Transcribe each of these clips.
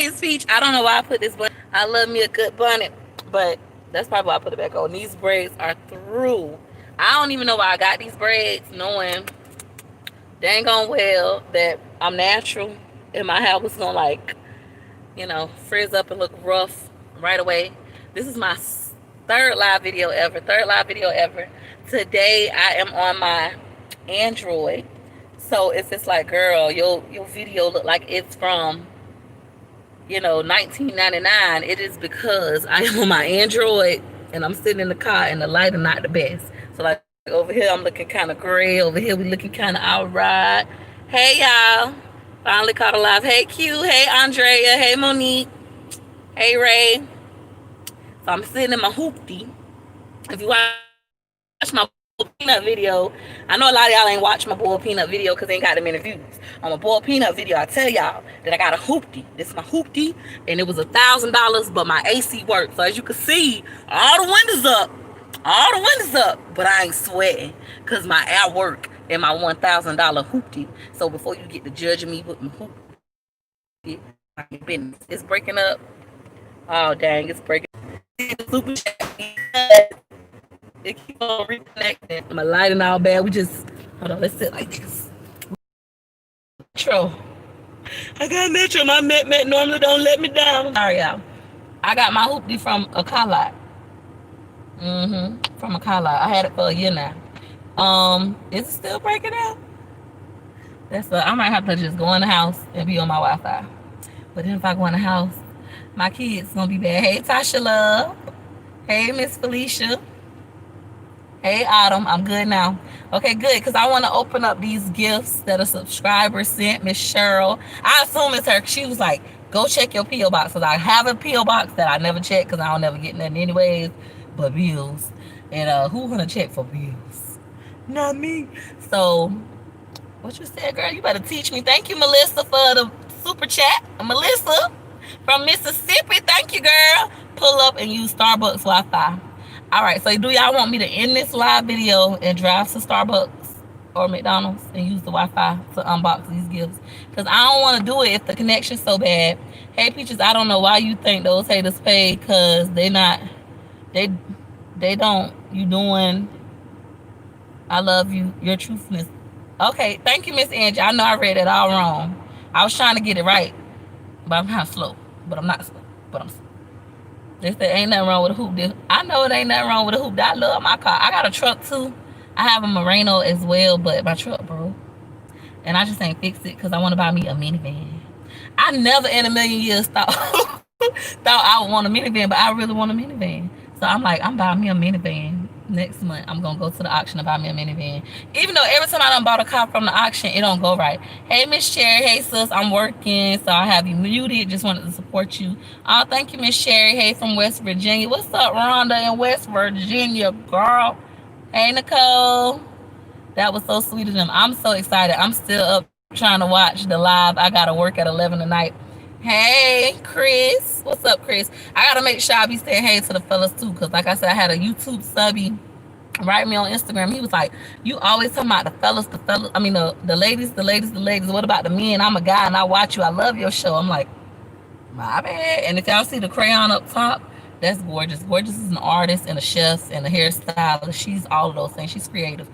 braids, Peach. I don't know why I put this bun. I love me a good bonnet, but that's probably why I put it back on. These braids are through. I don't even know why I got these braids, knowing dang on well that I'm natural and my hair was gonna like, frizz up and look rough right away. This is my third live video ever. Third live video ever. Today I am on my Android. So it's just like, girl, your video look like it's from 1999. It is because I am on my Android and I'm sitting in the car and the light are not the best. So like over here I'm looking kind of gray. Over here we looking kind of alright. Hey y'all, finally caught a live. Hey Q, hey Andrea, hey Monique, hey Ray. So I'm sitting in my hoopty. If you watch my boiled peanut video, I know a lot of y'all ain't watched my boiled peanut video because they ain't got them many views. On my boiled peanut video, I tell y'all that I got a hoopty. This is my hoopty, and it was $1,000, but my AC worked. So as you can see, all the windows up, but I ain't sweating because my air work and my $1,000 hoopty. So before you get to judging me with my hoopty, my business, it's breaking up. Oh dang, it's breaking. See the super chat. It keep on reconnecting. My lighting all bad. We just hold on. Let's sit like this. Metro. I got Metro. My Met normally don't let me down. Sorry, y'all. I got my hoopty from a car lot. From a car lot. I had it for a year now. Is it still breaking out? I might have to just go in the house and be on my Wi-Fi. But then if I go in the house, my kids gonna be bad. Hey Tasha Love. Hey Miss Felicia. Hey Autumn. I'm good now. Okay, good, because I want to open up these gifts that a subscriber sent. Miss Cheryl. I assume it's her. She was like, go check your P.O. box. Because I have a P.O. box that I never check because I don't never get nothing anyways but bills. And who gonna check for bills? Not me. So what you said, girl? You better teach me. Thank you, Melissa, for the super chat. Melissa from Mississippi. Thank you, girl. Pull up and use Starbucks Wi-Fi. All right, so do y'all want me to end this live video and drive to Starbucks or McDonald's and use the Wi-Fi to unbox these gifts? Because I don't want to do it if the connection's so bad. Hey, Peaches, I don't know why you think those haters pay, because they don't. You doing, I love you, your truthfulness. Okay, thank you, Miss Angie. I know I read it all wrong. I was trying to get it right, but I'm kind of slow. But I'm not slow, but I'm slow. They said ain't nothing wrong with a hoop. I know it ain't nothing wrong with a hoop. I love my car. I got a truck too. I have a Moreno as well, but my truck broke. And I just ain't fixed it because I want to buy me a minivan. I never in a million years thought I would want a minivan, but I really want a minivan. So I'm like, I'm buying me a minivan. Next month, I'm going to go to the auction and buy me a minivan. Even though every time I done bought a car from the auction, it don't go right. Hey, Miss Sherry. Hey, sis. I'm working, so I have you muted. Just wanted to support you. Oh, thank you, Miss Sherry. Hey, from West Virginia. What's up, Rhonda in West Virginia, girl? Hey, Nicole. That was so sweet of them. I'm so excited. I'm still up trying to watch the live. I got to work at 11 tonight. Hey, Chris. What's up, Chris? I got to make sure I be saying hey to the fellas, too, because like I said, I had a YouTube subby write me on Instagram. He was like, you always talking about the fellas, I mean, the ladies. What about the men? I'm a guy, and I watch you. I love your show. I'm like, my bad. And if y'all see the crayon up top, that's Gorgeous. Gorgeous is an artist and a chef and a hairstylist. She's all of those things. She's creative.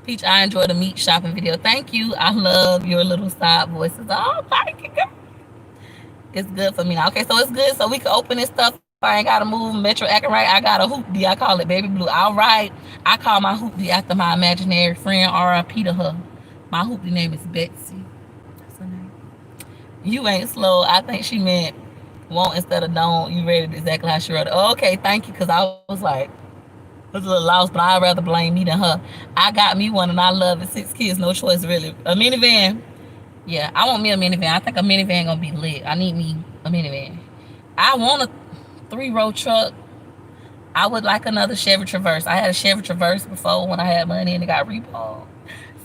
Peach, I enjoyed the meat shopping video. Thank you. I love your little side voices. Oh, thank you, girl. It's good for me now. Okay, so it's good. So we can open this stuff. I ain't got to move. Metro acting right. I got a hoopty. I call it Baby Blue. All right. I call my hoopty after my imaginary friend. R.I.P. to her. My hoopty name is Betsy. That's her name. You ain't slow. I think she meant won't instead of don't. You read it exactly how she wrote it. Okay, thank you. Because I was like, I was a little lost, but I'd rather blame me than her. I got me one and I love it. 6 kids, no choice really. A minivan. Yeah, I want me a minivan. I think a minivan gonna be lit. I need me a minivan. I want a 3-row truck. I would like another Chevy Traverse. I had a Chevy Traverse before when I had money and it got repoed.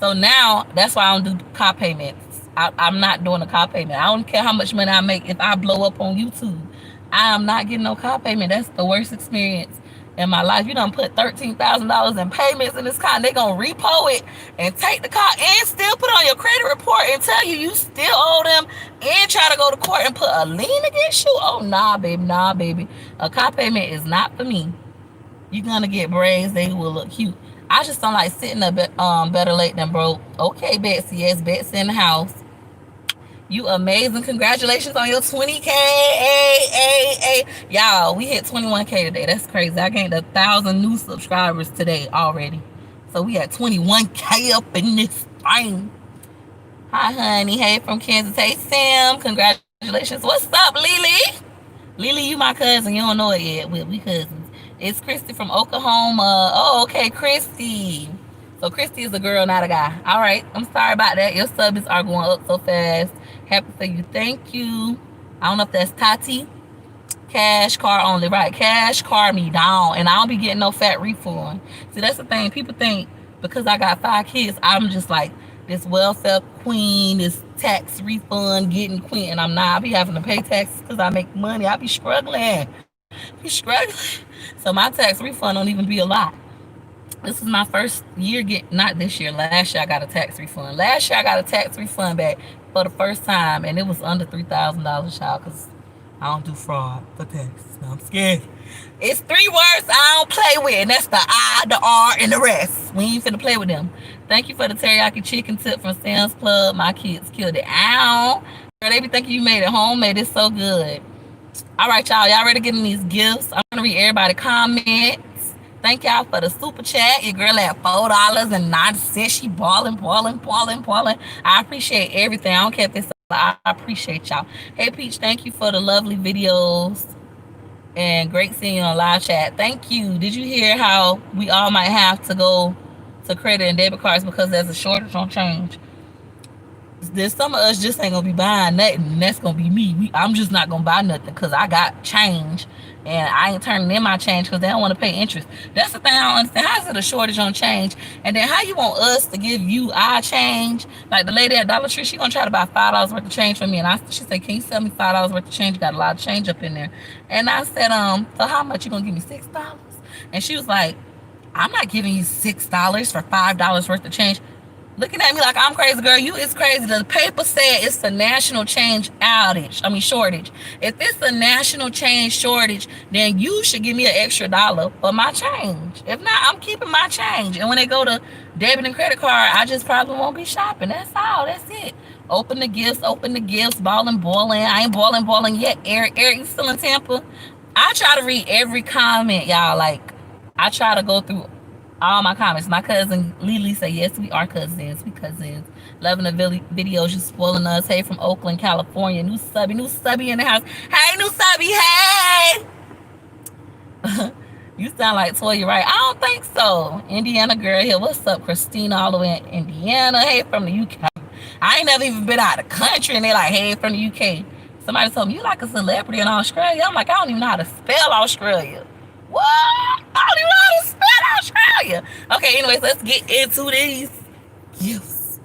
So now that's why I don't do car payments. I'm not doing a car payment. I don't care how much money I make. If I blow up on YouTube, I am not getting no car payment. That's the worst experience in my life. You done put $13,000 in payments in this car, and they gonna repo it and take the car and still put on your credit report and tell you still owe them and try to go to court and put a lien against you. Oh nah, baby, nah, baby. A car payment is not for me. You're gonna get braids, they will look cute. I just don't like sitting up better late than broke. Okay, Betsy, yes, Betsy in the house. You amazing. Congratulations on your 20K. Y'all, we hit 21K today. That's crazy. I gained 1,000 new subscribers today already. So we at 21K up in this thing. Hi, honey. Hey, from Kansas. Hey, Sam. Congratulations. What's up, Lily? Lily, you my cousin. You don't know it yet. We cousins. It's Christy from Oklahoma. Oh, okay, Christy. So Christy is a girl, not a guy. All right. I'm sorry about that. Your subs are going up so fast. Happy for you. Thank you. I don't know if that's Tati. Cash car only. Right. Cash car me down. And I don't be getting no fat refund. See, that's the thing. People think because I got 5 kids, I'm just like this welfare queen, this tax refund getting queen. And I'm not. I be having to pay taxes because I make money. I be struggling. So my tax refund don't even be a lot. This is my first year not this year, last year I got a tax refund. Last year I got a tax refund back for the first time, and it was under $3,000, child, because I don't do fraud for taxes. No, I'm scared. It's 3 words I don't play with, and that's the I, the R, and the rest. We ain't finna play with them. Thank you for the teriyaki chicken tip from Sam's Club. My kids killed it. Ow. Girl, they be thinking you made it homemade. It's so good. All right, y'all. Y'all ready to get in these gifts? I'm going to read everybody's comments. Thank y'all for the super chat. Your girl at $4.90. She balling. I appreciate everything. I don't care if it's I appreciate y'all. Hey, Peach, thank you for the lovely videos. And great seeing you on live chat. Thank you. Did you hear how we all might have to go to credit and debit cards because there's a shortage on change? There's some of us just ain't gonna be buying nothing, and that's gonna be me. I'm just not gonna buy nothing because I got change, and I ain't turning in my change because they don't want to pay interest. That's the thing I don't understand. How is it a shortage on change? And then how you want us to give you our change? Like the lady at Dollar Tree, she gonna try to buy $5 worth of change from me, and she said, "Can you sell me $5 worth of change? Got a lot of change up in there." And I said, "So how much you gonna give me? $6?" And she was like, "I'm not giving you $6 for $5 worth of change." Looking at me like I'm crazy, girl. You is crazy. The paper said it's the national change shortage. If it's a national change shortage, then you should give me an extra $1 for my change. If not, I'm keeping my change. And when they go to debit and credit card, I just probably won't be shopping. That's all. That's it. Open the gifts. Balling. I ain't balling yet. Eric, you still in Tampa? I try to read every comment, y'all. Like, I try to go through all my comments. My cousin Lily said, yes, we are cousins. We cousins. Loving the videos. You spoiling us. Hey, from Oakland, California. New subby in the house. Hey, new subby. Hey. You sound like Toya, right? I don't think so. Indiana girl here. What's up, Christina, all the way in Indiana? Hey, from the UK. I ain't never even been out of the country, and they like, hey, from the UK. Somebody told me, you like a celebrity in Australia? I'm like, I don't even know how to spell Australia. What? I don't even know how to spell Australia. Okay, anyways, let's get into these gifts.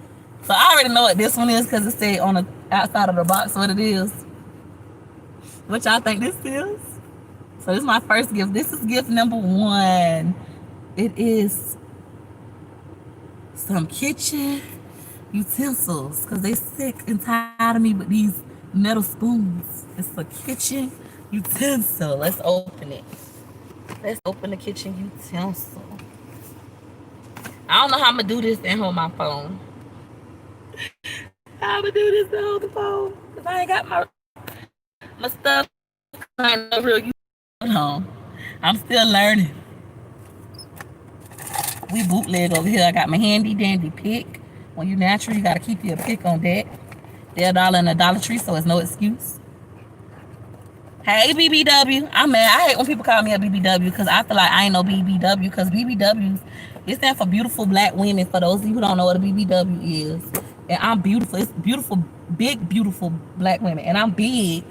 So I already know what this one is because it said on the outside of the box what it is. What y'all think this is? So this is my first gift. This is gift number 1. It is some kitchen utensils because they sick and tired of me with these metal spoons. It's a kitchen utensil. Let's open it. Let's open the kitchen utensil. I don't know how I'm going to do this and hold my phone. How I'm going to do this and hold the phone. Because I ain't got my stuff. I ain't no real home. I'm still learning. We bootleg over here. I got my handy dandy pick. When you natural, you got to keep your pick on deck. They're $1 in the Dollar Tree, so it's no excuse. Hey, BBW. I'm mad. I hate when people call me a BBW because I feel like I ain't no BBW because BBWs, it stands for beautiful black women. For those of you who don't know what a BBW is. And I'm beautiful. It's beautiful, big, beautiful black women. And I'm big,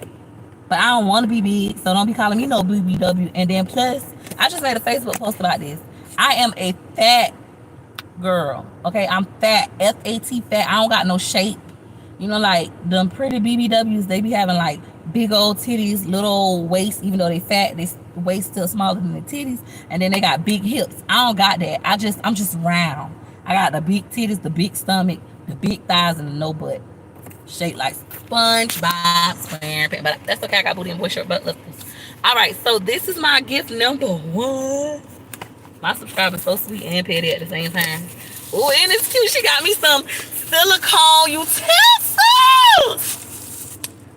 but I don't want to be big, so don't be calling me no BBW. And then plus, I just made a Facebook post about this. I am a fat girl. Okay, I'm fat. F-A-T, fat. I don't got no shape. You know, like them pretty BBWs, they be having like big old titties, little old waist, even though they fat, they waist still smaller than the titties, and then they got big hips. I don't got that. I'm just round. I got the big titties, the big stomach, the big thighs, and the no butt. Shaped like SpongeBob SquarePants. But that's okay, I got booty and boy shirt butt lifters. Alright, so this is my gift number 1. My subscriber's so sweet and petty at the same time. Oh, and it's cute. She got me some silicone utensils.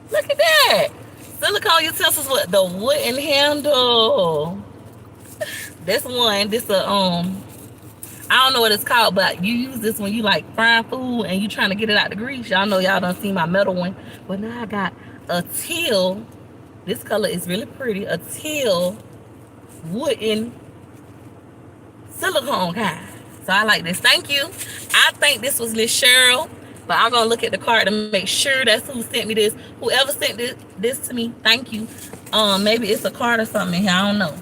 Look at that. Silicone utensils with the wooden handle. That's one. This I don't know what it's called, but you use this when you like frying food and you trying to get it out the grease. Y'all know y'all done seen my metal one. But now I got a teal. This color is really pretty. A teal wooden silicone kind. So I like this. Thank you. I think this was Miss Cheryl, but I'm gonna look at the card to make sure that's who sent me this. Whoever sent this to me, thank you. Maybe it's a card or something here. I don't know.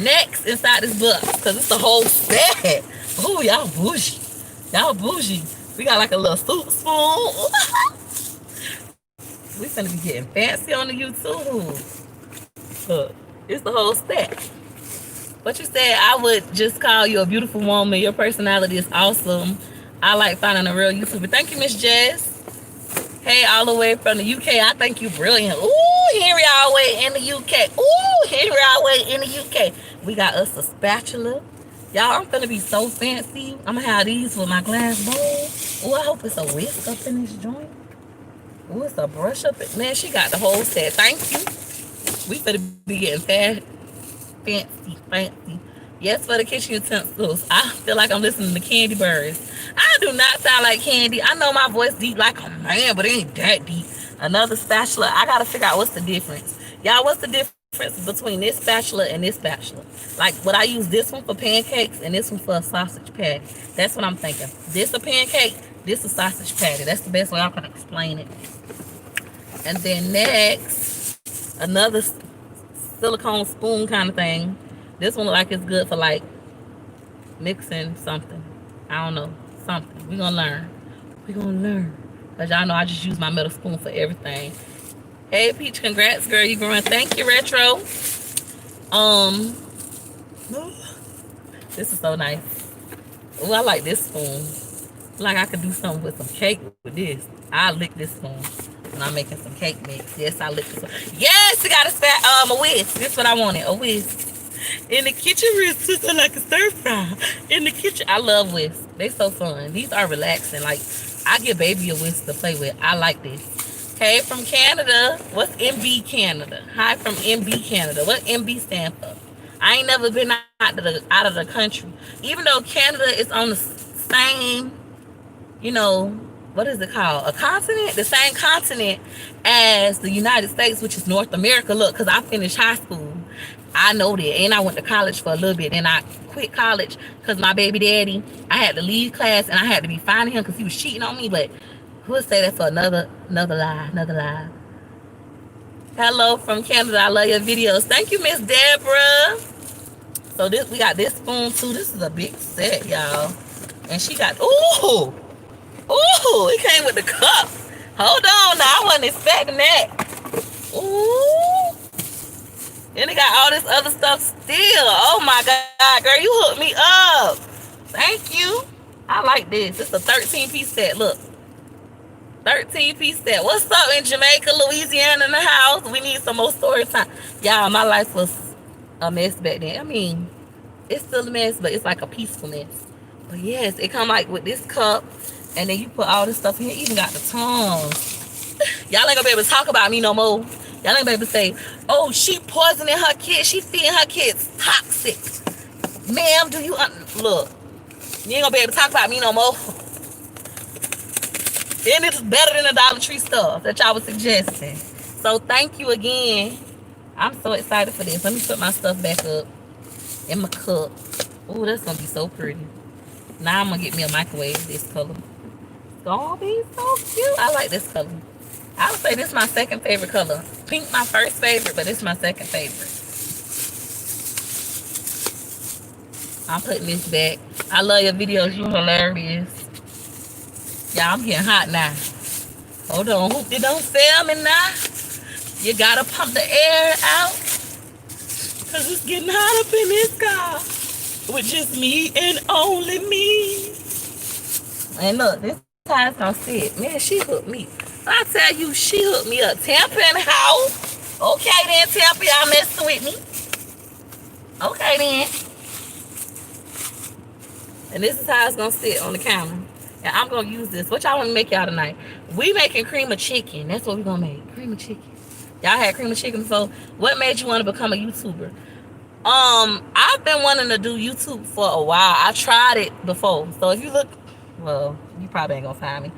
Next inside this book, because it's the whole set. Oh, y'all bougie. Y'all bougie. We got like a little soup spoon. We finna be getting fancy on the YouTube. Look, it's the whole set. What you said, I would just call you a beautiful woman. Your personality is awesome. I like finding a real YouTuber. Thank you, Miss Jess. Hey, all the way from the UK. I think you brilliant. Ooh, Henry all the way in the UK. Ooh, Henry all the way in the UK. We got us a spatula. Y'all, I'm gonna be so fancy. I'm gonna have these with my glass bowl. Ooh, I hope it's a whisk up in this joint. Ooh, it's a brush up. Man, she got the whole set. Thank you. We finna be getting fancy. Yes, for the kitchen utensils. I feel like I'm listening to Candy Birds. I do not sound like Candy. I know my voice deep like a man, but it ain't that deep. Another spatula. I gotta figure out what's the difference. Y'all, what's the difference between this spatula and this spatula? Like, would I use this one for pancakes and this one for a sausage patty? That's what I'm thinking. This a pancake, this a sausage patty. That's the best way I can explain it. And then next, another silicone spoon kind of thing. This one look like it's good for like mixing something. I don't know, something. We're gonna learn. Because y'all know I just use my metal spoon for everything. Hey Peach, congrats girl, you growing. Thank you, Retro. This is so nice. Oh, I like this spoon. Like I could do something with some cake with this. I lick this spoon when I'm making some cake mix. Yes, I lick this one. Yes, it got a whisk. This is what I wanted, a whisk. In the kitchen, we're sipping like a stir fry. In the kitchen, I love whisks. They so fun. These are relaxing. Like, I give baby a whisk to play with. I like this. Hey, from Canada. What's MB Canada? Hi from MB Canada. What MB stand for? I ain't never been out of the country. Even though Canada is on the same, you know, what is it called? A continent? The same continent as the United States, which is North America. Look, because I finished high school. I know that. And I went to college for a little bit. And I quit college because my baby daddy, I had to leave class and I had to be finding him because he was cheating on me. But who'll say that for another lie. Hello from Canada. I love your videos. Thank you, Miss Deborah. So this, we got this spoon too. This is a big set, y'all. And she got, ooh, it came with the cup. Hold on now, I wasn't expecting that. Ooh. And it got all this other stuff still. Oh my God, girl, you hooked me up. Thank you. I like this. It's a 13-piece set, look. 13-piece set. What's up in Jamaica, Louisiana in the house? We need some more story time. Y'all, my life was a mess back then. I mean, it's still a mess, but it's like a peaceful mess. But yes, it come like with this cup, and then you put all this stuff in here. Even got the tongs. Y'all ain't gonna be able to talk about me no more. Y'all ain't gonna be able to say, oh, she poisoning her kids. She feeding her kids toxic. Ma'am, do you... Look, you ain't gonna be able to talk about me no more. And it's better than the Dollar Tree stuff that y'all was suggesting. So thank you again. I'm so excited for this. Let me put my stuff back up in my cup. Ooh, that's gonna be so pretty. Now I'm gonna get me a microwave this color. It's gonna be so cute. I like this color. I would say this is my second favorite color. Pink my first favorite, but this is my second favorite. I'm putting this back. I love your videos. You're hilarious. Y'all, I'm getting hot now. Hold on. Hoop, they don't fail me now. You gotta pump the air out, cause it's getting hot up in this car with just me and only me. And look, this is how it's gonna sit. Man, she hooked me. I tell you, she hooked me up. Tampa in the house. Okay then, Tampa, y'all messing with me. Okay then. And this is how it's gonna sit on the counter. And I'm gonna use this. What y'all wanna make y'all tonight? We making cream of chicken. That's what we gonna make. Cream of chicken. Y'all had cream of chicken before? What made you want to become a YouTuber? I've been wanting to do YouTube for a while. I tried it before. So if you look, well, you probably ain't gonna find me.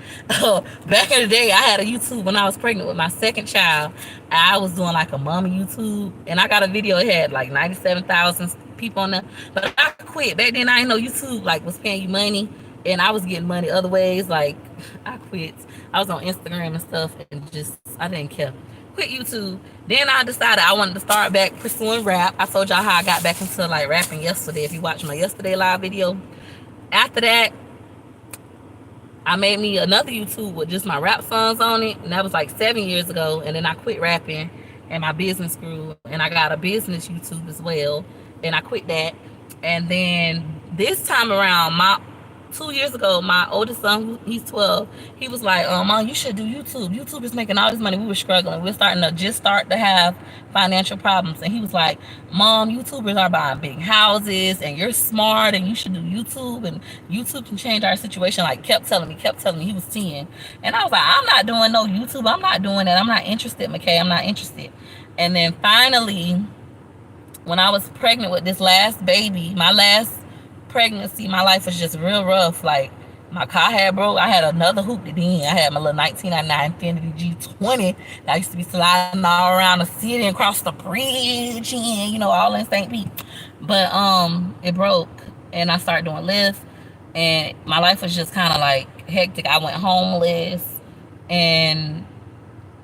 Back in the day, I had a YouTube when I was pregnant with my second child. I was doing like a mommy YouTube, and I got a video. It had like 97,000 people on there. But I quit. Back then, I didn't know YouTube like was paying you money, and I was getting money other ways. Like I quit. I was on Instagram and stuff, and just I didn't care. Quit YouTube. Then I decided I wanted to start back pursuing rap. I told y'all how I got back into like rapping yesterday. If you watched my yesterday live video. After that, I made me another YouTube with just my rap songs on it, and that was like 7 years ago. And then I quit rapping, and my business grew, and I got a business YouTube as well, and I quit that. And then this time around, 2 years ago, my oldest son, he's 12, he was like, Mom, you should do YouTube. YouTube is making all this money. We were struggling. We were starting to have financial problems. And he was like, Mom, YouTubers are buying big houses, and you're smart, and you should do YouTube, and YouTube can change our situation. Like, kept telling me. He was 10. And I was like, I'm not doing no YouTube. I'm not doing that. I'm not interested, McKay. I'm not interested. And then finally, when I was pregnant with this last baby, my last pregnancy, my life was just real rough. Like, my car had broke. I had another hoopty then. I had my little 1999 Infiniti G20 that I used to be sliding all around the city and across the bridge and, all in St. Pete. But it broke, and I started doing Lyft, and my life was just kind of like hectic. I went homeless, and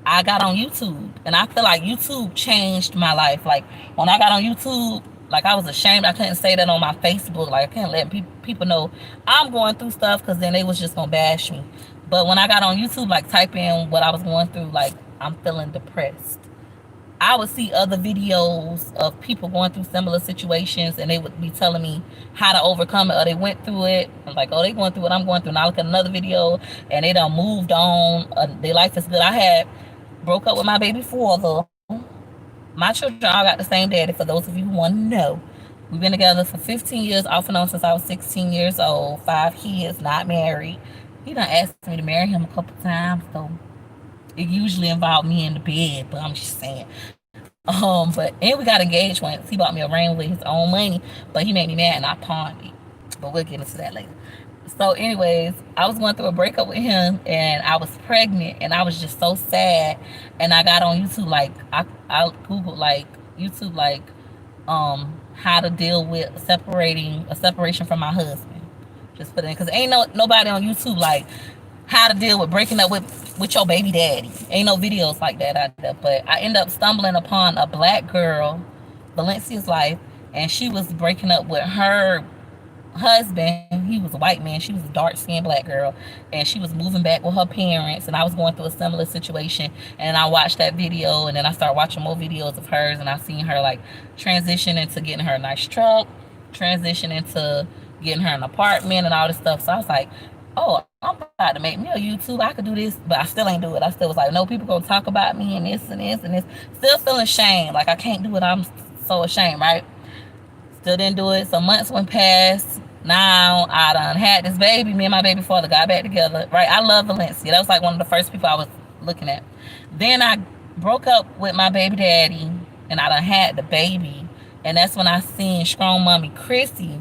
I got on YouTube, and I feel like YouTube changed my life. Like, when I got on YouTube, like, I was ashamed. I couldn't say that on my Facebook. Like, I couldn't let people know I'm going through stuff, because then they was just going to bash me. But when I got on YouTube, like, type in what I was going through, like, I'm feeling depressed, I would see other videos of people going through similar situations, and they would be telling me how to overcome it, or they went through it. I'm like, oh, they going through what I'm going through. And I look at another video, and they done moved on. Their life is good. I had broke up with my baby father. My children all got the same daddy, for those of you who want to know. We've been together for 15 years, off and on, since I was 16 years old. 5 kids, not married. He done asked me to marry him a couple times, so it usually involved me in the bed, but I'm just saying. And we got engaged once. He bought me a ring with his own money, but he made me mad, and I pawned it. But we'll get into that later. So anyways, I was going through a breakup with him, and I was pregnant, and I was just so sad. And I got on YouTube, like, I Googled, like, YouTube, like, how to deal with a separation from my husband. Just put it in, because ain't nobody on YouTube, like, how to deal with breaking up with your baby daddy. Ain't no videos like that out there. But I ended up stumbling upon a black girl, Valencia's life, and she was breaking up with her husband. He was a white man. She was a dark-skinned black girl, and she was moving back with her parents, and I was going through a similar situation. And I watched that video, and then I started watching more videos of hers, and I seen her like transition into getting her a nice truck, transition into getting her an apartment and all this stuff. So I was like, oh, I'm about to make me a YouTube. I could do this, but I still ain't do it. I still was like, no, people gonna talk about me and this and this and this. Still feeling shame, like I can't do it. I'm so ashamed, right? Still didn't do it. So months went past. Now I done had this baby. Me and my baby father got back together, right? I love Valencia. That was like one of the first people I was looking at. Then I broke up with my baby daddy, and I done had the baby. And that's when I seen Strong Mommy Chrissy.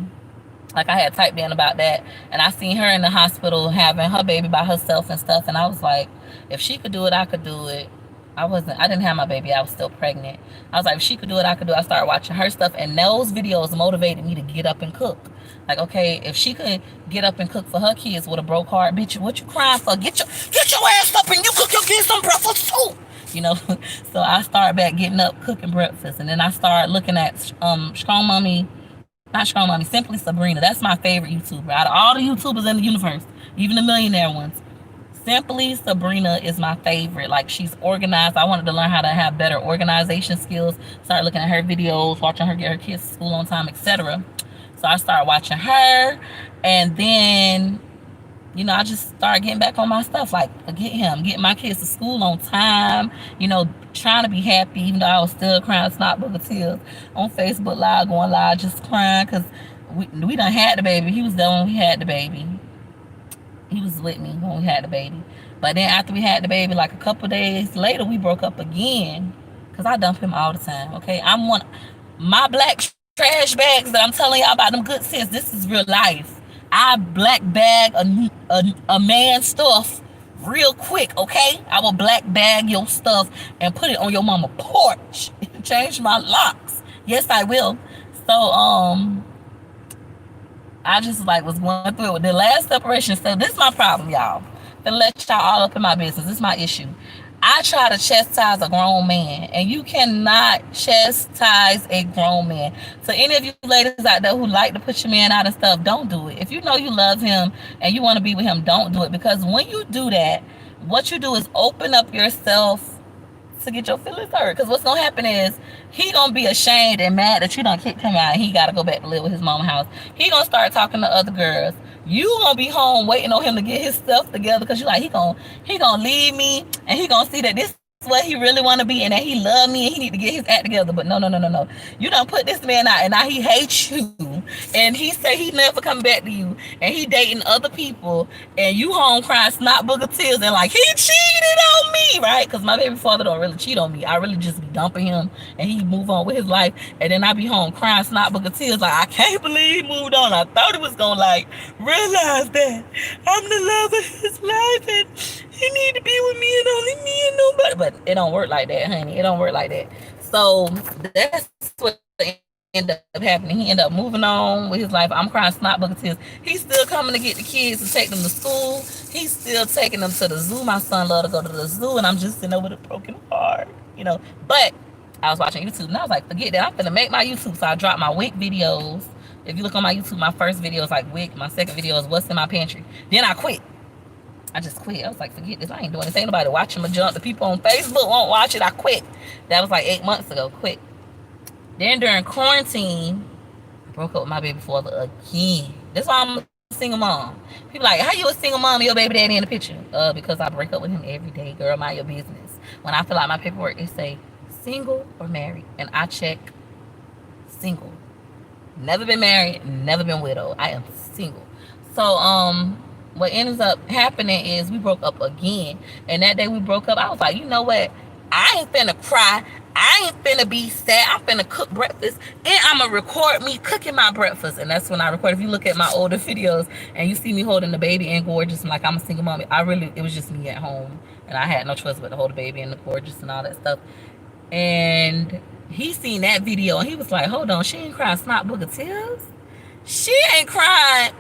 Like, I had typed in about that, and I seen her in the hospital having her baby by herself and stuff. And I was like, if she could do it, I could do it. I didn't have my baby. I was still pregnant. I was like, if she could do it, I could do it. I started watching her stuff, and those videos motivated me to get up and cook. Like, okay, if she could get up and cook for her kids with a broke heart, bitch, what you crying for? Get your ass up and you cook your kids some breakfast too. So I started back getting up, cooking breakfast, and then I started looking at Strong Mommy, not Strong Mommy, Simply Sabrina. That's my favorite YouTuber out of all the YouTubers in the universe, even the millionaire ones. Simply Sabrina is my favorite. Like, she's organized. I wanted to learn how to have better organization skills. Start looking at her videos, watching her get her kids to school on time, etc. So I started watching her, and then I just started getting back on my stuff. Like, forget him, getting my kids to school on time. Trying to be happy, even though I was still crying snot book of tears on Facebook Live, going live, just crying because we done had the baby. He was there when we had the baby. He was with me when we had the baby. But then after we had the baby, like a couple days later, we broke up again. Cause I dump him all the time. Okay, I'm one. My black trash bags that I'm telling y'all about, them good sis. This is real life. I black bag a man's stuff real quick. Okay, I will black bag your stuff and put it on your mama porch. Change my locks. Yes, I will. So I just like was going through it with the last separation. So this is my problem, y'all. To let y'all all up in my business. This is my issue. I try to chastise a grown man, and you cannot chastise a grown man. So any of you ladies out there who like to put your man out and stuff, don't do it. If you know you love him and you want to be with him, don't do it. Because when you do that, what you do is open up yourself to get your feelings hurt. Because what's gonna happen is he gonna be ashamed and mad that you done kicked him out and he gotta go back to live with his mama house. He gonna start talking to other girls. You gonna be home waiting on him to get his stuff together because you like he gonna leave me and he gonna see that this is what he really want to be and that he love me and he need to get his act together. But no. You done put this man out and now he hates you and he say he never come back to you and he dating other people and you home crying snot booger tears and like he cheated on me, right? Because my baby father don't really cheat on me. I really just be dumping him and he move on with his life, and then I be home crying snot booger tears like I can't believe he moved on. I thought he was gonna like realize that I'm the love of his life and he need to be with me and only me and nobody. But it don't work like that, honey. It don't work like that. So that's what ended up happening. He ended up moving on with his life. I'm crying snot bucket tears. He's still coming to get the kids to take them to school. He's still taking them to the zoo. My son loved to go to the zoo, and I'm just sitting there with a broken heart, But I was watching YouTube, and I was like, forget that. I'm gonna make my YouTube. So I dropped my wig videos. If you look on my YouTube, my first video is like wig. My second video is what's in my pantry. Then I quit. I just quit. I was like, forget this. I ain't doing this. Ain't nobody watching my junk. The people on Facebook won't watch it. I quit. That was like 8 months ago. Quit. Then during quarantine, I broke up with my baby father again. That's why I'm a single mom. People like, how you a single mom and your baby daddy in the picture? Because I break up with him every day. Girl, mind your business. When I fill out my paperwork, it say single or married. And I check single. Never been married, never been widowed. I am single. So, what ends up happening is we broke up again. And that day we broke up, I was like, you know what? I ain't finna cry. I ain't finna be sad. I'm finna cook breakfast. And I'm gonna record me cooking my breakfast. And that's when I record. If you look at my older videos and you see me holding the baby and gorgeous, and like I'm a single mom, it was just me at home. And I had no choice but to hold the baby and the gorgeous and all that stuff. And he seen that video and he was like, hold on, she ain't crying snot booger tears? She ain't crying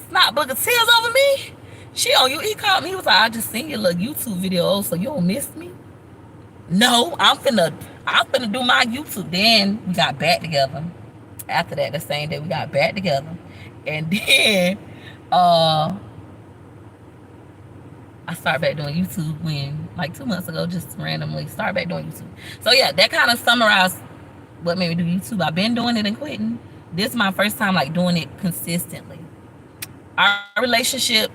snot booger tears over me? She on you. He called me. He was like, I just seen your little YouTube video, so you don't miss me? No, I'm finna do my YouTube. Then we got back together. After that, the same day we got back together. And then I started back doing YouTube when, like 2 months ago, just randomly started back doing YouTube. So yeah, that kind of summarized what made me do YouTube. I've been doing it and quitting. This is my first time like doing it consistently. Our relationship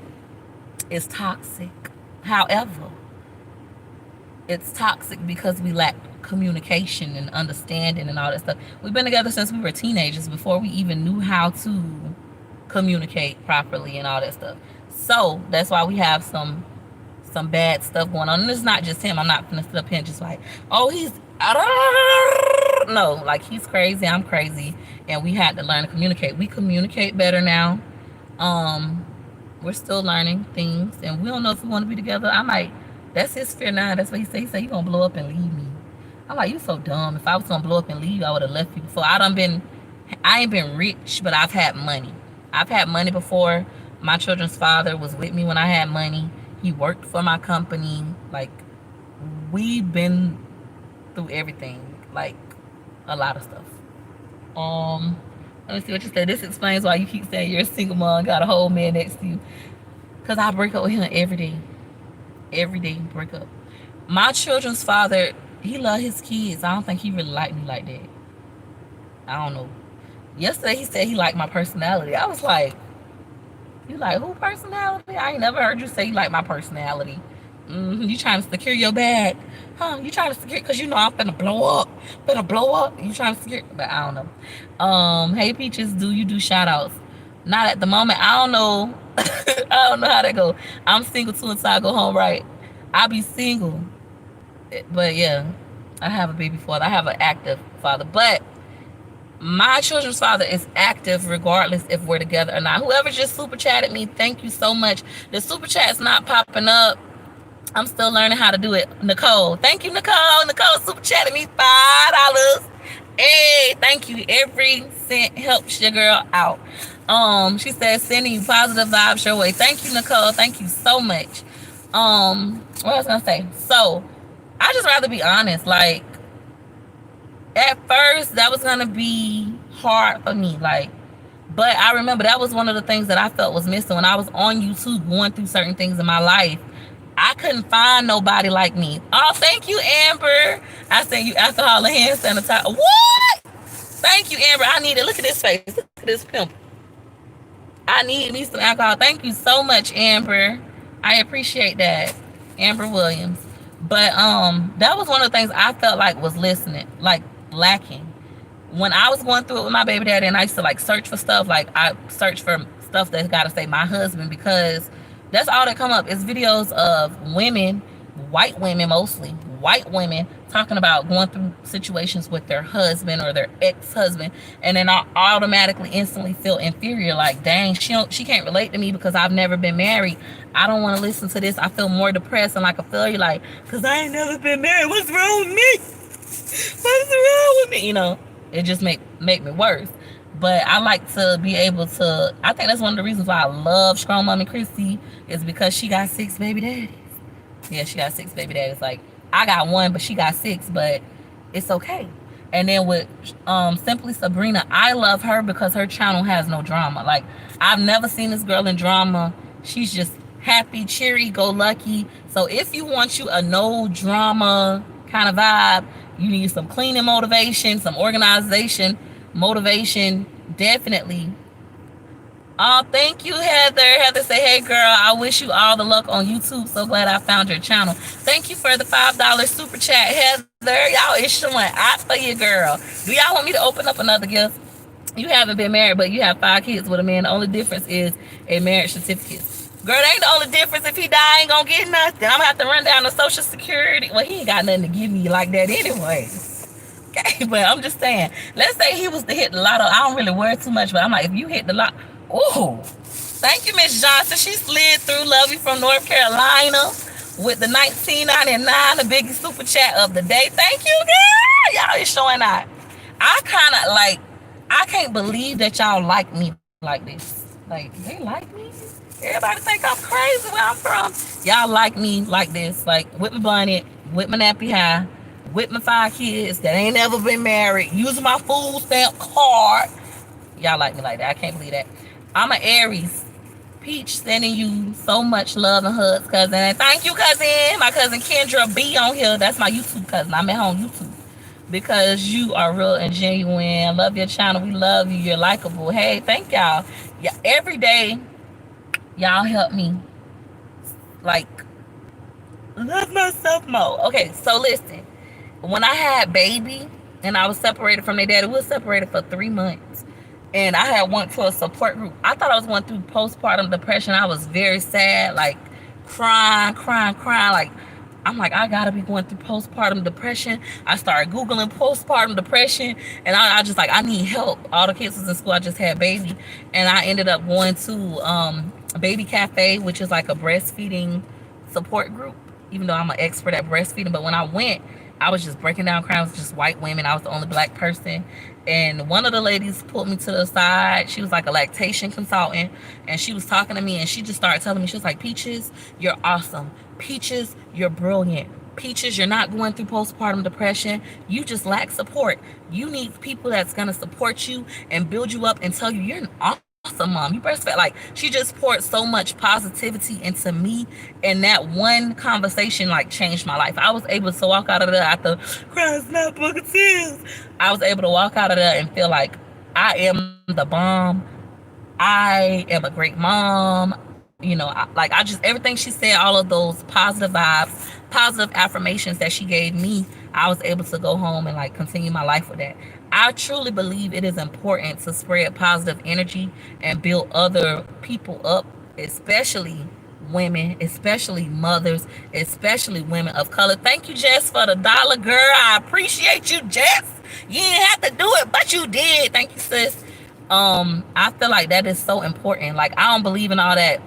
is toxic. However, it's toxic because we lack communication and understanding and all that stuff. We've been together since we were teenagers, before we even knew how to communicate properly and all that stuff. So that's why we have some bad stuff going on. And it's not just him. I'm not gonna sit up here and just like, oh, he's no, like he's crazy, I'm crazy, and we had to learn to communicate. We communicate better now. We're still learning things, and we don't know if we want to be together. I'm like, that's his fear now. That's what he said. He said he gonna blow up and leave me. I'm like, you so dumb. If I was gonna blow up and leave, I would have left you before. I ain't been rich, but I've had money. I've had money before. My children's father was with me when I had money. He worked for my company. Like, we've been through everything, like a lot of stuff. Let me see what you said. This explains why you keep saying you're a single mom, got a whole man next to you. Because I break up with him every day. every day break up. My children's father, he loved his kids. I don't think he really liked me like that. I don't know. Yesterday he said he liked my personality. I was like, you like who personality? I ain't never heard you say you like my personality. You trying to secure your bag? Huh? You trying to secure? Cause you know I'm finna blow up. Finna blow up. You trying to secure? But I don't know. Hey Peaches, do you do shout outs? Not at the moment. I don't know. I don't know how that go. I'm single too until I go home, right? I'll be single. But yeah, I have a baby father. I have an active father. But my children's father is active regardless if we're together or not. Whoever just super chatted me, thank you so much. The super chat's not popping up. I'm still learning how to do it. Nicole, thank you, Nicole. Nicole super chatted me $5. Hey, thank you. Every cent helps your girl out. She says sending you positive vibes your way. Thank you, Nicole. Thank you so much. What was I gonna say? So I just rather be honest. Like at first that was gonna be hard for me. Like, but I remember that was one of the things that I felt was missing when I was on YouTube going through certain things in my life. I couldn't find nobody like me. Oh, thank you, Amber. I sent you alcohol and hand sanitizer. What? Thank you, Amber. I need it. Look at this face. Look at this pimple. I need me some alcohol. Thank you so much, Amber. I appreciate that, Amber Williams. But that was one of the things I felt like was listening, like lacking. When I was going through it with my baby daddy, and I used to like search for stuff, like I searched for stuff that's got to say my husband, because that's all that come up is videos of women, white women mostly, white women talking about going through situations with their husband or their ex-husband, and then I automatically instantly feel inferior, like dang, she can't relate to me because I've never been married. I don't want to listen to this. I feel more depressed and like a failure, like, because I ain't never been married. What's wrong with me? What's wrong with me? You know, it just make me worse. But I like to be able to, I think that's one of the reasons why I love Strong Mommy Chrissy, is because she got 6 baby daddies. Yeah, she got 6 baby daddies. Like, I got 1, but she got 6, but it's okay. And then with Simply Sabrina, I love her because her channel has no drama. Like, I've never seen this girl in drama. She's just happy, cheery, go lucky. So if you want you a no drama kind of vibe, you need some cleaning motivation, some organization motivation, definitely. Oh, thank you, Heather. Heather say, hey girl, I wish you all the luck on YouTube. So glad I found your channel. Thank you for the $5 super chat, Heather. Y'all is showing out for you, girl. Do y'all want me to open up another gift? You haven't been married, but you have 5 kids with a man. The only difference is a marriage certificate. Girl, that ain't the only difference. If he die, I ain't gonna get nothing. I'm gonna have to run down the Social Security. Well, he ain't got nothing to give me like that anyway. Okay, but I'm just saying, let's say he was to hit the lotto. I don't really worry too much, but I'm like, if you hit the lotto, ooh, thank you, Miss Johnson. She slid through. Love you from North Carolina with the $19.99, the biggest super chat of the day. Thank you, girl. Y'all is showing out. I kind of like, I can't believe that y'all like me like this. Like, they like me? Everybody think I'm crazy where I'm from. Y'all like me like this, like with my bonnet, with my nappy hair, with my 5 kids that ain't never been married, using my food stamp card. Y'all like me like that. I can't believe that. I'm an Aries. Peach, sending you so much love and hugs, cousin. And thank you, cousin. My cousin Kendra B on here. That's my YouTube cousin. I met her on YouTube. Because you are real and genuine. Love your channel. We love you. You're likable. Hey, thank y'all. Yeah, every day, y'all help me, like, love myself more. Okay, so listen. When I had baby and I was separated from their daddy, we were separated for 3 months. And I had went to a support group. I thought I was going through postpartum depression. I was very sad, like crying. Like, I'm like, I gotta be going through postpartum depression. I started Googling postpartum depression, and I just like, I need help. All the kids was in school. I just had baby. And I ended up going to Baby Cafe, which is like a breastfeeding support group, even though I'm an expert at breastfeeding. But when I went, I was just breaking down crying. It was just white women. I was the only black person. And one of the ladies pulled me to the side. She was like a lactation consultant. And she was talking to me. And she just started telling me, she was like, Peaches, you're awesome. Peaches, you're brilliant. Peaches, you're not going through postpartum depression. You just lack support. You need people that's going to support you and build you up and tell you you're an awesome mom. You breastfed. Like, she just poured so much positivity into me. And that one conversation, like, changed my life. I was able to walk out of there after crying snap book of tears. I was able to walk out of there and feel like I am the bomb. I am a great mom. Everything she said, all of those positive vibes, positive affirmations that she gave me, I was able to go home and like continue my life with that. I truly believe it is important to spread positive energy and build other people up, especially women, especially mothers, especially women of color. Thank you, Jess, for the dollar, girl. I appreciate you, Jess. You didn't have to do it, but you did. Thank you, sis. I feel like that is so important. Like, I don't believe in all that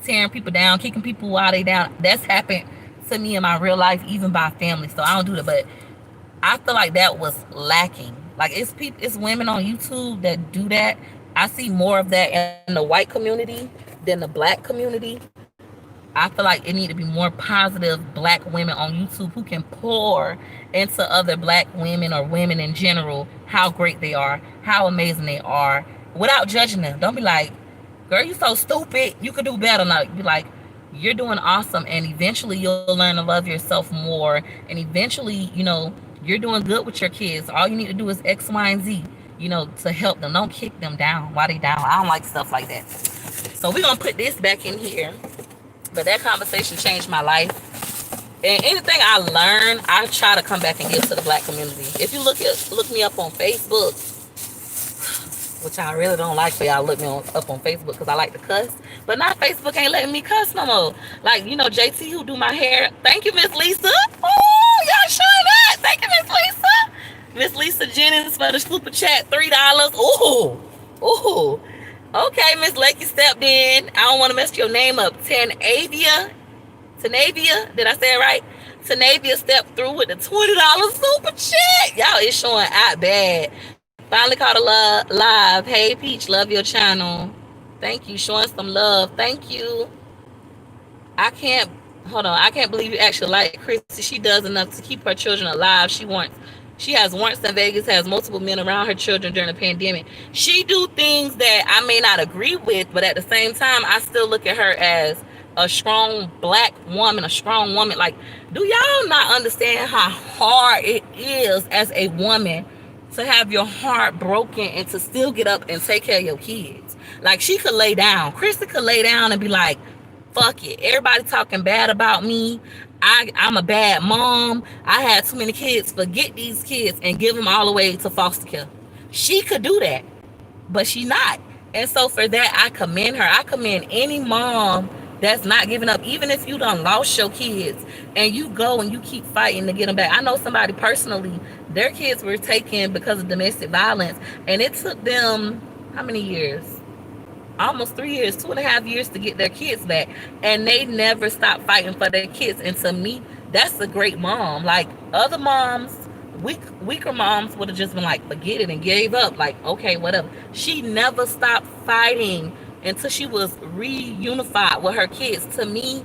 tearing people down, kicking people while they down. That's happened to me in my real life, even by family. So I don't do that. But I feel like that was lacking. Like, it's women on YouTube that do that. I see more of that in the white community than the black community. I feel like it need to be more positive black women on YouTube who can pour into other black women or women in general how great they are, how amazing they are, without judging them. Don't be like, girl, you so stupid, you could do better. Like, be like, you're doing awesome, and eventually you'll learn to love yourself more, and eventually, you're doing good with your kids. All you need to do is X, Y, and Z, to help them. Don't kick them down while they down. I don't like stuff like that. So we're gonna put this back in here. But that conversation changed my life. And anything I learn, I try to come back and give to the black community. If you look me up on Facebook, which I really don't like for y'all look me up on Facebook because I like to cuss. But now Facebook ain't letting me cuss no more. Like, JT who do my hair. Thank you, Miss Lisa. Oh, y'all showing that. Thank you, Miss Lisa. Miss Lisa Jennings for the super chat, $3. Ooh. Ooh. Okay, Miss Lakey stepped in. I don't want to mess your name up. Tanavia, did I say it right? Tanavia stepped through with the $20 super chat. Y'all, it's showing out bad. Finally caught a live. Hey, Peach, love your channel. Thank you. Showing some love. Thank you. I can't believe you actually like Chrissy. She does enough to keep her children alive. She has warrants in Vegas, has multiple men around her children during the pandemic. She do things that I may not agree with, but at the same time, I still look at her as a strong black woman, a strong woman. Like, do y'all not understand how hard it is as a woman to have your heart broken and to still get up and take care of your kids? Like, she could lay down. Krista could lay down and be like, fuck it. Everybody talking bad about me. I'm a bad mom. I had too many kids. Forget these kids and give them all away to foster care. She could do that, but she not. And so for that, I commend her. I commend any mom that's not giving up, even if you done lost your kids and you go and you keep fighting to get them back. I know somebody personally, their kids were taken because of domestic violence, and it took them how many years? Almost 3 years, 2.5 years to get their kids back, and they never stopped fighting for their kids. And to me, that's a great mom. Like, other moms, weaker moms would have just been like, forget it, and gave up, like, okay, whatever. She never stopped fighting until she was reunified with her kids. To me,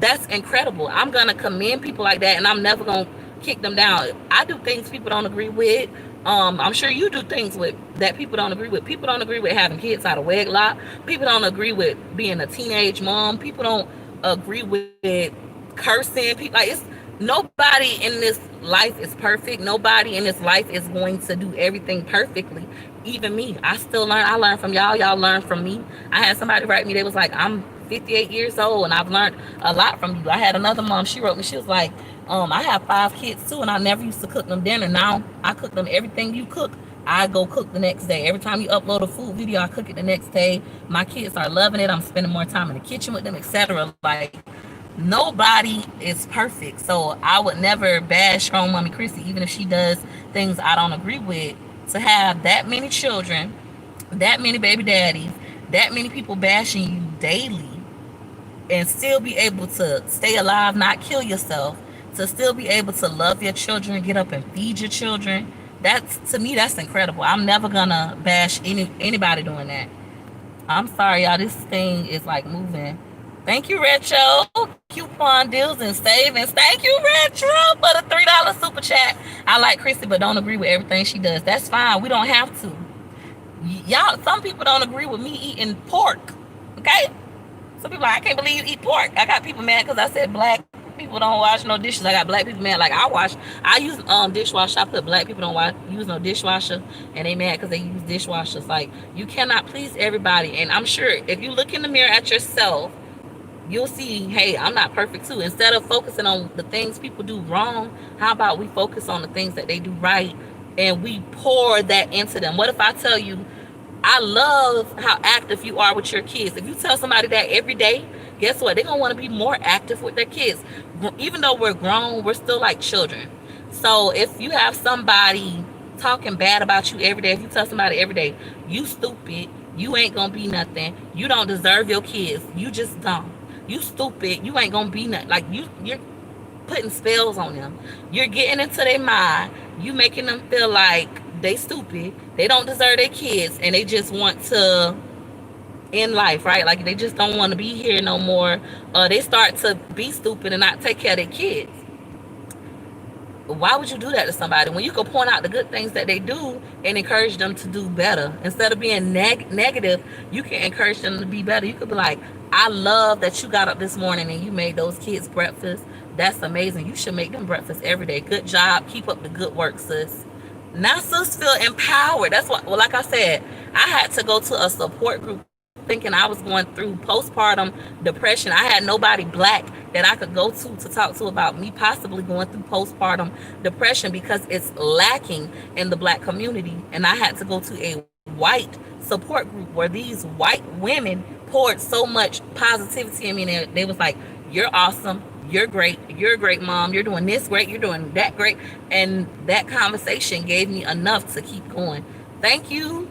that's incredible. I'm gonna commend people like that, and I'm never gonna kick them down. I do things people don't agree with. I'm sure you do things that people don't agree with. People don't agree with having kids out of wedlock. People don't agree with being a teenage mom. People don't agree with cursing. People, like, it's nobody in this life is perfect. Nobody in this life is going to do everything perfectly. Even me, I still learn. I learn from y'all. Y'all learn from me. I had somebody write me. They was like, I'm 58 years old and I've learned a lot from you. I had another mom. She wrote me. She was like, I have 5 kids too, and I never used to cook them dinner. Now I cook them everything you cook. I go cook the next day. Every time you upload a food video, I cook it the next day. My kids are loving it. I'm spending more time in the kitchen with them, etc. Like, nobody is perfect. So I would never bash strong mommy Chrissy, even if she does things I don't agree with. To have that many children, that many baby daddies, that many people bashing you daily, and still be able to stay alive, not kill yourself, to still be able to love your children, get up and feed your children, to me, that's incredible. I'm never gonna bash anybody doing that. I'm sorry, y'all. This thing is like moving. Thank you, Retro. Coupon deals and savings. Thank you, Retro, for the $3 super chat. I like Chrissy, but don't agree with everything she does. That's fine. We don't have to. Y'all, some people don't agree with me eating pork. Okay? Some people like, I can't believe you eat pork. I got people mad because I said black people don't wash no dishes. I got black people mad. Like I use dishwasher. I put black people don't use no dishwasher, and they mad because they use dishwashers. Like, you cannot please everybody. And I'm sure if you look in the mirror at yourself, you'll see, hey, I'm not perfect too. Instead of focusing on the things people do wrong, how about we focus on the things that they do right, and we pour that into them? What if I tell you, I love how active you are with your kids? If you tell somebody that every day, guess what? They're going to want to be more active with their kids. Even though we're grown, we're still like children. So if you have somebody talking bad about you every day, if you tell somebody every day, you stupid, you ain't going to be nothing, you don't deserve your kids, you just don't, you stupid, you ain't going to be nothing. Like, you're putting spells on them. You're getting into their mind. You making them feel like they stupid, they don't deserve their kids, and they just want to end life, right? Like, they just don't want to be here no more. They start to be stupid and not take care of their kids. Why would you do that to somebody when you could point out the good things that they do and encourage them to do better? Instead of being negative, you can encourage them to be better. You could be like, I love that you got up this morning and you made those kids breakfast. That's amazing. You should make them breakfast every day. Good job. Keep up the good work, sis. Now sis feel empowered. That's what, well, like I said, I had to go to a support group thinking I was going through postpartum depression. I had nobody black that I could go to talk to about me possibly going through postpartum depression, because it's lacking in the black community. And I had to go to a white support group where these white women poured so much positivity in me, and they was like, you're awesome, you're a great mom, you're doing this great, you're doing that great. And that conversation gave me enough to keep going. Thank you,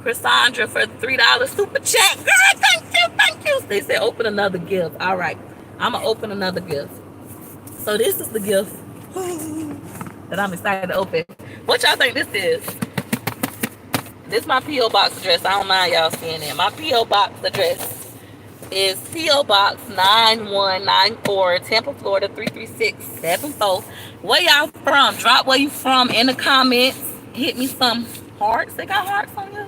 Cassandra, for the $3 super chat. Girl, thank you. They said open another gift. All right, I'm gonna open another gift. So this is the gift that I'm excited to open. What y'all think this is? This is my P.O. Box address. I don't mind y'all seeing it. My P.O. Box address is P.O. Box 9194, Tampa, Florida 33674. Where y'all from? Drop where you from in the comments. Hit me some hearts. They got hearts on you?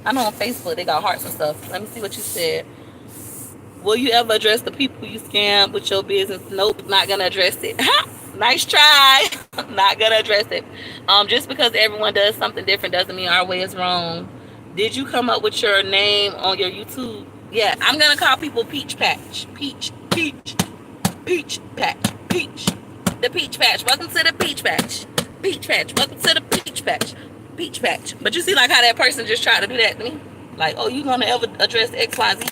I know on Facebook they got hearts and stuff. Let me see what you said. Will you ever address the people you scam with your business? Nope, not gonna address it. Nice try. Not gonna address it. Just because everyone does something different doesn't mean our way is wrong. Did you come up with your name on your YouTube? Yeah, I'm gonna call people Peach Patch. Peach Patch. The Peach Patch. Welcome to the Peach Patch. Peach Patch. Welcome to the Peach Patch. Peach Patch. But you see like how that person just tried to do that to me? Like, oh, you gonna ever address X, Y, Z?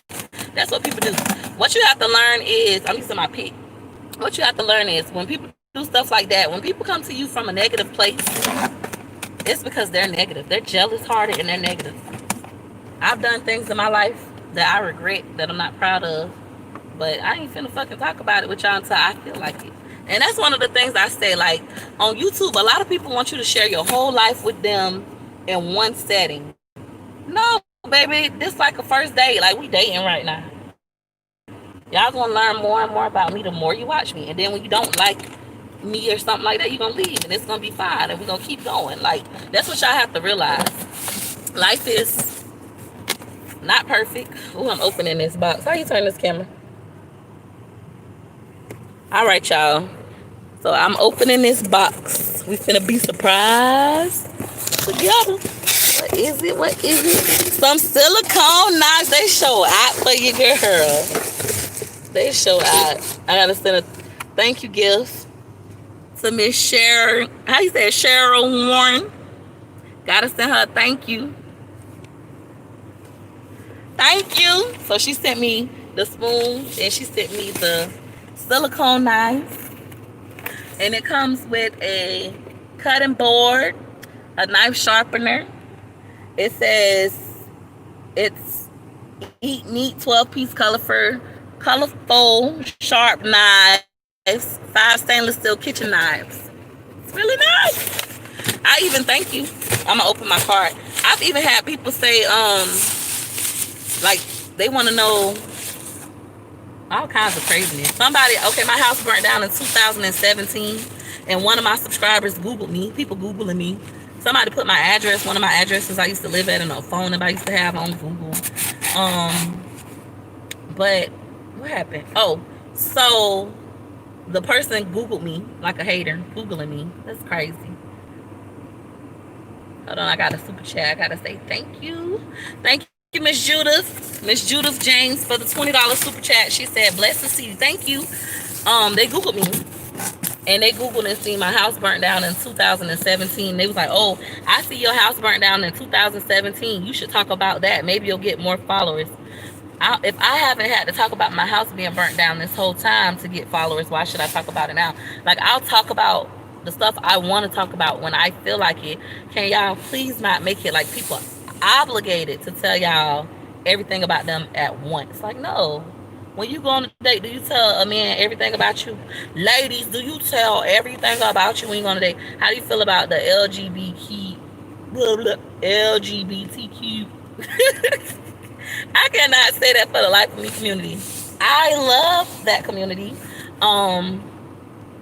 That's what people do. What you have to learn is, I'm using my pick. What you have to learn is, when people do stuff like that, when people come to you from a negative place, it's because they're negative. They're jealous hearted and they're negative. I've done things in my life that I regret, that I'm not proud of, but I ain't finna fucking talk about it with y'all until I feel like it. And that's one of the things I say, like, on YouTube, a lot of people want you to share your whole life with them in one setting. No, baby, this like a first date. Like, we dating right now. Y'all gonna learn more and more about me the more you watch me. And then when you don't like me or something like that, you're gonna leave and it's gonna be fine and we're gonna keep going. Like, that's what y'all have to realize. Life is not perfect. Oh, I'm opening this box. How you turn this camera? All right, y'all. So I'm opening this box. We finna be surprised together. What is it? What is it? Some silicone knives. They show out for you, girl. They show out. I gotta send a thank you gift to Miss Cheryl. How you say it? Cheryl Warren. Gotta send her a thank you. Thank you. So she sent me the spoon and she sent me the silicone knife. And it comes with a cutting board, a knife sharpener. It says it's Eat Neat 12-piece colorful sharp knives, 5 stainless steel kitchen knives. It's really nice. I even thank you. I'm gonna open my card. I've even had people say, like, they want to know all kinds of craziness. Somebody, okay, my house burnt down in 2017, And one of my subscribers Googled me. People Googling me. Somebody put my address, one of my addresses I used to live at, and a phone number I used to have on Google. But what happened? Oh, so the person Googled me like a hater, Googling me. That's crazy. Hold on, I got a super chat. I gotta say thank you. Thank you, Miss Judith. Miss Judith James for the $20 super chat. She said, blessed to see you. Thank you. They Googled me. And they Googled and seen my house burnt down in 2017. They was like, oh, I see your house burnt down in 2017. You should talk about that. Maybe you'll get more followers. If I haven't had to talk about my house being burnt down this whole time to get followers, why should I talk about it now? Like, I'll talk about the stuff I want to talk about when I feel like it. Can y'all please not make it like people obligated to tell y'all everything about them at once? Like, no. When you go on a date, do you tell a man everything about you? Ladies, do you tell everything about you when you go on a date? How do you feel about the LGBTQ? I cannot say that for the life of me community. I love that community. I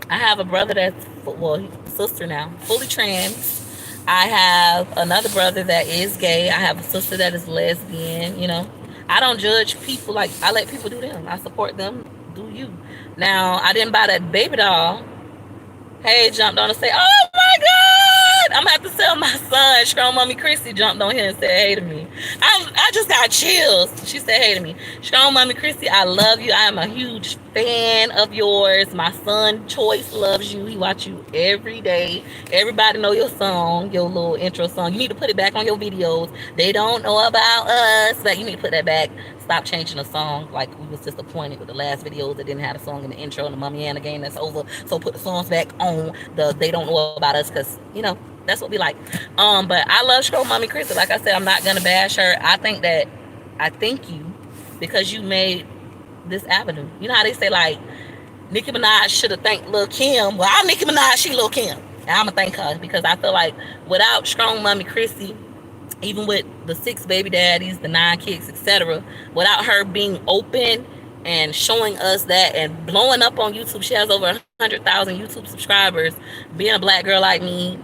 have a brother that's, well, sister now, fully trans. I have another brother that is gay. I have a sister that is lesbian, you know. I don't judge people. Like, I let people do them. I support them. Do you. Now, I didn't buy that baby doll. Hey, jumped on and say, oh my God, I'm going to have to tell my son. Strong Mommy Chrissy jumped on here and said hey to me. I just got chills. She said hey to me. Strong Mommy Chrissy, I love you. I am a huge fan of yours. My son Choice loves you. He watch you every day. Everybody know your song, your little intro song. You need to put it back on your videos. They don't know about us, but you need to put that back. Stop changing the song. Like, we was disappointed with the last videos that didn't have a song in the intro and the Mommy Anna game that's over. So put the songs back on the They Don't Know About Us, because, you know, that's what we like. But I love Scroll Mommy Chrissy. Like I said, I'm not gonna bash her. I thank you because you made this avenue. You know how they say, like, Nicki Minaj should have thanked Lil Kim. Well, I'm Nicki Minaj, she Lil Kim. And I'm gonna thank her because I feel like without Strong Mommy Chrissy, even with the 6 baby daddies, the 9 kids, etc., without her being open and showing us that and blowing up on YouTube, she has over 100,000 YouTube subscribers. Being a black girl like me,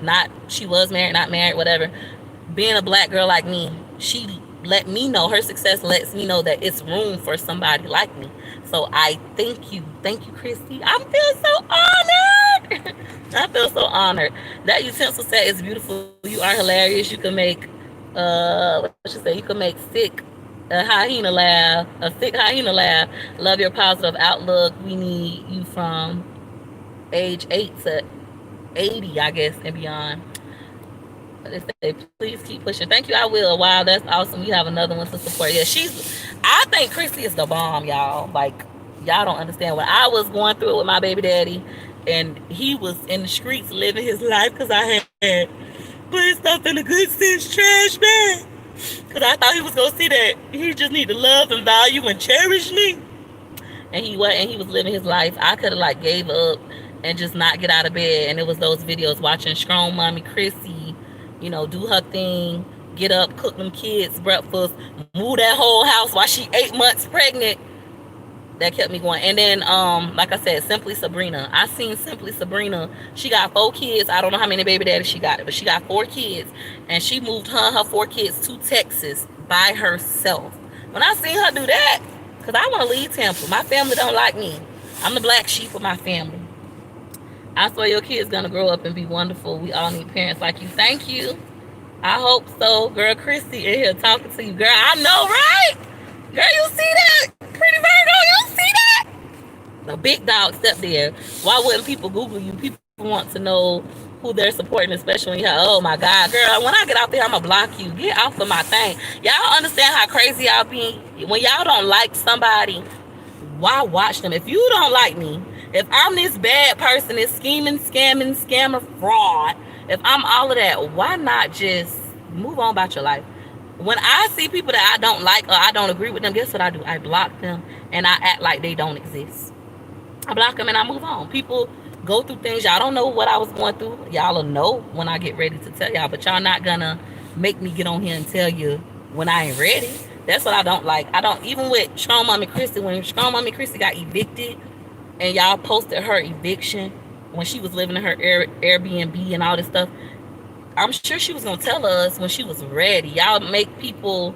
she was married, not married, whatever. Being a black girl like me, she let me know, her success lets me know that it's room for somebody like me. So I thank you, Christy. I feel so honored. I feel so honored. That utensil set is beautiful. You are hilarious. You can make you can make a sick hyena laugh. Love your positive outlook. We need you from age 8 to 80, I guess, and beyond. They say, please keep pushing. Thank you, I will. Wow, that's awesome. You have another one to support. Yeah, I think Chrissy is the bomb, y'all. Like, y'all don't understand. When I was going through it with my baby daddy, and he was in the streets living his life because I had put stuff in a good sense trash bag. Because I thought he was going to see that he just need to love and value and cherish me. And he was living his life. I could have, like, gave up and just not get out of bed. And it was those videos watching Strong Mommy Chrissy, you know, do her thing, get up, cook them kids breakfast, move that whole house while she 8 months pregnant. That kept me going. And then, like I said, Simply Sabrina. I seen Simply Sabrina. She got 4 kids. I don't know how many baby daddies she got, but she got 4 kids. And she moved her 4 kids to Texas by herself. When I seen her do that, because I want to leave Tampa. My family don't like me. I'm the black sheep of my family. I swear your kid's going to grow up and be wonderful. We all need parents like you. Thank you. I hope so. Girl, Christy in here talking to you. Girl, I know, right? Girl, you see that? Pretty Virgo, you see that? The big dog step there. Why wouldn't people Google you? People want to know who they're supporting, especially when you have, oh my God, girl, when I get out there, I'm going to block you. Get off of my thing. Y'all understand how crazy y'all be? When y'all don't like somebody, why watch them? If you don't like me, if I'm this bad person, this scheming, scamming, scammer, fraud, if I'm all of that, why not just move on about your life? When I see people that I don't like or I don't agree with them, guess what I do? I block them and I act like they don't exist. I block them and I move on. People go through things. Y'all don't know what I was going through. Y'all will know when I get ready to tell y'all, but y'all not gonna make me get on here and tell you when I ain't ready. That's what I don't like. I don't, even with Strong Mommy Chrissy, when Strong Mommy Chrissy got evicted and y'all posted her eviction, when she was living in her Airbnb and all this stuff. I'm sure she was gonna tell us when she was ready. Y'all make people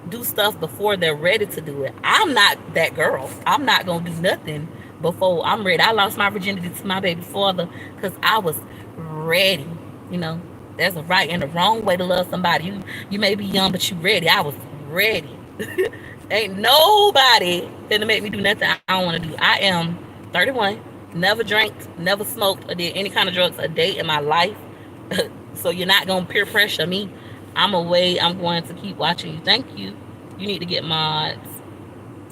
do stuff before they're ready to do it. I'm not that girl. I'm not gonna do nothing before I'm ready. I lost my virginity to my baby father because I was ready. You know, there's a right and a wrong way to love somebody. You may be young, but you ready. I was ready. Ain't nobody gonna make me do nothing I don't want to do. I am 31. Never drank, never smoked, or did any kind of drugs a day in my life. So you're not gonna peer pressure me. I'm away. I'm going to keep watching you. Thank you. You need to get mods.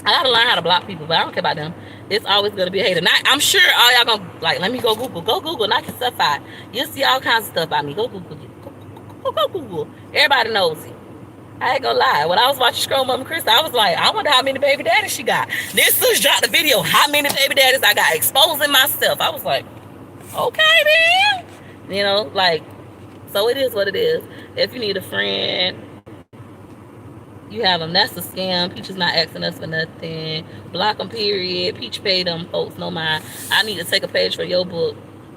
I gotta learn how to block people, but I don't care about them. It's always gonna be a hater. I'm sure all y'all gonna like. Let me go Google. Go Google. Knock your stuff out. You'll see all kinds of stuff about me. Go Google. Go Google. Everybody knows it. I ain't gonna lie. When I was watching Scroll Mama Chris, I was like, I wonder how many baby daddies she got. Then Sus dropped the video. How many baby daddies I got? Exposing myself. I was like, okay then. You know, like. So it is what it is. If you need a friend, you have them. That's a scam. Peach is not asking us for nothing. Block them, period. Peach paid them folks no mind. I need to take a page for your book.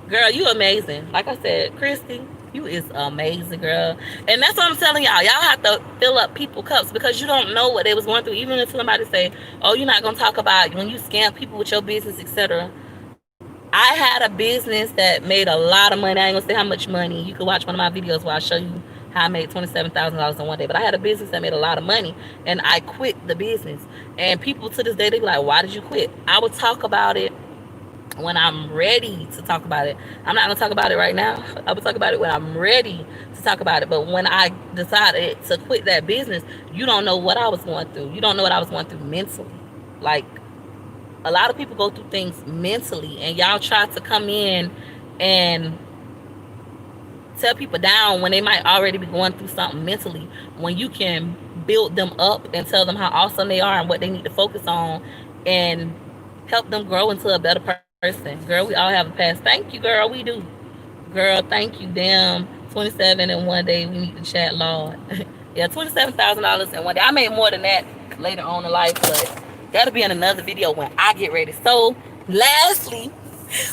Girl, you amazing. Like I said, Christy, you is amazing, girl. And that's what I'm telling y'all. Y'all have to fill up people's cups because you don't know what they was going through. Even if somebody say, oh, you're not going to talk about when you scam people with your business, etc. I had a business that made a lot of money. I ain't gonna say how much money. You can watch one of my videos where I show you how I made $27,000 in one day. But I had a business that made a lot of money, and I quit the business. And people to this day, they be like, why did you quit? I would talk about it when I'm ready to talk about it. I'm not gonna talk about it right now. I would talk about it when I'm ready to talk about it. But when I decided to quit that business, you don't know what I was going through. You don't know what I was going through mentally. Like, a lot of people go through things mentally, and y'all try to come in and tell people down when they might already be going through something mentally, when you can build them up and tell them how awesome they are and what they need to focus on and help them grow into a better person. Girl, we all have a past. Thank you, girl. We do. Girl, thank you. Damn, 27 in one day. We need to chat, Lord. Yeah, $27,000 in one day. I made more than that later on in life, but that'll be in another video when I get ready. So, lastly,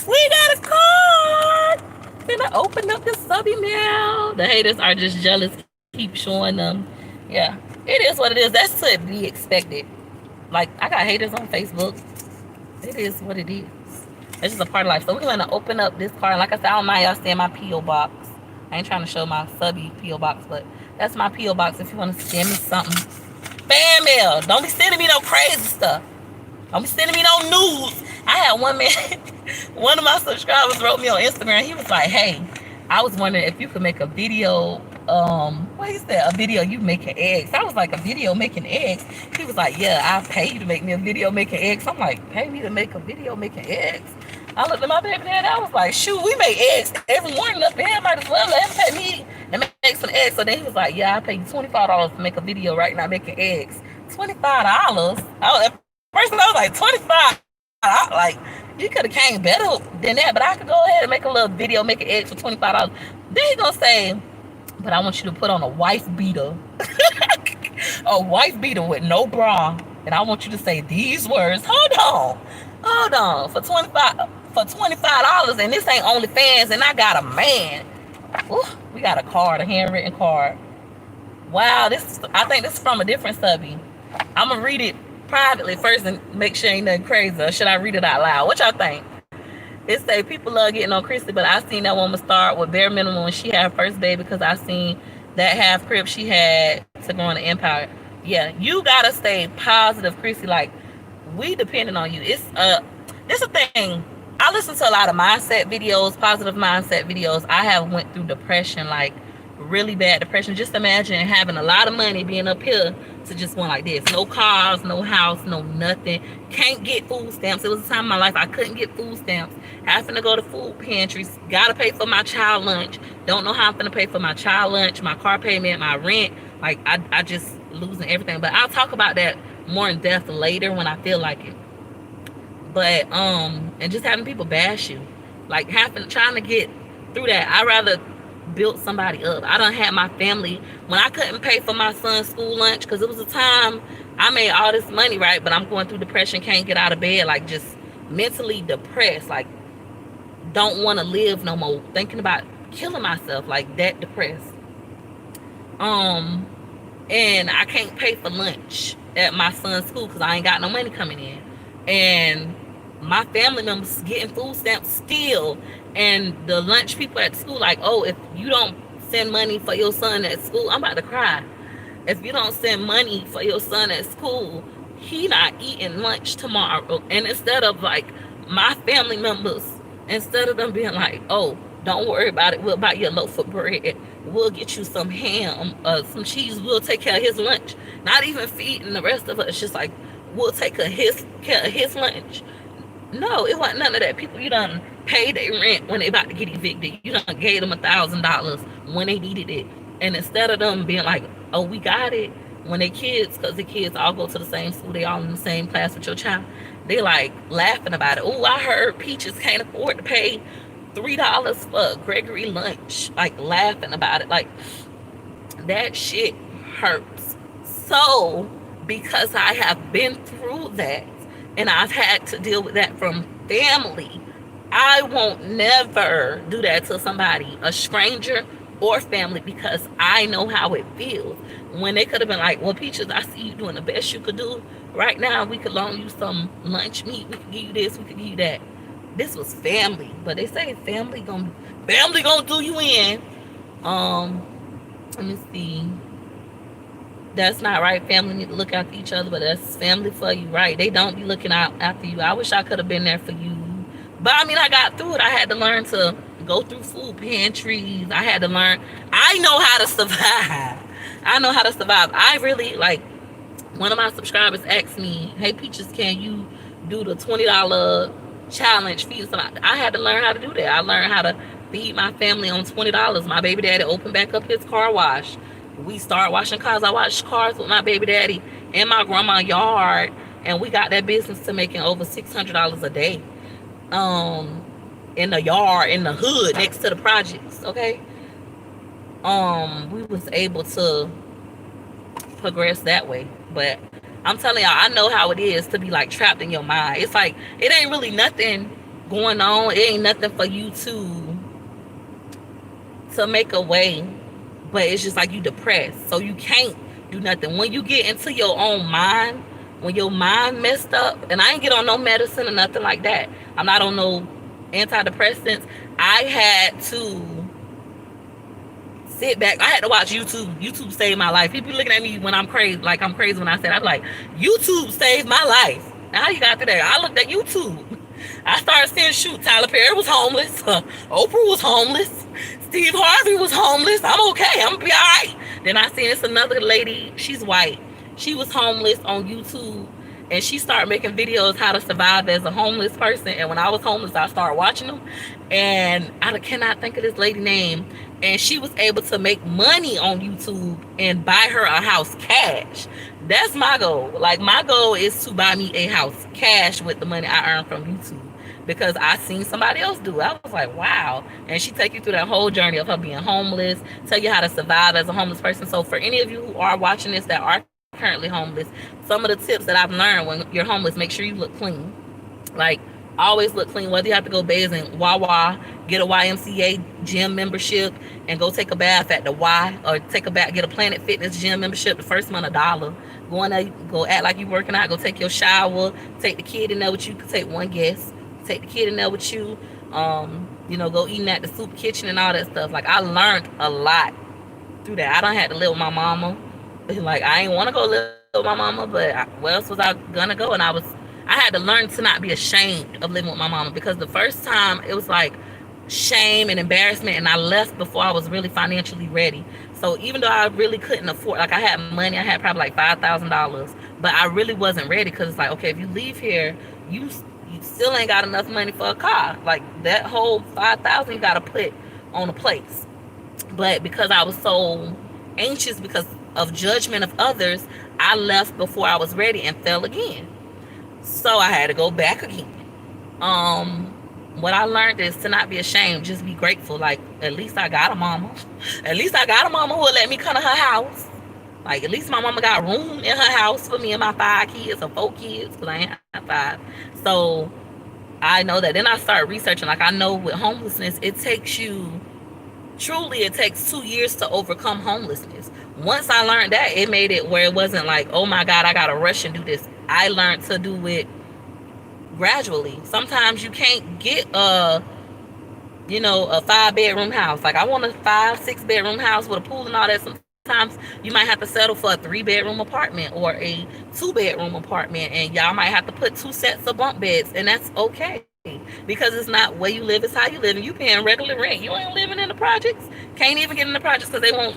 we got a card. Gonna open up the subby mail. The haters are just jealous. Keep showing them. Yeah, it is what it is. That's to be expected. Like, I got haters on Facebook. It is what it is. It's just a part of life. So we're gonna open up this card. Like I said, I don't mind y'all seeing my P.O. box. I ain't trying to show my subby P.O. box, but that's my P.O. box if you want to send me something. Fan mail. Don't be sending me no crazy stuff. Don't be sending me no news. I had one man, one of my subscribers wrote me on Instagram. He was like, hey, I was wondering if you could make a video, what he said, a video you making eggs. I was like, a video making eggs? He was like, yeah, I'll pay you to make me a video making eggs. I'm like, pay me to make a video making eggs? I looked at my baby dad, I was like, shoot, we make eggs every morning up there. Might as well let him pay me and make some eggs. So then he was like, yeah, I'll pay you $25 to make a video right now making eggs. $25? At first I was like, $25? Like, you could have came better than that, but I could go ahead and make a little video making eggs for $25. Then he gonna say, but I want you to put on a wife beater. A wife beater with no bra. And I want you to say these words. Hold on. For $25, and this ain't OnlyFans, and I got a man. Ooh, we got a card, a handwritten card. Wow, I think this is from a different subby. I'm gonna read it privately first and make sure ain't nothing crazy. Or should I read it out loud? What y'all think? It say, people love getting on Christy, but I seen that woman start with bare minimum when she had her first baby, because I seen that half crib she had to grow in the empire. Yeah, you gotta stay positive, Christy. Like, we depending on you. It's a thing. I listen to a lot of mindset videos, positive mindset videos. I have went through depression, like really bad depression. Just imagine having a lot of money, being up here to just one like this. No cars, no house, no nothing. Can't get food stamps. It was a time in my life I couldn't get food stamps. Having to go to food pantries. Gotta pay for my child lunch. Don't know how I'm gonna pay for my child lunch, my car payment, my rent. Like, I just losing everything. But I'll talk about that more in depth later when I feel like it. But and just having people bash you, like trying to get through that. I rather build somebody up. I done had my family when I couldn't pay for my son's school lunch, because it was a time I made all this money, right? But I'm going through depression, can't get out of bed, like just mentally depressed, like don't want to live no more, thinking about killing myself, like that depressed. Um, and I can't pay for lunch at my son's school because I ain't got no money coming in. And my family members getting food stamps still. And the lunch people at school, like, oh, if you don't send money for your son at school, I'm about to cry. If you don't send money for your son at school, he not eating lunch tomorrow. And instead of like my family members, instead of them being like, oh, don't worry about it, we'll buy you a loaf of bread, we'll get you some ham, some cheese, we'll take care of his lunch. Not even feeding the rest of us, just like, we'll take care of his lunch. No, it wasn't none of that. People, you done paid their rent when they about to get evicted. You done gave them $1,000 when they needed it. And instead of them being like, oh, we got it, when they kids, because the kids all go to the same school, they all in the same class with your child, they like laughing about it. Oh, I heard Peaches can't afford to pay $3 for Gregory lunch. Like laughing about it. Like that shit hurts. So because I have been through that and I've had to deal with that from family, I won't never do that to somebody, a stranger or family, because I know how it feels. When they could have been like, well, Peaches, I see you doing the best you could do. Right now, we could loan you some lunch meat. We could give you this. We could give you that. This was family. But they say family gonna do you in. Let me see. That's not right. Family need to look after each other, but that's family for you, right? They don't be looking out after you. I wish I could have been there for you. But I mean, I got through it. I had to learn to go through food pantries. I had to learn. I know how to survive. I know how to survive. I really, like, one of my subscribers asked me, hey, Peaches, can you do the $20 challenge feed? So I had to learn how to do that. I learned how to feed my family on $20. My baby daddy opened back up his car wash. We started washing cars. I washed cars with my baby daddy in my grandma's yard, and we got that business to making over $600 a day. In the yard, in the hood, next to the projects. Okay. We was able to progress that way. But I'm telling y'all, I know how it is to be like trapped in your mind. It's like it ain't really nothing going on. It ain't nothing for you to make a way, but it's just like you depressed, so you can't do nothing. When you get into your own mind, when your mind messed up, and I ain't get on no medicine or nothing like that. I'm not on no antidepressants. I had to sit back. I had to watch YouTube. YouTube saved my life. People looking at me when I'm crazy, like I'm crazy when I said, I'm like, YouTube saved my life. Now you got to that. I looked at YouTube. I started seeing, shoot, Tyler Perry was homeless. Oprah was homeless. Steve Harvey was homeless. I'm okay. I'm gonna be all right. Then I seen this another lady. She's white. She was homeless on YouTube, and she started making videos how to survive as a homeless person. And when I was homeless, I started watching them, and I cannot think of this lady's name. And she was able to make money on YouTube and buy her a house cash. That's my goal. Like, my goal is to buy me a house cash with the money I earn from YouTube, because I seen somebody else do it. I was like, wow. And she take you through that whole journey of her being homeless, tell you how to survive as a homeless person. So for any of you who are watching this that are currently homeless, some of the tips that I've learned: when you're homeless, make sure you look clean. Like, always look clean. Whether you have to go bathe in Wawa, get a YMCA gym membership, and go take a bath at the Y, or take a bath, get a Planet Fitness gym membership. The first month $1. Go in there, go act like you're working out. Go take your shower. Take the kid in there with you. You can take one guest. Take the kid in there with you. Go eating at the soup kitchen and all that stuff. Like, I learned a lot through that. I don't have to live with my mama. Like, I ain't want to go live with my mama, but where else was I gonna go? And I had to learn to not be ashamed of living with my mama, because the first time it was like shame and embarrassment, and I left before I was really financially ready. So even though I really couldn't afford, like, I had money, I had probably like $5,000, but I really wasn't ready, because it's like, okay, if you leave here, you still ain't got enough money for a car. Like, that whole $5,000 you gotta put on a place. But because I was so anxious because of judgment of others, I left before I was ready and fell again. So I had to go back again. What I learned is to not be ashamed, just be grateful. Like, at least I got a mama. At least I got a mama who will let me come to her house. Like, at least my mama got room in her house for me and my 5 kids, or 4 kids, because I ain't have 5. So I know that. Then I started researching. Like, I know with homelessness, it takes you, truly, it takes 2 years to overcome homelessness. Once I learned that, it made it where it wasn't like, oh my God, I got to rush and do this. I learned to do it gradually. Sometimes you can't get a 5 bedroom house. Like, I want a 5, 6 bedroom house with a pool and all that. Sometimes you might have to settle for a 3 bedroom apartment or a 2 bedroom apartment, and y'all might have to put 2 sets of bunk beds, and that's okay because it's not where you live, it's how you live, and you paying regular rent. You ain't living in the projects. Can't even get in the projects because they won't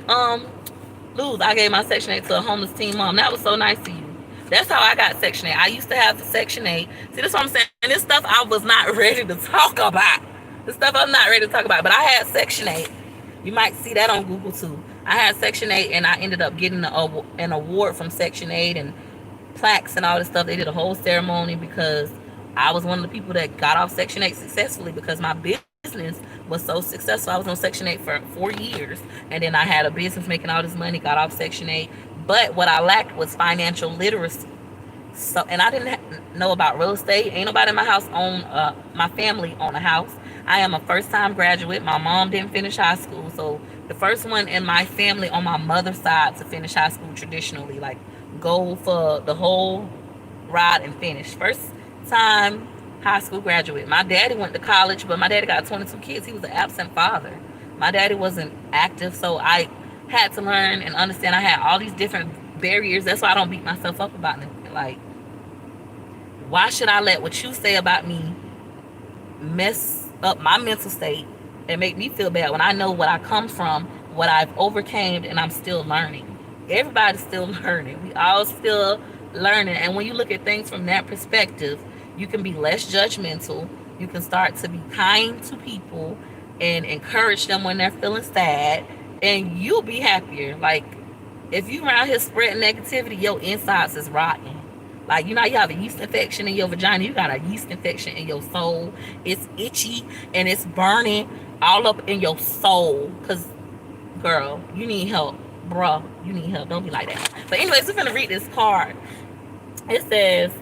lose. I gave my Section 8 to a homeless teen mom. That was so nice to you. That's how I got Section 8. I used to have the Section 8. See, this is what I'm saying. This stuff I was not ready to talk about. The stuff I'm not ready to talk about. But I had Section 8. You might see that on Google too. I had Section 8, and I ended up getting an award from Section 8 and plaques and all this stuff. They did a whole ceremony because I was one of the people that got off Section 8 successfully because my business was so successful. I was on Section 8 for 4 years, and then I had a business making all this money, got off Section 8. But what I lacked was financial literacy. So, and I didn't know about real estate. Ain't nobody in my house my family own a house. I am a first-time graduate. My mom didn't finish high school, so the first one in my family on my mother's side to finish high school traditionally, like go for the whole ride and finish. First time high school graduate. My daddy went to college, but my daddy got 22 kids. He was an absent father. My daddy wasn't active, so I had to learn and understand. I had all these different barriers. That's why I don't beat myself up about it. Like, why should I let what you say about me mess up my mental state and make me feel bad when I know what I come from, what I've overcame, and I'm still learning. Everybody's still learning. We all still learning. And when you look at things from that perspective, you can be less judgmental. You can start to be kind to people and encourage them when they're feeling sad, and you'll be happier. Like, if you around here spreading negativity, your insides is rotten. Like, you have a yeast infection in your vagina. You got a yeast infection in your soul. It's itchy and it's burning all up in your soul. Because, girl, you need help. Bruh, you need help. Don't be like that. But anyways, we're going to read this card. It says,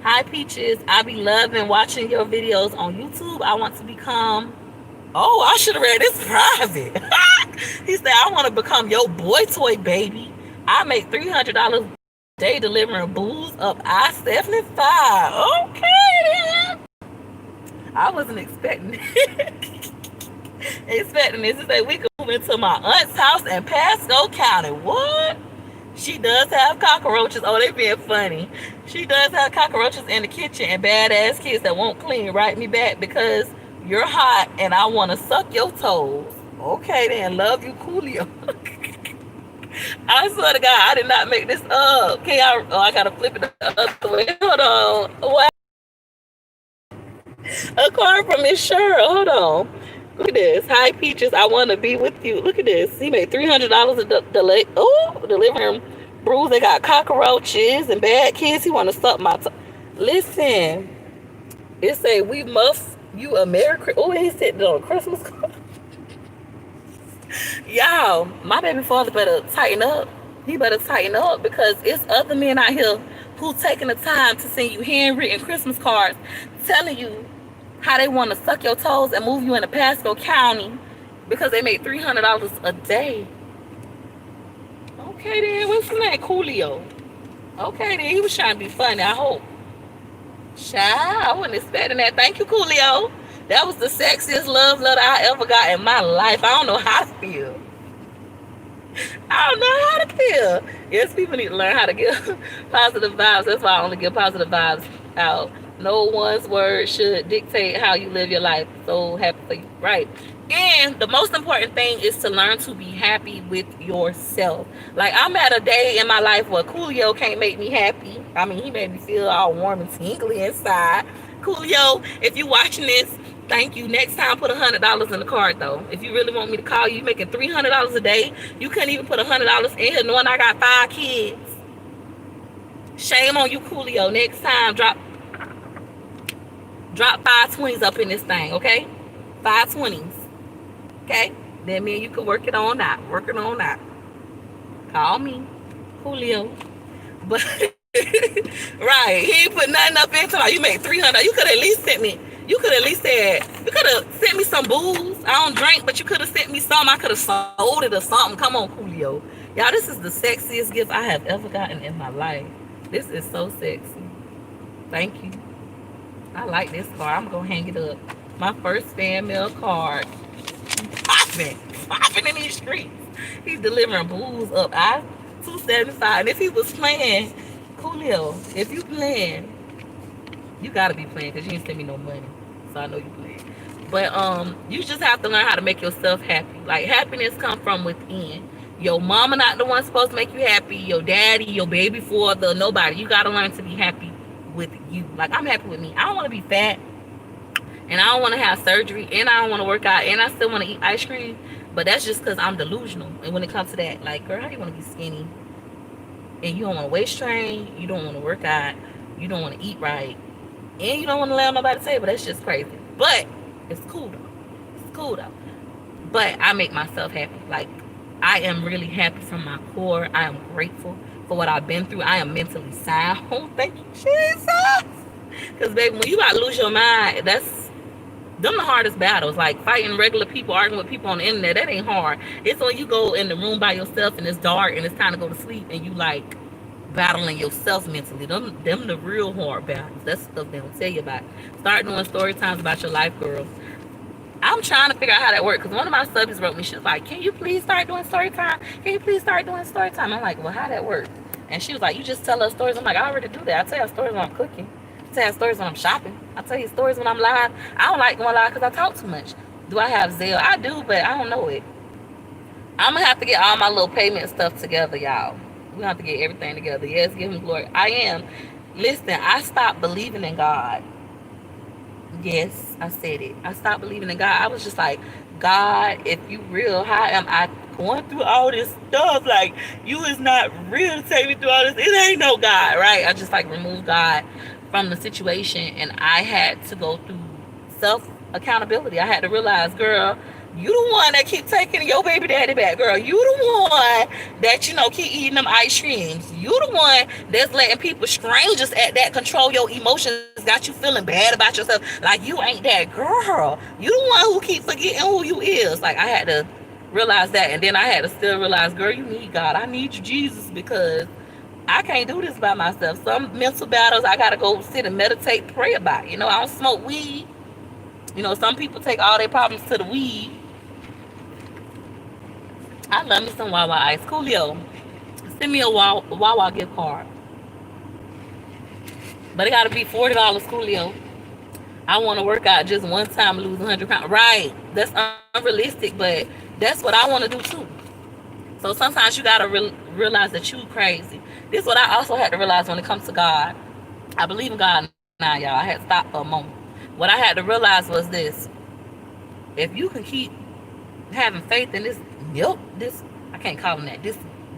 hi, Peaches. I be loving watching your videos on YouTube. I want to become... Oh, I should have read this private. He said, I want to become your boy toy, baby. I make $300 day delivering booze up I-75. Okay, then. I wasn't expecting it. Expecting this. It said we could move into my aunt's house in Pasco County. What? She does have cockroaches. Oh, they being funny. She does have cockroaches in the kitchen and badass kids that won't clean. Write me back because you're hot and I want to suck your toes. Okay, then. Love you, Coolio. I swear to God, I did not make this up. Okay, I gotta flip it the other way. Hold on. What? A card from Miss Cheryl. Hold on. Look at this. Hi, Peaches. I want to be with you. Look at this. He made $300 a delivering brews. They got cockroaches and bad kids. He want to suck my Listen. It say we must you a Merry Christmas. Oh, he said on a Christmas card. Y'all, my baby father better tighten up. He better tighten up because it's other men out here who taking the time to send you handwritten Christmas cards telling you how they want to suck your toes and move you into Pasco County because they make $300 a day. Okay, then. What's his name? Coolio. Okay, then. He was trying to be funny, I hope. Child, I wasn't expecting that. Thank you, Coolio. That was the sexiest love letter I ever got in my life. I don't know how to feel. I don't know how to feel. Yes, people need to learn how to give positive vibes. That's why I only give positive vibes out. No one's word should dictate how you live your life. So happy for you. Right. And the most important thing is to learn to be happy with yourself. Like, I'm at a day in my life where Coolio can't make me happy. I mean, he made me feel all warm and tingly inside. Coolio, if you're watching this, thank you. Next time, put $100 in the card, though. If you really want me to call you, making $300 a day. You couldn't even put $100 in here knowing I got 5 kids. Shame on you, Coolio. Next time, drop 5 20s up in this thing, okay? 5 20s. Okay? That means you can work it on out. Work it on out. Call me, Coolio. But, right, he ain't put nothing up into it. You made $300. You could at least send me You could at least said, you could have sent me some booze. I don't drink, but you could have sent me some. I could have sold it or something. Come on, Coolio. Y'all, this is the sexiest gift I have ever gotten in my life. This is so sexy. Thank you. I like this card. I'm going to hang it up. My first fan mail card. Popping in these streets. He's delivering booze up I-275. And if he was playing, Coolio, if you playing, you gotta be playing because you ain't send me no money. So I know you playing. But you just have to learn how to make yourself happy. Like happiness come from within. Your mama not the one supposed to make you happy. Your daddy, your baby father, nobody. You gotta learn to be happy with you. Like I'm happy with me. I don't want to be fat, and I don't want to have surgery, and I don't want to work out, and I still want to eat ice cream. But that's just because I'm delusional. And when it comes to that, like, girl, how do you want to be skinny? And you don't want to waist train, you don't want to work out, you don't want to eat right, and you don't want to lay on nobody's table. That's just crazy. But it's cool though. It's cool though. But I make myself happy. Like, I am really happy from my core. I am grateful for what I've been through. I am mentally sound. Thank you, Jesus. Because, baby, when you got to lose your mind, that's them the hardest battles. Like fighting regular people, arguing with people on the internet, that ain't hard. It's when you go in the room by yourself and it's dark and it's time to go to sleep and you like battling yourself mentally. Them the real hard battles. That's stuff they don't tell you about. Start doing story times about your life, girls. I'm trying to figure out how that works because one of my subbies wrote me. She was like, "Can you please start doing story time? Can you please start doing story time?" I'm like, "Well, how that work?" And she was like, "You just tell us stories." I'm like, "I already do that. I tell you stories when I'm cooking. I tell you stories when I'm shopping. I tell you stories when I'm live. I don't like going live because I talk too much. Do I have Zelle? I do, but I don't know it. I'm gonna have to get all my little payment stuff together, y'all. We have to get everything together. Yes, give him glory. I am. Listen, I stopped believing in God. Yes, I said it. I stopped believing in God. I was just like, God, if you real, how am I going through all this stuff? Like, you is not real to take me through all this. It ain't no God, right? I just like removed God from the situation, and I had to go through self accountability. I had to realize, girl, you the one that keep taking your baby daddy back, girl. You the one that, keep eating them ice creams. You the one that's letting people, strangers at that, control your emotions, got you feeling bad about yourself. Like you ain't that girl. You the one who keep forgetting who you is. Like I had to realize that. And then I had to still realize, girl, you need God. I need you, Jesus, because I can't do this by myself. Some mental battles I gotta go sit and meditate, pray about. I don't smoke weed. Some people take all their problems to the weed. I love me some Wawa ice. Coolio, send me a Wawa gift card. But it got to be $40, Coolio. I want to work out just one time and lose 100 pounds. Right. That's unrealistic, but that's what I want to do too. So sometimes you got to realize that you crazy. This is what I also had to realize when it comes to God. I believe in God now, y'all. I had to stop for a moment. What I had to realize was this. If you can keep having faith in this I can't call him that,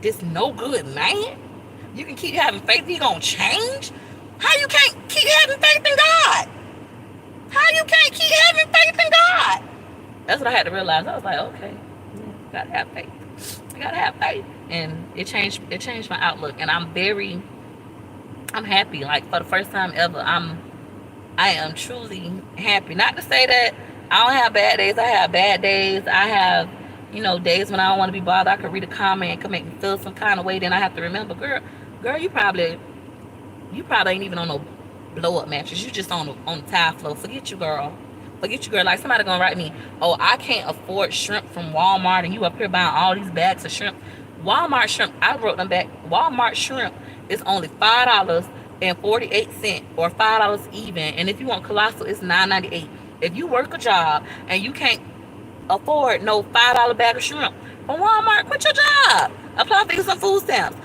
this no good man, you can keep having faith he gonna change. How you can't keep having faith in God? How you can't keep having faith in God? That's what I had to realize. I was like, okay, gotta have faith. I gotta have faith. And it changed my outlook. And I'm happy. Like for the first time ever, I am truly happy. Not to say that I don't have bad days. I have bad days. I have, days when I don't want to be bothered. I could read a comment and could make me feel some kind of way. Then I have to remember, girl, you probably ain't even on no blow up mattress. You just on the tile floor. Forget you, girl. Like somebody gonna write me, oh, I can't afford shrimp from Walmart, and you up here buying all these bags of shrimp. Walmart shrimp, I wrote them back. Walmart shrimp is only $5.48 or $5 even. And if you want colossal, it's $9.98. If you work a job and you can't afford no $5 bag of shrimp from Walmart, quit your job. Apply for you some food stamps.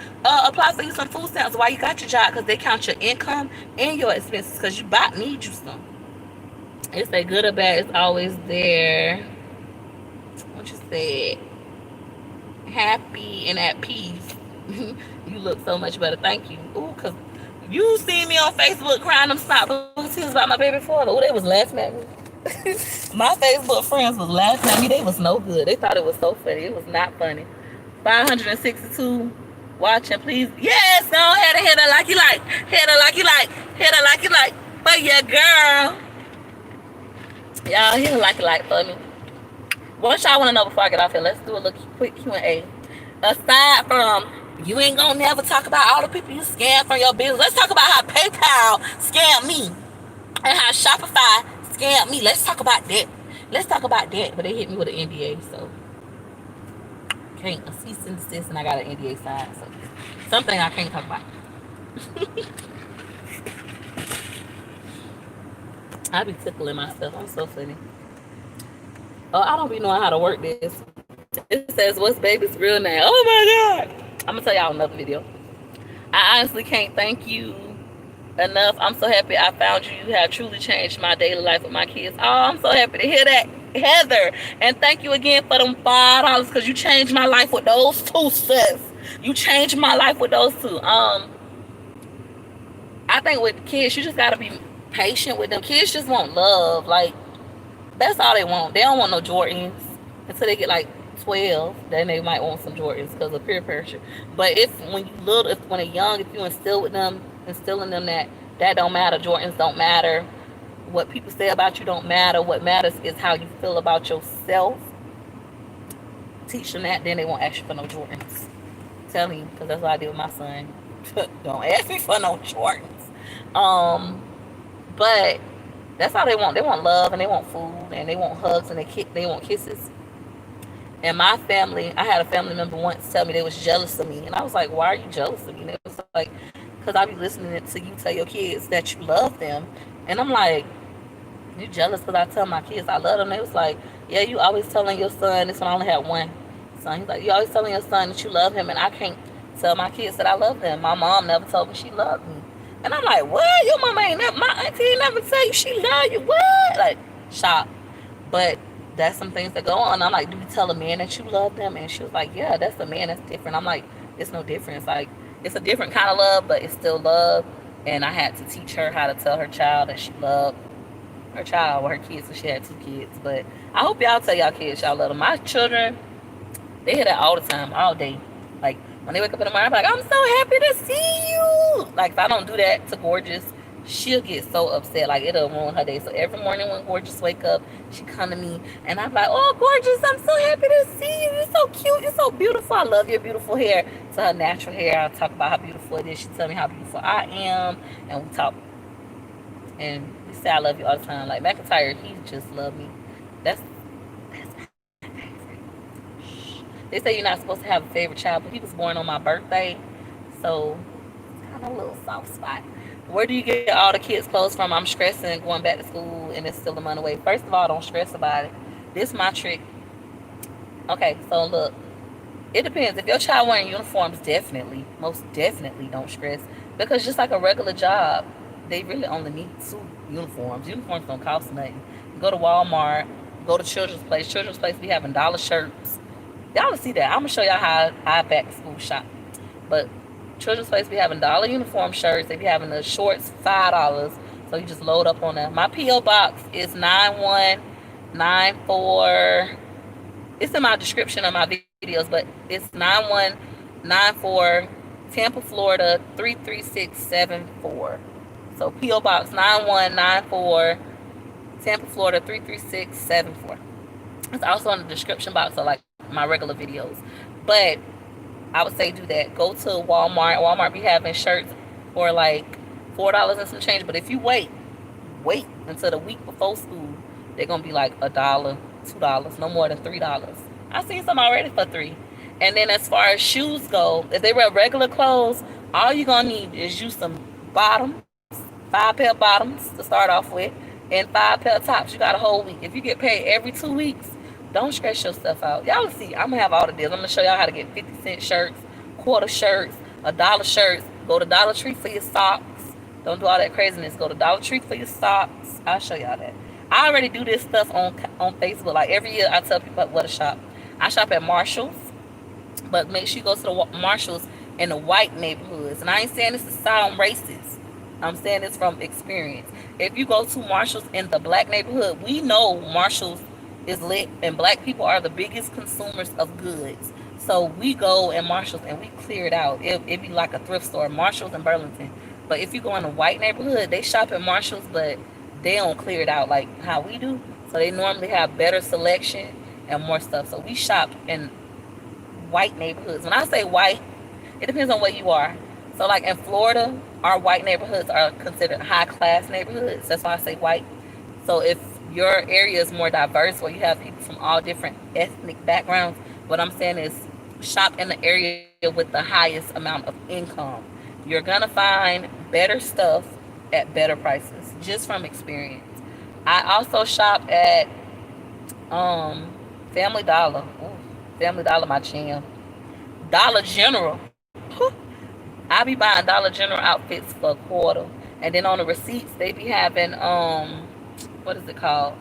While you got your job, because they count your income and your expenses, because you need you some. It's a good or bad, it's always there. What you said? Happy and at peace. You look so much better. Thank you. Ooh, because you see me on Facebook crying them snot tears about my baby father. Ooh, they was laughing at me. My Facebook friends was laughing at me. They was no good. They thought it was so funny. It was not funny. 562 watching, please. Yes, go ahead and hit her like you like. Hit her like you like. Hit her like you like. For your girl. Y'all hit a like for me. What y'all want to know before I get off here? Let's do a little quick Q&A. Aside from you ain't gonna never talk about all the people you scam from your business, let's talk about how PayPal scammed me and how Shopify scammed me. Let's talk about that. Let's talk about that. But they hit me with an NDA, so can't a cease and desist, and I got an NDA signed. So something I can't talk about. I be tickling myself. I'm so funny. Oh, I don't be knowing how to work this. It says, "What's baby's real name?" Oh my god! I'm gonna tell y'all another video. I honestly can't thank you enough. I'm so happy I found you. You have truly changed my daily life with my kids. Oh, I'm so happy to hear that, Heather. And thank you again for them $5 because you changed my life with those two, sis. You changed my life with those two. I think with kids, you just gotta be patient with them. Kids just want love. Like, that's all they want. They don't want no Jordans until they get like 12. Then they might want some Jordans because of peer pressure. But if when you little, if when they're young, if you instill in them that don't matter. Jordans don't matter. What people say about you don't matter. What matters is how you feel about yourself. Teach them that, then they won't ask you for no Jordans. Tell me, because that's what I did with my son. Don't ask me for no Jordans. But that's all they want. They want love and they want food and they want hugs and they want kisses. And my family, I had a family member once tell me they was jealous of me, and I was like, "Why are you jealous of me?" And it was like, "Cause I be listening to you tell your kids that you love them," and I'm like, "You jealous because I tell my kids I love them?" They was like, "Yeah, you always telling your son." This one I only had one son. He's like, "You always telling your son that you love him, and I can't tell my kids that I love them. My mom never told me she loved me." And I'm like, "What? Your mama ain't never, my auntie ain't never tell you she love you? What?" Like, shocked. But that's some things that go on. I'm like, "Do you tell a man that you love them?" And she was like, "Yeah, that's a man that's different." I'm like, "It's no difference. Like, it's a different kind of love, but it's still love." And I had to teach her how to tell her child that she loved her child or her kids, so she had two kids. But I hope y'all tell y'all kids y'all love them. My children, they hear that all the time, all day. Like, when they wake up in the morning, I'm like, "I'm so happy to see you." Like, if I don't do that to Gorgeous, she'll get so upset. Like, it'll ruin her day. So every morning when Gorgeous wake up, she come to me, and I'm like, "Oh, Gorgeous, I'm so happy to see you. You're so cute. You're so beautiful. I love your beautiful hair." To her natural hair, I talk about how beautiful it is. She tell me how beautiful I am, and we talk. And we say I love you all the time. Like McIntyre, he just love me. That's They say you're not supposed to have a favorite child, but he was born on my birthday, so it's kind of a little soft spot. Where do you get all the kids' clothes from? I'm stressing going back to school and it's still a month away. First of all, don't stress about it. This is my trick. Okay, so look, it depends. If your child wearing uniforms, definitely, most definitely don't stress. Because just like a regular job, they really only need two uniforms. Uniforms don't cost nothing. Go to Walmart, go to Children's Place. Children's Place be having dollar shirts. Y'all will see that. I'm gonna show y'all how I back to school shop. But Children's Place be having dollar uniform shirts. They be having the shorts $5. So you just load up on that. My P.O. box is 9194. It's in my description of my videos, but it's 9194 Tampa, Florida 33674. So P.O. Box 9194 Tampa, Florida 33674. It's also in the description box of like my regular videos. But I would say do that. Go to Walmart. Walmart be having shirts for like $4 and some change. But if you wait until the week before school, they're gonna be like $1, $2, no more than $3. I've seen some already for $3. And then as far as shoes go, if they wear regular clothes, all you're gonna need is you some bottoms, 5 pair of bottoms to start off with, and 5 pair of tops. You got a whole week. If you get paid every 2 weeks, don't stress your stuff out. Y'all will see. I'm gonna have all the deals. I'm gonna show y'all how to get 50-cent shirts, quarter shirts, $1 shirts. Go to Dollar Tree for your socks. Don't do all that craziness. Go to Dollar Tree for your socks. I'll show y'all that. I already do this stuff on Facebook. Like every year, I tell people where to shop. I shop at Marshall's, but make sure you go to the Marshalls in the white neighborhoods. And I ain't saying this to sound racist. I'm saying this from experience. If you go to Marshalls in the black neighborhood, we know Marshalls is lit, and black people are the biggest consumers of goods. So we go in Marshalls and we clear it out. It be like a thrift store, Marshalls in Burlington. But if you go in a white neighborhood, they shop at Marshalls, but they don't clear it out like how we do. So they normally have better selection and more stuff. So we shop in white neighborhoods. When I say white, it depends on where you are. So like in Florida, our white neighborhoods are considered high class neighborhoods. That's why I say white. So if your area is more diverse, where you have people from all different ethnic backgrounds, what I'm saying is shop in the area with the highest amount of income. You're gonna find better stuff at better prices, just from experience. I also shop at um, Family Dollar. Ooh, Family Dollar, my jam. Dollar General. I be buying Dollar General outfits for a quarter, and then on the receipts they be having what is it called?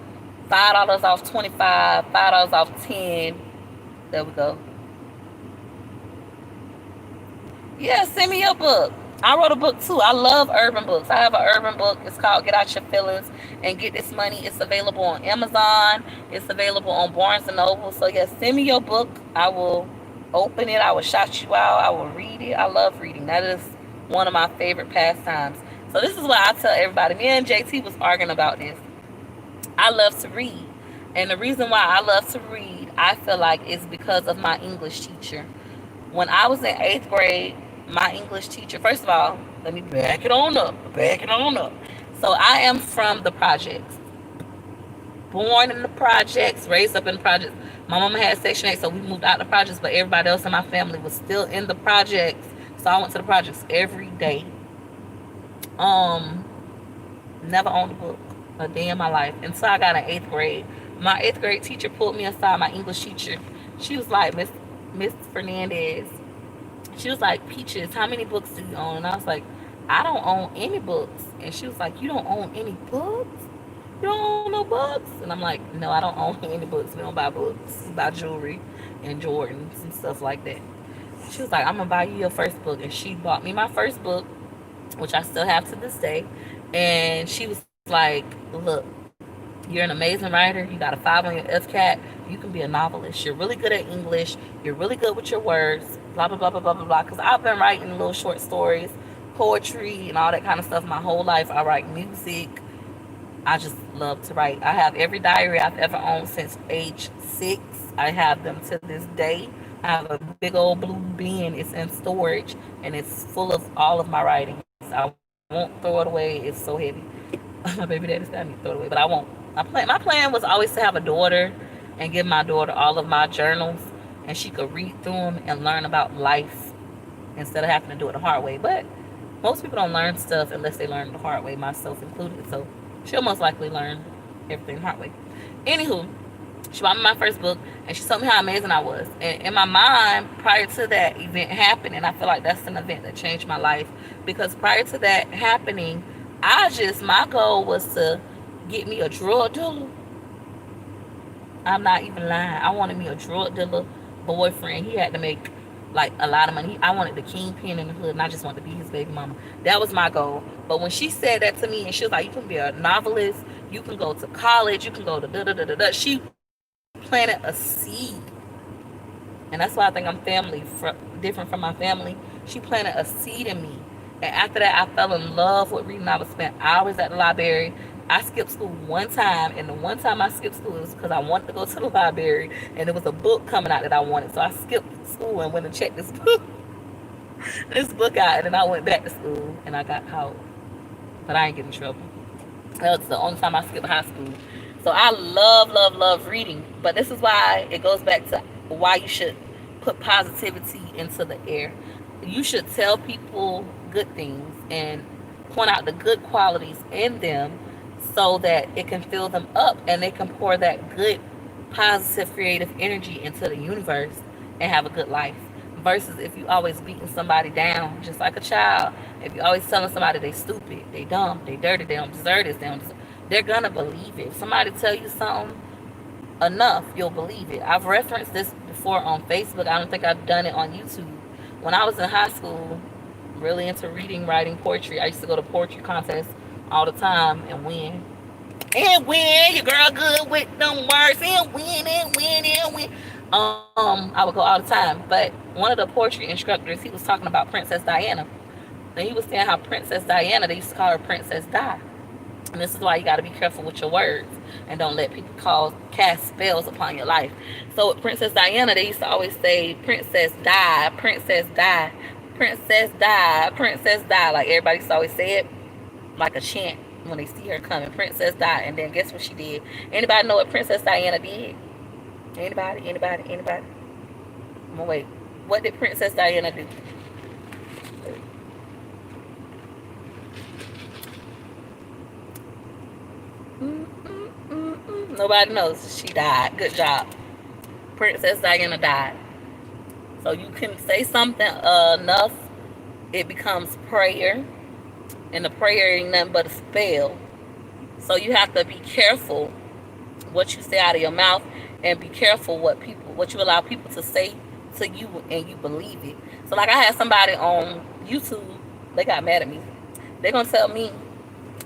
$5 off 25, $5 off 10. There we go. Yeah, send me your book. I wrote a book too. I love urban books. I have an urban book. It's called Get Out Your Feelings and Get This Money. It's available on Amazon. It's available on Barnes and Noble. So yeah, send me your book. I will open it. I will shout you out. I will read it. I love reading. That is one of my favorite pastimes. So this is what I tell everybody. Me and JT was arguing about this. I love to read. And the reason why I love to read, I feel like, is because of my English teacher. When I was in eighth grade, my English teacher, first of all, let me back it on up. So I am from the projects, born in the projects, raised up in the projects. My mama had Section 8, so we moved out of the projects, but everybody else in my family was still in the projects. So I went to the projects every day. Um, Never owned a book a day in my life until I got in eighth grade. My eighth grade teacher pulled me aside, my English teacher. She was like, Miss Fernandez, she was like, Peaches, how many books do you own? And I was like, I don't own any books. And she was like, you don't own any books? You don't own no books? And I'm like, no, I don't own any books. We don't buy books. We buy jewelry and Jordans and stuff like that. She was like, I'm going to buy you your first book. And she bought me my first book, which I still have to this day. And she was like, look, you're an amazing writer. You got a 5 on your FCAT. You can be a novelist. You're really good at English. You're really good with your words. Blah, blah, blah, blah, blah, blah, blah. Because I've been writing little short stories, poetry, and all that kind of stuff my whole life. I write music. I just love to write. I have every diary I've ever owned since age 6. I have them to this day. I have a big old blue bin. It's in storage, and it's full of all of my writings. I won't throw it away. It's so heavy. My baby daddy's got me to throw it away, but I won't. My plan was always to have a daughter and give my daughter all of my journals, and she could read through them and learn about life instead of having to do it the hard way. But most people don't learn stuff unless they learn the hard way, myself included. So she'll most likely learn everything the hard way. Anywho, she bought me my first book, and she told me how amazing I was. And in my mind, prior to that event happening, I feel like that's an event that changed my life. Because prior to that happening, my goal was to get me a drug dealer. I'm not even lying. I wanted me a drug dealer boyfriend. He had to make like a lot of money. I wanted the kingpin in the hood, and I just wanted to be his baby mama. That was my goal. But when she said that to me, and she was like, "You can be a novelist. You can go to college. You can go to da da da da da." She planted a seed, and that's why I think I'm different from my family. She planted a seed in me, and after that, I fell in love with reading. I would spend hours at the library. I skipped school one time, and the one time I skipped school was because I wanted to go to the library, and there was a book coming out that I wanted. So I skipped school and went and checked this book out, and then I went back to school, and I got caught, but I ain't get in trouble. That was the only time I skipped high school. So I love, love, love reading, but this is why it goes back to why you should put positivity into the air. You should tell people good things and point out the good qualities in them so that it can fill them up and they can pour that good, positive, creative energy into the universe and have a good life. Versus if you always beating somebody down, just like a child, if you always telling somebody they stupid, they dumb, they dirty, they don't deserve this, they're gonna believe it. If somebody tell you something enough, you'll believe it. I've referenced this before on Facebook. I don't think I've done it on YouTube. When I was in high school, really into reading, writing, poetry, I used to go to poetry contests all the time and win. And win, your girl good with them words, and win, and win, and win. I would go all the time. But one of the poetry instructors, he was talking about Princess Diana. And he was saying how Princess Diana, they used to call her Princess Di. And this is why you got to be careful with your words. and don't let people cast spells upon your life. So with Princess Diana, they used to always say, "Princess die, princess die, princess die, princess die." Like everybody used to always say it like a chant when they see her coming. Princess die, and then guess what she did? Anybody know what Princess Diana did? Anybody? Anybody? Anybody? I'm gonna wait. What did Princess Diana do? Nobody knows. She died. Good job. Princess Diana died. So you can say something enough, it becomes prayer, and the prayer ain't nothing but a spell. So you have to be careful what you say out of your mouth, and be careful what you allow people to say to you, and you believe it. So like I had somebody on YouTube, they got mad at me. They're gonna tell me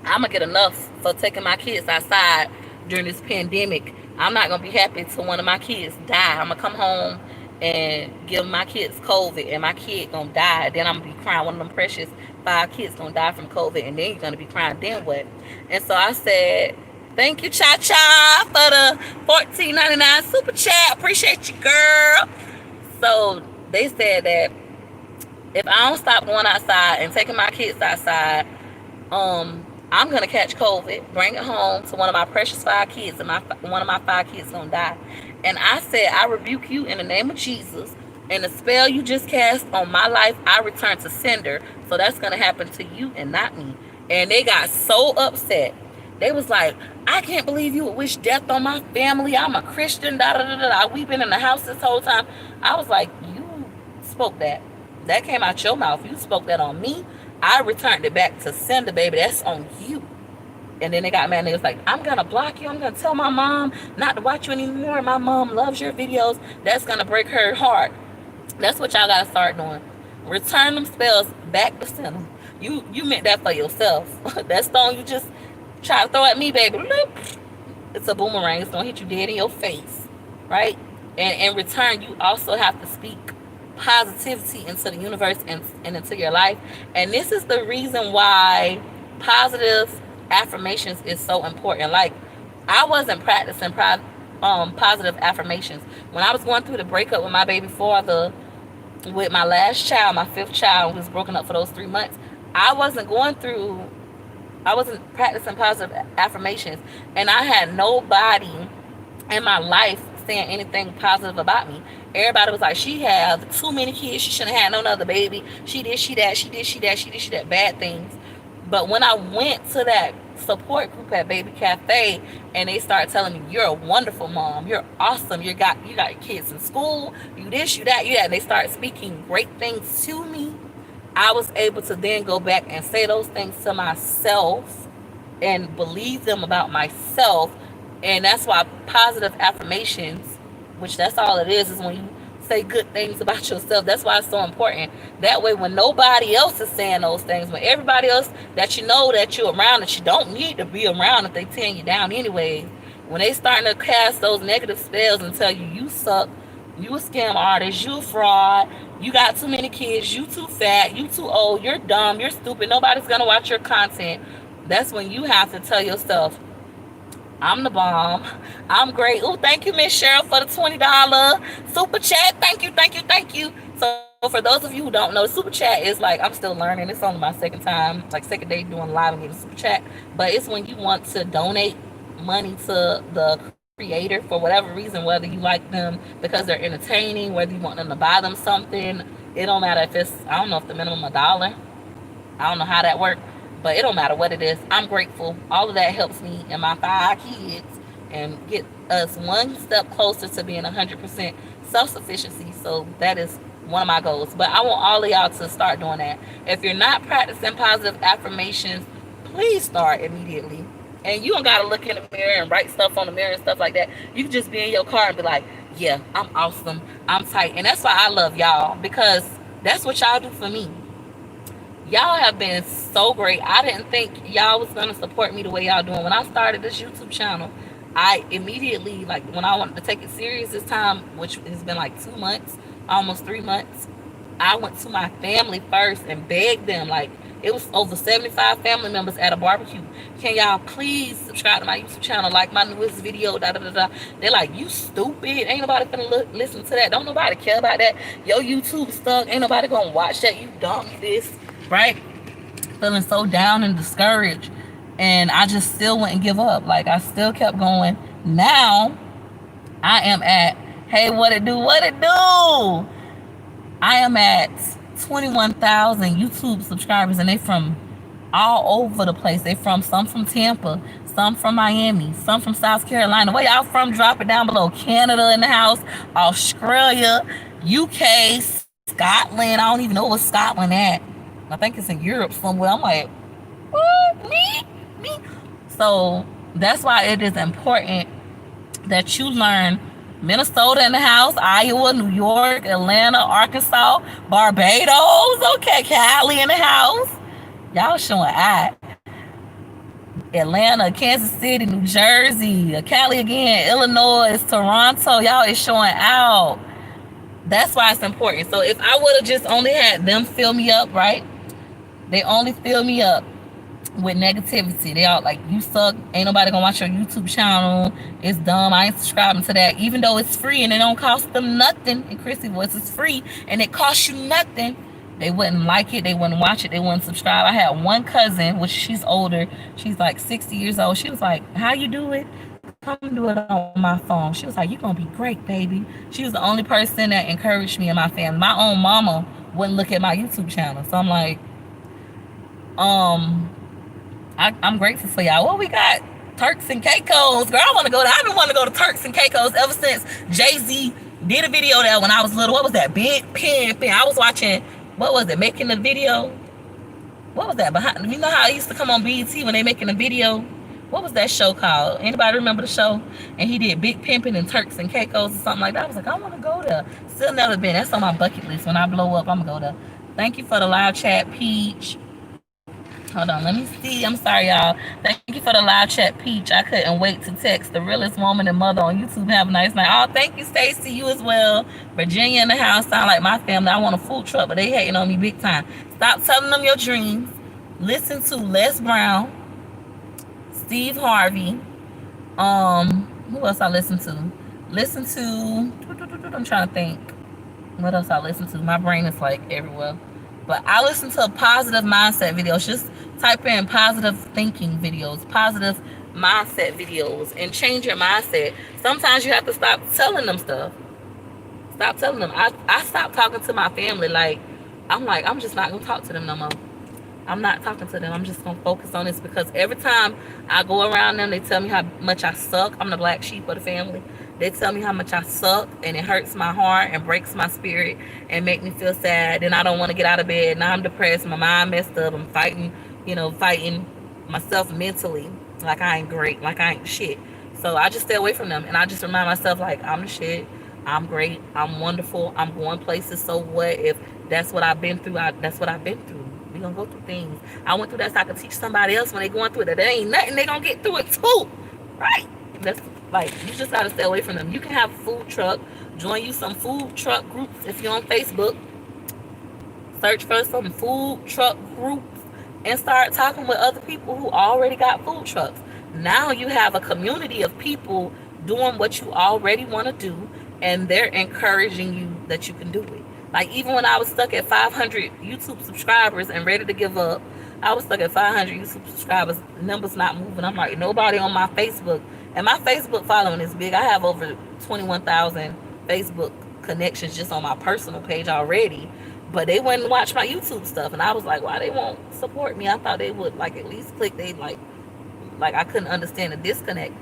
I'm gonna get enough for taking my kids outside during this pandemic. I'm not gonna be happy till one of my kids die. I'm gonna come home and give my kids COVID, and my kid gonna die. Then I'm gonna be crying. One of them precious 5 kids gonna die from COVID, and then you're gonna be crying. Then what? And so I said, thank you, Cha Cha, for the $14.99 super chat. Appreciate you, girl. So they said that if I don't stop going outside and taking my kids outside, I'm gonna catch COVID, bring it home to one of my precious 5 kids, and one of my 5 kids gonna die. And I said, I rebuke you in the name of Jesus, and the spell you just cast on my life, I return to sender. So that's gonna happen to you and not me. And they got so upset. They was like, I can't believe you would wish death on my family. I'm a Christian. Da da da da. We've been in the house this whole time. I was like, you spoke that. That came out your mouth. You spoke that on me. I returned it back to sender, baby. That's on you. And then they got mad and they was like, I'm gonna block you. I'm gonna tell my mom not to watch you anymore. My mom loves your videos. That's gonna break her heart. That's what y'all gotta start doing. Return them spells back to sender. You meant that for yourself. That stone you just try to throw at me, baby, it's a boomerang. It's gonna hit you dead in your face, right? And in return, you also have to speak positivity into the universe and into your life. And this is the reason why positive affirmations is so important. Like, I wasn't practicing positive affirmations when I was going through the breakup with my baby father, with my last child, my 5th child, who was broken up for those 3 months. I wasn't practicing positive affirmations, and I had nobody in my life saying anything positive about me. Everybody was like, she had too many kids, she shouldn't have had no other baby, she did, she that, she did, she that, she did, she that, bad things. But when I went to that support group at Baby Cafe, and they started telling me, you're a wonderful mom, you're awesome, you got your kids in school, you this, you that, you that, and they started speaking great things to me, I was able to then go back and say those things to myself and believe them about myself. And that's why positive affirmations, which that's all it is when you say good things about yourself. That's why it's so important. That way, when nobody else is saying those things, when everybody else that you know that you're around, that you don't need to be around if they tearing you down anyway, when they starting to cast those negative spells and tell you, you suck, you a scam artist, you a fraud, you got too many kids, you too fat, you too old, you're dumb, you're stupid, nobody's gonna watch your content, that's when you have to tell yourself, I'm the bomb, I'm great. Oh, thank you, Miss Cheryl, for the $20 super chat. Thank you, thank you, thank you. So for those of you who don't know, super chat is like, I'm still learning. It's only my second day doing live and getting super chat. But it's when you want to donate money to the creator for whatever reason, whether you like them because they're entertaining, whether you want them to buy them something. It don't matter if it's, I don't know if the minimum $1. I don't know how that works. But it don't matter what it is. I'm grateful. All of that helps me and my 5 kids and get us one step closer to being 100% self-sufficiency. So that is one of my goals. But I want all of y'all to start doing that. If you're not practicing positive affirmations, please start immediately. And you don't got to look in the mirror and write stuff on the mirror and stuff like that. You can just be in your car and be like, yeah, I'm awesome, I'm tight. And that's why I love y'all, because that's what y'all do for me. Y'all have been so great. I didn't think y'all was going to support me the way y'all doing. When I started this YouTube channel, I immediately, like, when I wanted to take it serious this time, which has been like 2 months, almost 3 months, I went to my family first and begged them, like, It was over 75 family members at a barbecue. Can y'all please subscribe to my YouTube channel, like my newest video, da da da da. They're like, you stupid. Ain't nobody finna listen to that. Don't nobody care about that. Your YouTube stuck. Ain't nobody gonna watch that. You dumb this, right? Feeling so down and discouraged. And I just still wouldn't give up. Like, I still kept going. Now, I am at, hey, what it do, what it do? I am at 21,000 YouTube subscribers, and they from all over the place. They from, some from Tampa, some from Miami, some from South Carolina. Where y'all from? Drop it down below. Canada in the house, Australia, UK, Scotland. I don't even know where Scotland at. I think it's in Europe somewhere. I'm like, what? Me? So that's why it is important that you learn Minnesota in the house, Iowa, New York, Atlanta, Arkansas, Barbados, okay, Cali in the house. Y'all showing out. Atlanta, Kansas City, New Jersey, Cali again, Illinois, Toronto. Y'all is showing out. That's why it's important. So if I would have just only had them fill me up, right? They only fill me up with negativity. They all like, you suck, ain't nobody gonna watch your YouTube channel, it's dumb, I ain't subscribing to that, even though it's free and it don't cost them nothing. And Chrissy Voice is free and it costs you nothing. They wouldn't like it, they wouldn't watch it, they wouldn't subscribe. I had one cousin, which she's older, she's like 60 years old. She was like, how you do it? Come do it on my phone. She was like, you're gonna be great, baby. She was the only person that encouraged me and my family. My own mama wouldn't look at my YouTube channel. So I'm like, I'm grateful for y'all. Well, we got Turks and Caicos. Girl, I want to go there. I've been wanting to go to Turks and Caicos ever since Jay-Z did a video there when I was little. What was that? Big Pimpin'. I was watching, what was it, making the video? What was that? Behind, you know how I used to come on BET when they making a video? What was that show called? Anybody remember the show? And he did Big Pimpin' and Turks and Caicos or something like that. I was like, I want to go there. Still never been. That's on my bucket list. When I blow up, I'm going to go there. Thank you for the live chat, Peach. Hold on, let me see. I'm sorry, y'all. Thank you for the live chat, Peach. I couldn't wait to text the realest woman and mother on YouTube. Have a nice night. Oh, thank you, Stacy. You as well. Virginia in the house. Sound like my family. I want a food truck, but they hating on me big time. Stop telling them your dreams. Listen to Les Brown, Steve Harvey. Who else I listen to? Listen to, I'm trying to think. What else I listen to? My brain is like everywhere. But I listen to positive mindset videos. Just type in positive thinking videos, positive mindset videos, and change your mindset. Sometimes you have to stop telling them stuff. Stop telling them. I stopped talking to my family. Like, I'm just not going to talk to them no more. I'm not talking to them. I'm just going to focus on this because every time I go around them, they tell me how much I suck. I'm the black sheep of the family. They tell me how much I suck, and it hurts my heart and breaks my spirit and make me feel sad. And I don't want to get out of bed. Now I'm depressed. My mind messed up. I'm fighting myself mentally. Like I ain't great. Like I ain't shit. So I just stay away from them. And I just remind myself, like, I'm the shit. I'm great. I'm wonderful. I'm going places. So what? If that's what I've been through, that's what I've been through. We gonna go through things. I went through that so I could teach somebody else when they going through it that there ain't nothing, they gonna get through it too. Right? That's like, you just gotta stay away from them. You can have a food truck. Join you some food truck groups if you're on Facebook. Search for some food truck groups and start talking with other people who already got food trucks. Now you have a community of people doing what you already want to do, and they're encouraging you that you can do it. Like, even when I was stuck at 500 YouTube subscribers and ready to give up, I was stuck at 500 YouTube subscribers, numbers not moving. I'm like, nobody on my Facebook. And my Facebook following is big. I have over 21,000 Facebook connections just on my personal page already. But they wouldn't watch my YouTube stuff. And I was like, why they won't support me? I thought they would, like, at least click. They like I couldn't understand the disconnect.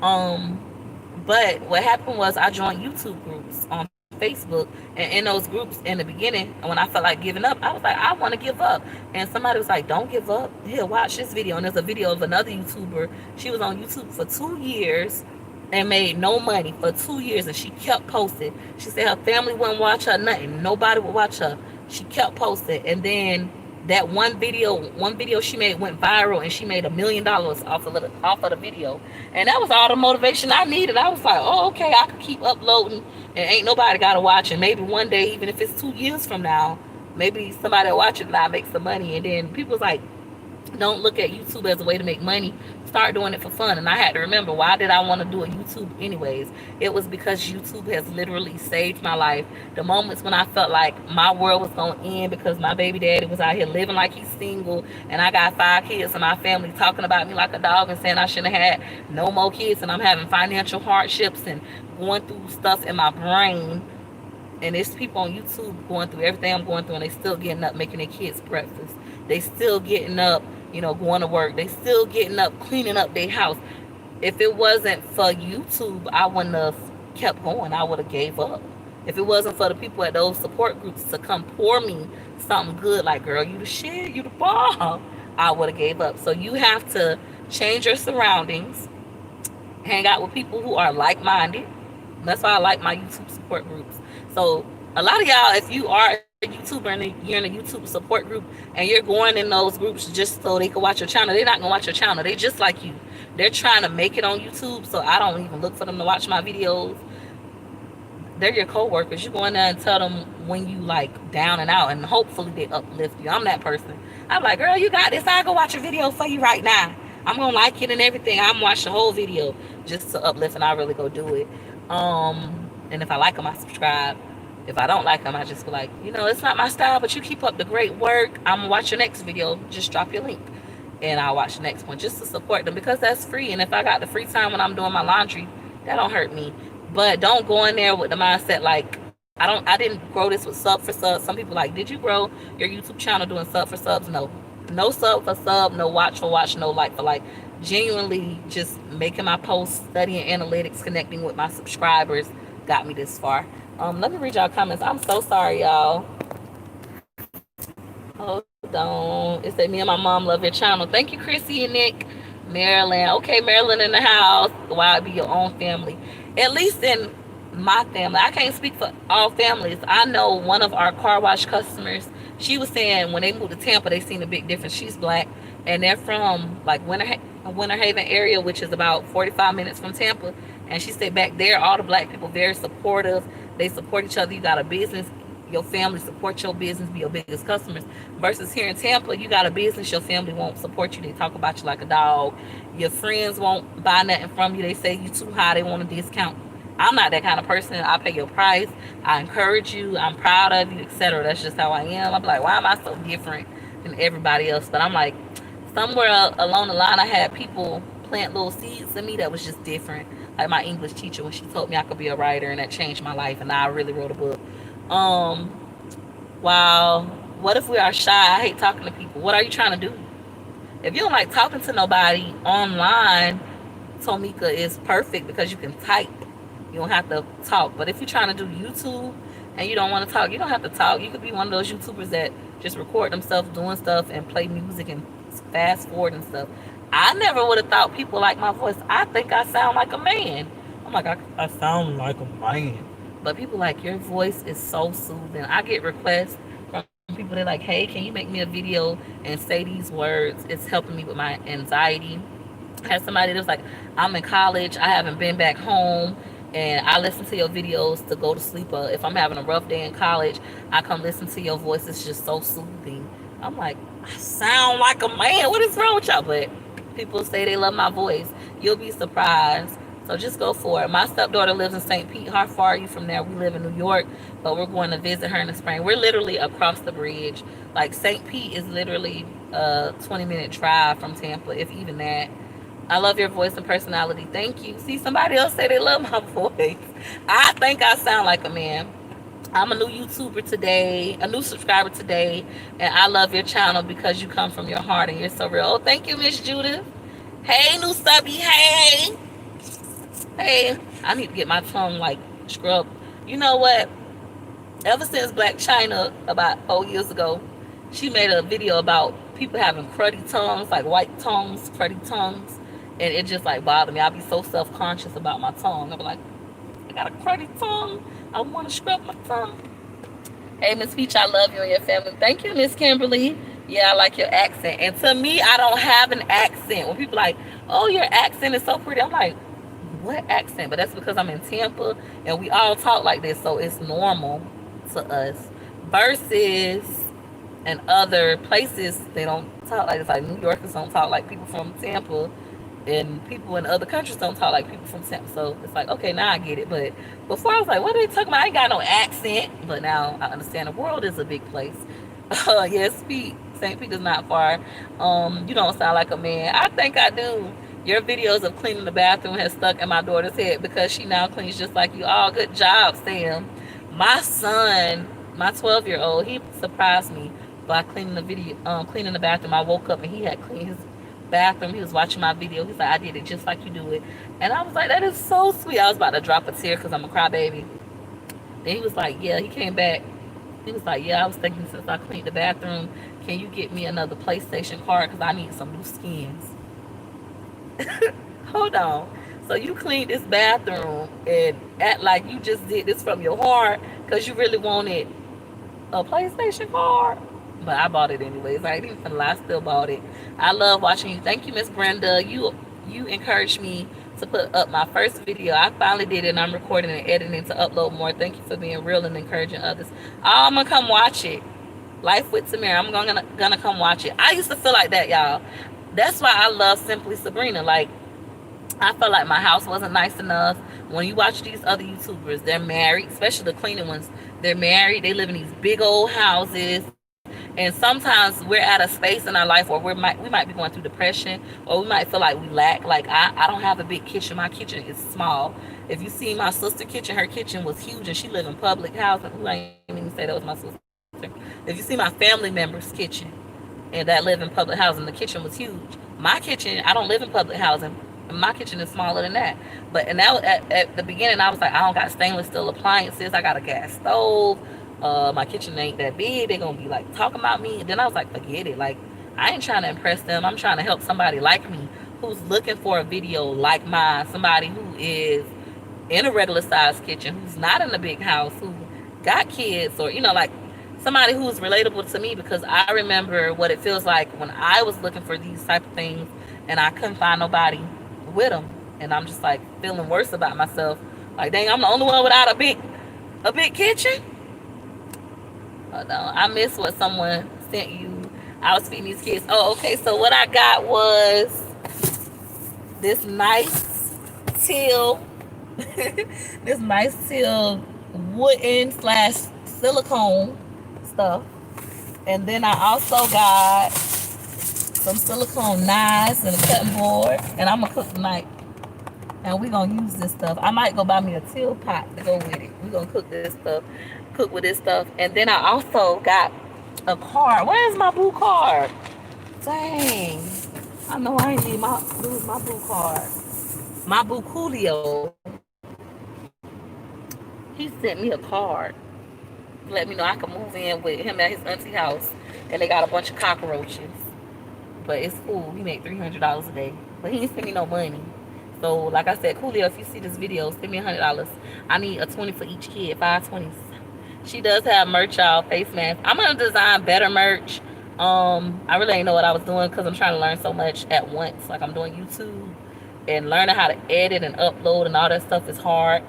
But what happened was I joined YouTube groups on Facebook, and in those groups in the beginning, when I felt like giving up, I was like, I want to give up. And somebody was like, don't give up. Here, watch this video. And there's a video of another YouTuber. She was on YouTube for 2 years and made no money for 2 years, and she kept posting. She said her family wouldn't watch her, nothing. Nobody would watch her. She kept posting, and then that one video she made went viral, and she made $1 million off of the video. And that was all the motivation I needed. I was like, oh, okay, I can keep uploading, and ain't nobody gotta watch. And maybe one day, even if it's 2 years from now, maybe somebody will watch it and I make some money. And then people's like, don't look at YouTube as a way to make money. Start doing it for fun. And I had to remember, why did I want to do a YouTube anyways? It was because YouTube has literally saved my life. The moments when I felt like my world was going to end because my baby daddy was out here living like he's single and I got 5 kids and my family talking about me like a dog and saying I shouldn't have had no more kids, and I'm having financial hardships and going through stuff in my brain, and there's people on YouTube going through everything I'm going through, and they still getting up making their kids breakfast. They still getting up, going to work. They still getting up cleaning up their house. If it wasn't for YouTube, I wouldn't have kept going. I would have gave up. If it wasn't for the people at those support groups to come pour me something good, like, girl, you the shit, you the ball, I would have gave up. So you have to change your surroundings, hang out with people who are like-minded. That's why I like my YouTube support groups. So a lot of y'all, if you are a YouTuber and you're in a YouTube support group and you're going in those groups just so they can watch your channel, they're not gonna watch your channel. They just like you. They're trying to make it on YouTube, so I don't even look for them to watch my videos. They're your co-workers. You go in there and tell them when you like down and out, and hopefully they uplift you. I'm that person. I'm like, girl, you got this. I'll go watch a video for you right now. I'm gonna like it and everything. I'm watching the whole video just to uplift, and I really go do it. And if I like them, I subscribe. If I don't like them, I just be like, it's not my style, but you keep up the great work. I'm gonna watch your next video. Just drop your link, and I'll watch the next one just to support them, because that's free. And if I got the free time when I'm doing my laundry, that don't hurt me. But don't go in there with the mindset like, I didn't grow this with sub for sub. Some people like, did you grow your YouTube channel doing sub for subs? No sub for sub, no watch for watch, no like for like. Genuinely just making my posts, studying analytics, connecting with my subscribers got me this far. Let me read y'all comments. I'm so sorry, y'all. Hold on. It said, me and my mom love your channel. Thank you, Chrissy and Nick. Maryland. Okay, Maryland in the house. Why be your own family? At least in my family. I can't speak for all families. I know one of our car wash customers, she was saying when they moved to Tampa, they seen a big difference. She's black, and they're from like Winter Haven area, which is about 45 minutes from Tampa. And she said back there, all the black people very supportive. They support each other. You got a business, your family support your business, be your biggest customers. Versus here in Tampa, you got a business, your family won't support you. They talk about you like a dog. Your friends won't buy nothing from you. They say you too high. They want a discount. I'm not that kind of person. I pay your price. I encourage you. I'm proud of you, etc. That's just how I am. I'm like, why am I so different than everybody else? But I'm like, somewhere along the line, I had people plant little seeds in me that was just different. Like my English teacher, when she told me I could be a writer, and that changed my life, and I really wrote a book. Wow. What if we are shy? I hate talking to people. What are you trying to do? If you don't like talking to nobody online, Tomika is perfect because you can type. You don't have to talk. But if you're trying to do YouTube and you don't want to talk, you don't have to talk. You could be one of those YouTubers that just record themselves doing stuff and play music and fast forward and stuff. I never would have thought people like my voice. I think I sound like a man. I'm like, I sound like a man. But people like, your voice is so soothing. I get requests from people. They're like, hey, can you make me a video and say these words? It's helping me with my anxiety. I had somebody that was like, I'm in college. I haven't been back home. And I listen to your videos to go to sleep. If I'm having a rough day in college, I come listen to your voice. It's just so soothing. I'm like, I sound like a man. What is wrong with y'all? But people say they love my voice. You'll be surprised. So just go for it. My stepdaughter lives in St. Pete. How far are you from there? We live in New York, but we're going to visit her in the spring. We're literally across the bridge. Like St. Pete is literally a 20-minute drive from Tampa, if even that. I love your voice and personality. Thank you. See, somebody else say they love my voice. I think I sound like a man. I'm a new YouTuber today, a new subscriber today, and I love your channel because you come from your heart and you're so real. Oh, thank you, Miss Judith. Hey, new subby. Hey. Hey, I need to get my tongue like scrubbed. You know what? Ever since Black China about 4 years ago, she made a video about people having cruddy tongues, like white tongues, cruddy tongues. And it just like bothered me. I'll be so self-conscious about my tongue. I'll be like, I got a cruddy tongue. I want to scrub my tongue. Hey, Miss Peach, I love you and your family. Thank you, Miss Kimberly. Yeah, I like your accent. And to me, I don't have an accent. When people are like, oh, your accent is so pretty, I'm like, what accent? But that's because I'm in Tampa and we all talk like this, so it's normal to us. Versus and other places they don't talk like this. Like New Yorkers don't talk like people from Tampa, and people in other countries don't talk like people from Tampa. So it's like, okay, now I get it. But before I was like, what are they talking about? I ain't got no accent. But now I understand the world is a big place. Yes, St. Pete is not far. You don't sound like a man. I think I do. Your videos of cleaning the bathroom has stuck in my daughter's head because she now cleans just like you. Oh, good job, Sam. My son, my 12-year-old, he surprised me by cleaning the bathroom. I woke up and he had cleaned his bathroom. He was watching my video. He's like, I did it just like you do it. And I was like, that is so sweet. I was about to drop a tear because I'm a crybaby. Then he was like, yeah, he came back. He was like, yeah, I was thinking since I cleaned the bathroom, can you get me another PlayStation card because I need some new skins. Hold on. So you cleaned this bathroom and act like you just did this from your heart because you really wanted a PlayStation card? But I bought it anyways. I didn't even lie, I still bought it. I love watching you. Thank you, Miss Brenda. You encouraged me to put up my first video. I finally did it and I'm recording and editing to upload more. Thank you for being real and encouraging others. I'm gonna come watch it. Life with Tamara. I'm gonna come watch it. I used to feel like that, y'all. That's why I love Simply Sabrina. Like, I felt like my house wasn't nice enough. When you watch these other YouTubers, they're married, especially the cleaning ones. They're married. They live in these big old houses. And sometimes we're at a space in our life where we might be going through depression, or we might feel like we lack. Like I don't have a big kitchen. My kitchen is small. If you see my sister kitchen, her kitchen was huge, and she lived in public housing. Who I ain't even say that was my sister. If you see my family member's kitchen, and that live in public housing, the kitchen was huge. My kitchen, I don't live in public housing. My kitchen is smaller than that. But and that at the beginning, I was like, I don't got stainless steel appliances. I got a gas stove. My kitchen ain't that big. They're gonna be like talking about me. And then I was like, forget it. Like, I ain't trying to impress them. I'm trying to help somebody like me who's looking for a video like mine. Somebody who is in a regular sized kitchen, who's not in a big house, who got kids, or like somebody who's relatable to me, because I remember what it feels like when I was looking for these type of things and I couldn't find nobody with them, and I'm just like feeling worse about myself. Like, dang, I'm the only one without a big kitchen. Hold on, I missed what someone sent you. I was feeding these kids. Oh, okay. So what I got was this nice teal, this nice teal wooden slash silicone stuff, and then I also got some silicone knives and a cutting board, and I'm gonna cook tonight. And we're gonna use this stuff. I might go buy me a teal pot to go with it. We're gonna cook with this stuff. And then I also got a card. Where's my boo card? Dang. I know I ain't need lose my boo card. My boo Coolio. He sent me a card. Let me know I can move in with him at his auntie house. And they got a bunch of cockroaches. But it's cool. He made $300 a day. But he ain't send me no money. So, like I said, Coolio, if you see this video, send me $100. I need a 20 for each kid, 5 20s. She does have merch, y'all, face masks. I'm gonna design better merch. I really ain't know what I was doing because I'm trying to learn so much at once. Like, I'm doing YouTube, and learning how to edit and upload and all that stuff is hard.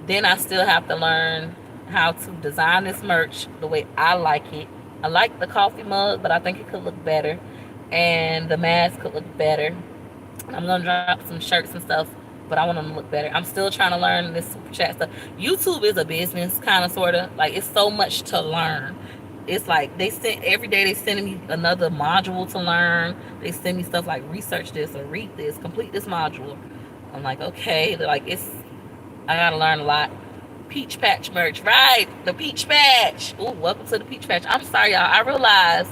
Then I still have to learn how to design this merch the way I like it. I like the coffee mug, but I think it could look better, and the mask could look better. I'm gonna drop some shirts and stuff, but I want them to look better. I'm still trying to learn this super chat stuff. YouTube is a business, kind of, sort of. Like, it's so much to learn. It's like every day they sending me another module to learn. They send me stuff like research this or read this, complete this module. I'm like, okay, like, I gotta learn a lot. Peach Patch merch, right? The Peach Patch. Ooh, welcome to the Peach Patch. I'm sorry, y'all. I realized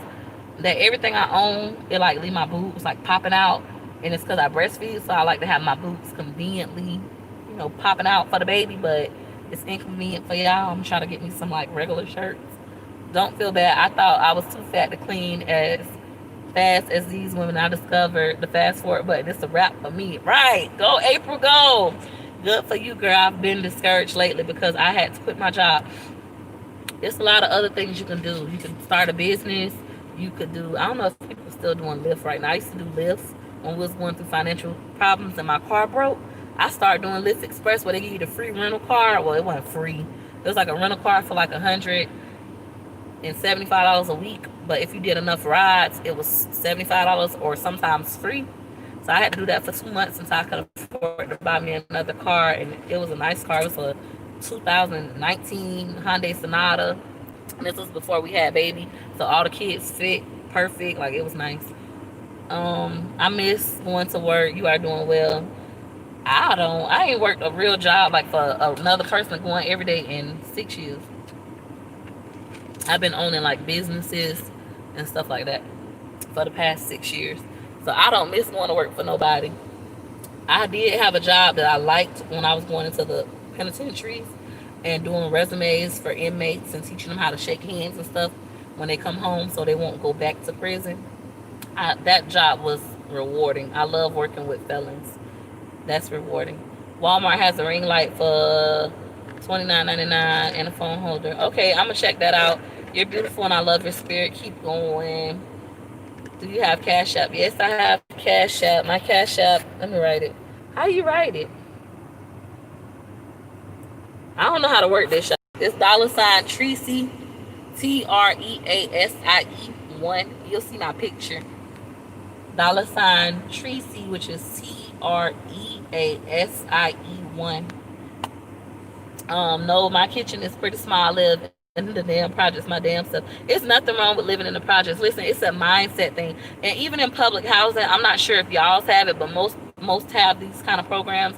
that everything I own, it like leave my boobs like popping out, and it's because I breastfeed, so I like to have my boobs conveniently, popping out for the baby, but it's inconvenient for y'all. I'm trying to get me some like regular shirts. Don't feel bad. I thought I was too fat to clean as fast as these women. I discovered the fast forward button. It's a wrap for me. Right. Go, April, go. Good for you, girl. I've been discouraged lately because I had to quit my job. There's a lot of other things you can do. You can start a business. You could do, I don't know if people are still doing Lyft right now. I used to do Lyft when we was going through financial problems and my car broke. I started doing Lyft Express where they give you the free rental car. Well, it wasn't free. It was like a rental car for like $100. and $75 a week. But if you did enough rides, it was $75 or sometimes free. So I had to do that for 2 months until I could afford to buy me another car, and it was a nice car. It was a 2019 Hyundai Sonata, and this was before we had baby. So all the kids fit perfect. Like, it was nice. I miss going to work. You are doing well. I don't. I ain't worked a real job like for another person going every day in 6 years. I've been owning like businesses and stuff like that for the past 6 years. So I don't miss going to work for nobody. I did have a job that I liked when I was going into the penitentiaries and doing resumes for inmates and teaching them how to shake hands and stuff when they come home so they won't go back to prison. That job was rewarding. I love working with felons. That's rewarding. Walmart has a ring light for $29.99 and a phone holder. Okay, I'm gonna check that out. You're beautiful and I love your spirit. Keep going. Do you have Cash App? Yes, I have Cash App. My Cash App. Let me write it. How you write it? I don't know how to work this. It's $ Tracy, TREASIE 1. You'll see my picture. $ Tracy, which is TREASIE 1. No, my kitchen is pretty small. I live in the damn projects, my damn stuff. It's nothing wrong with living in the projects. Listen, it's a mindset thing. And even in public housing, I'm not sure if y'all's have it, but most have these kind of programs.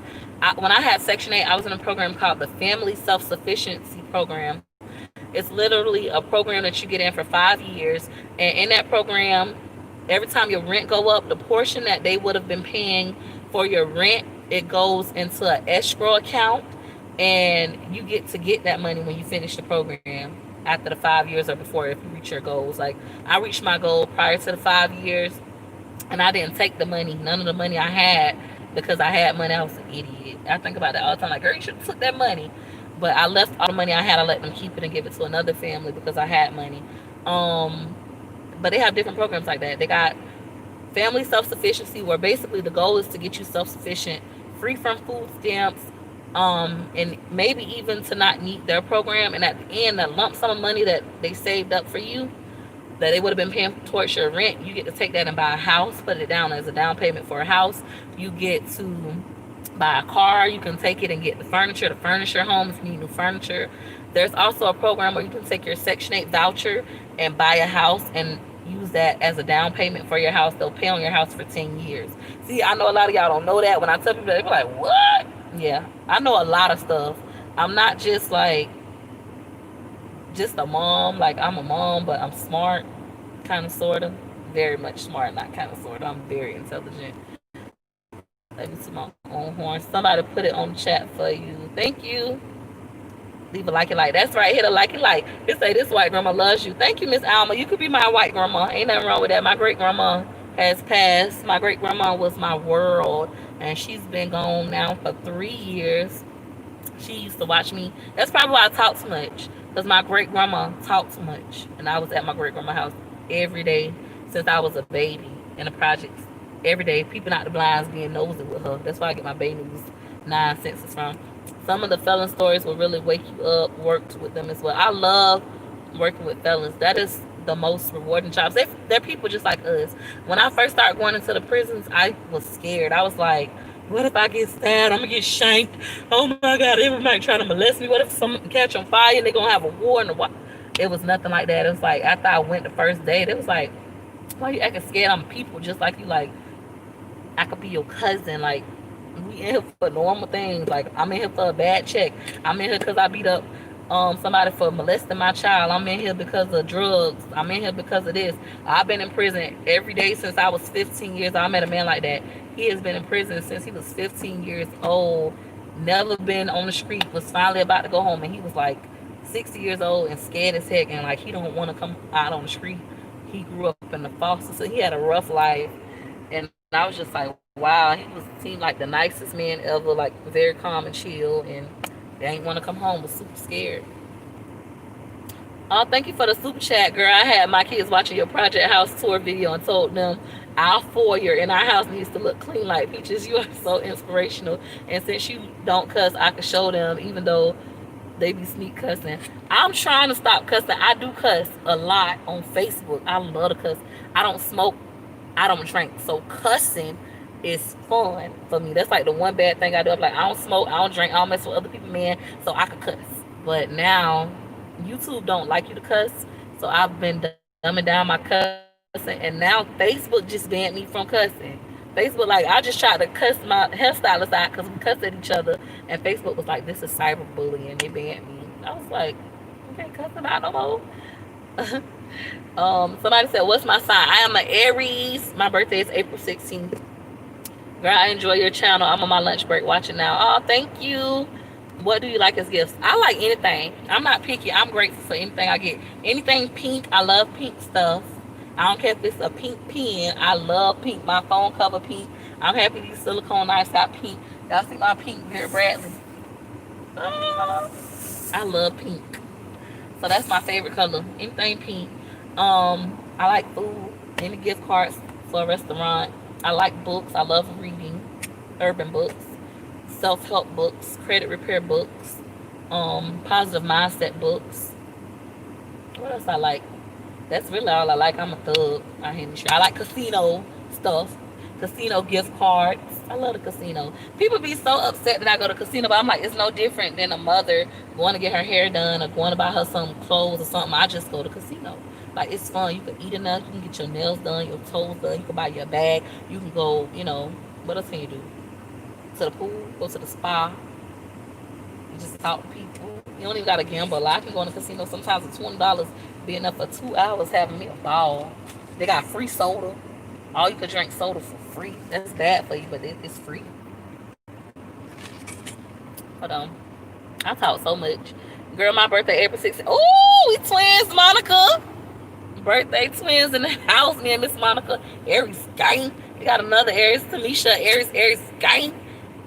When I had Section 8, I was in a program called the Family Self-Sufficiency Program. It's literally a program that you get in for 5 years. And in that program, every time your rent go up, the portion that they would have been paying for your rent, it goes into an escrow account. And you get to get that money when you finish the program after the 5 years or before, if you reach your goals. Like, I reached my goal prior to the 5 years, and I didn't take the money, none of the money I had, because I had money. I was an idiot. I think about that all the time. Like, girl, you should have took that money. But I left all the money I had. I let them keep it and give it to another family because I had money. But they have different programs like that. They got family self-sufficiency, where basically the goal is to get you self-sufficient, free from food stamps, and maybe even to not need their program. And at the end, that lump sum of money that they saved up for you, that they would have been paying towards your rent, you get to take that and buy a house, put it down as a down payment for a house. You get to buy a car. You can take it and get the furniture to furnish your home if you need new furniture. There's also a program where you can take your Section 8 voucher and buy a house and use that as a down payment for your house. They'll pay on your house for 10 years. See, I know a lot of y'all don't know that. When I tell people, they're like, what? Yeah, I know a lot of stuff. I'm not just like just a mom. Like, I'm a mom, but I'm smart, kind of, sort of. Very much smart, not kind of, sort of. I'm very intelligent. Let me see my own horn. Somebody put it on the chat for you. Thank you. Leave a like. That's right. Hit a like. It say, this white grandma loves you. Thank you, Miss Alma. You could be my white grandma. Ain't nothing wrong with that. My great grandma has passed. My great grandma was my world, and she's been gone now for 3 years. She used to watch me. That's probably why I talk too much, because my great grandma talked too much, and I was at my great grandma's house every day since I was a baby in the projects. Every day, peeping out the blinds, being nosy with her. That's where I get my baby news 9 senses from. Some of the felon stories will really wake you up. Worked with them as well. I love working with felons. That is the most rewarding jobs. They're people just like us. When I first started going into the prisons, I was scared. I was like, what if I get stabbed? I'm gonna get shanked. Oh my God, everybody trying to molest me. What if someone catch on fire and they're gonna have a war in the water? It was nothing like that. It was like, after I went the first day, it was like, why you acting scared? I'm people just like you. Like, I could be your cousin. Like, we in here for normal things. Like, I'm in here for a bad check. I'm in here because I beat up somebody for molesting my child. I'm in here because of drugs. I'm in here because of this. I've been in prison every day since I was 15 years old. I met a man like that. He has been in prison since he was 15 years old. Never been on the street. Was finally about to go home, and he was like 60 years old and scared as heck, and like he don't want to come out on the street. He grew up in the foster, so he had a rough life. And I was just like, wow, seemed like the nicest man ever, like very calm and chill, and they ain't want to come home, was super scared. Oh, thank you for the super chat, girl. I had my kids watching your Project House tour video and told them our foyer in our house needs to look clean like peaches. You are so inspirational. And since you don't cuss, I can show them, even though They be sneak cussing. I'm trying to stop cussing. I do cuss a lot on Facebook. I love to cuss. I don't smoke. I don't drink. So cussing is fun for me. That's like the one bad thing I do. I'm like, I don't smoke. I don't drink. I don't mess with other people, man. So I could cuss. But now YouTube don't like you to cuss. So I've been dumbing down my cussing. And now Facebook just banned me from cussing. Facebook, like, I just tried to cuss my hairstylist out because we cussed at each other. And Facebook was like, this is cyberbullying. They banned me. I was like, you can't cuss them out no more. Somebody said, what's my sign? I am an Aries. My birthday is April 16th. Girl, I enjoy your channel. I'm on my lunch break watching now. Oh, thank you. What do you like as gifts? I like anything. I'm not picky. I'm grateful for anything I get. Anything pink. I love pink stuff. I don't care if it's a pink pen. I love pink. My phone cover pink. I'm happy these silicone knives got pink. Y'all see my pink Vera Bradley? Oh, I love pink. So that's my favorite color. Anything pink. I like food. Any gift cards for a restaurant. I like books. I love reading. Urban books, self-help books, credit repair books, positive mindset books. What else I like? That's really all I like. I'm a thug. I like casino stuff. Casino gift cards. I love the casino. People be so upset that I go to casino, but I'm like, it's no different than a mother going to get her hair done or going to buy her some clothes or something. I just go to casino. Like, it's fun. You can eat enough. You can get your nails done, your toes done. You can buy your bag. You can go, what else can you do? To the pool, go to the spa. You just talk to people. You don't even got to gamble a lot. I can go in the casino. Sometimes it's $20 be enough for 2 hours having me a ball. They got free soda. All you could drink soda for free. That's bad for you, but it's free. Hold on. I talk so much. Girl, my birthday April 16th. Oh, we twins, Monica. Birthday twins in the house. Me and Miss Monica. Aries gang. We got another Aries. Tamisha. Aries gang.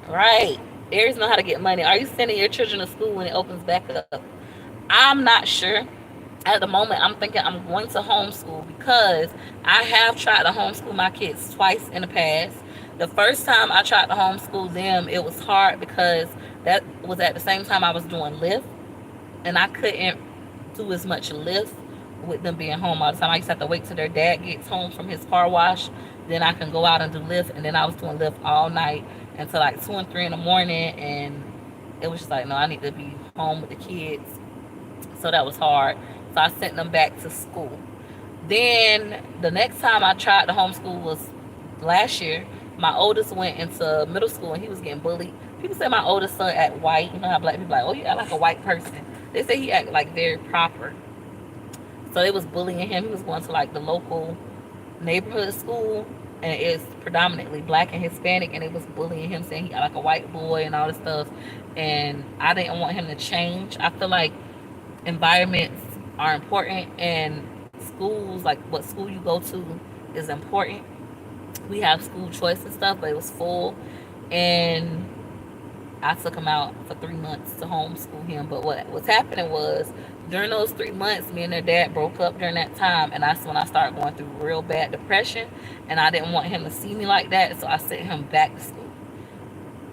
Right. Aries know how to get money. Are you sending your children to school when it opens back up? I'm not sure. At the moment, I'm thinking I'm going to homeschool because I have tried to homeschool my kids twice in the past. The first time I tried to homeschool them, it was hard because that was at the same time I was doing Lyft, and I couldn't do as much Lyft with them being home all the time. I used to have to wait till their dad gets home from his car wash. Then I can go out and do Lyft, and then I was doing Lyft all night until like 2 and 3 in the morning, and it was just like, no, I need to be home with the kids. So that was hard. So I sent them back to school. Then the next time I tried to homeschool was last year. My oldest went into middle school and he was getting bullied. People say my oldest son act white. You know how black people like, oh, you act like a white person. They say he act like very proper. So they was bullying him. He was going to like the local neighborhood school, and it's predominantly black and Hispanic, and it was bullying him, saying he act like a white boy and all this stuff. And I didn't want him to change. I feel like environments are important, and schools, like what school you go to, is important. We have school choice and stuff, but it was full, and I took him out for 3 months to homeschool him. But what was happening was, during those 3 months, me and their dad broke up during that time, and that's when I started going through real bad depression, and I didn't want him to see me like that, so I sent him back to school.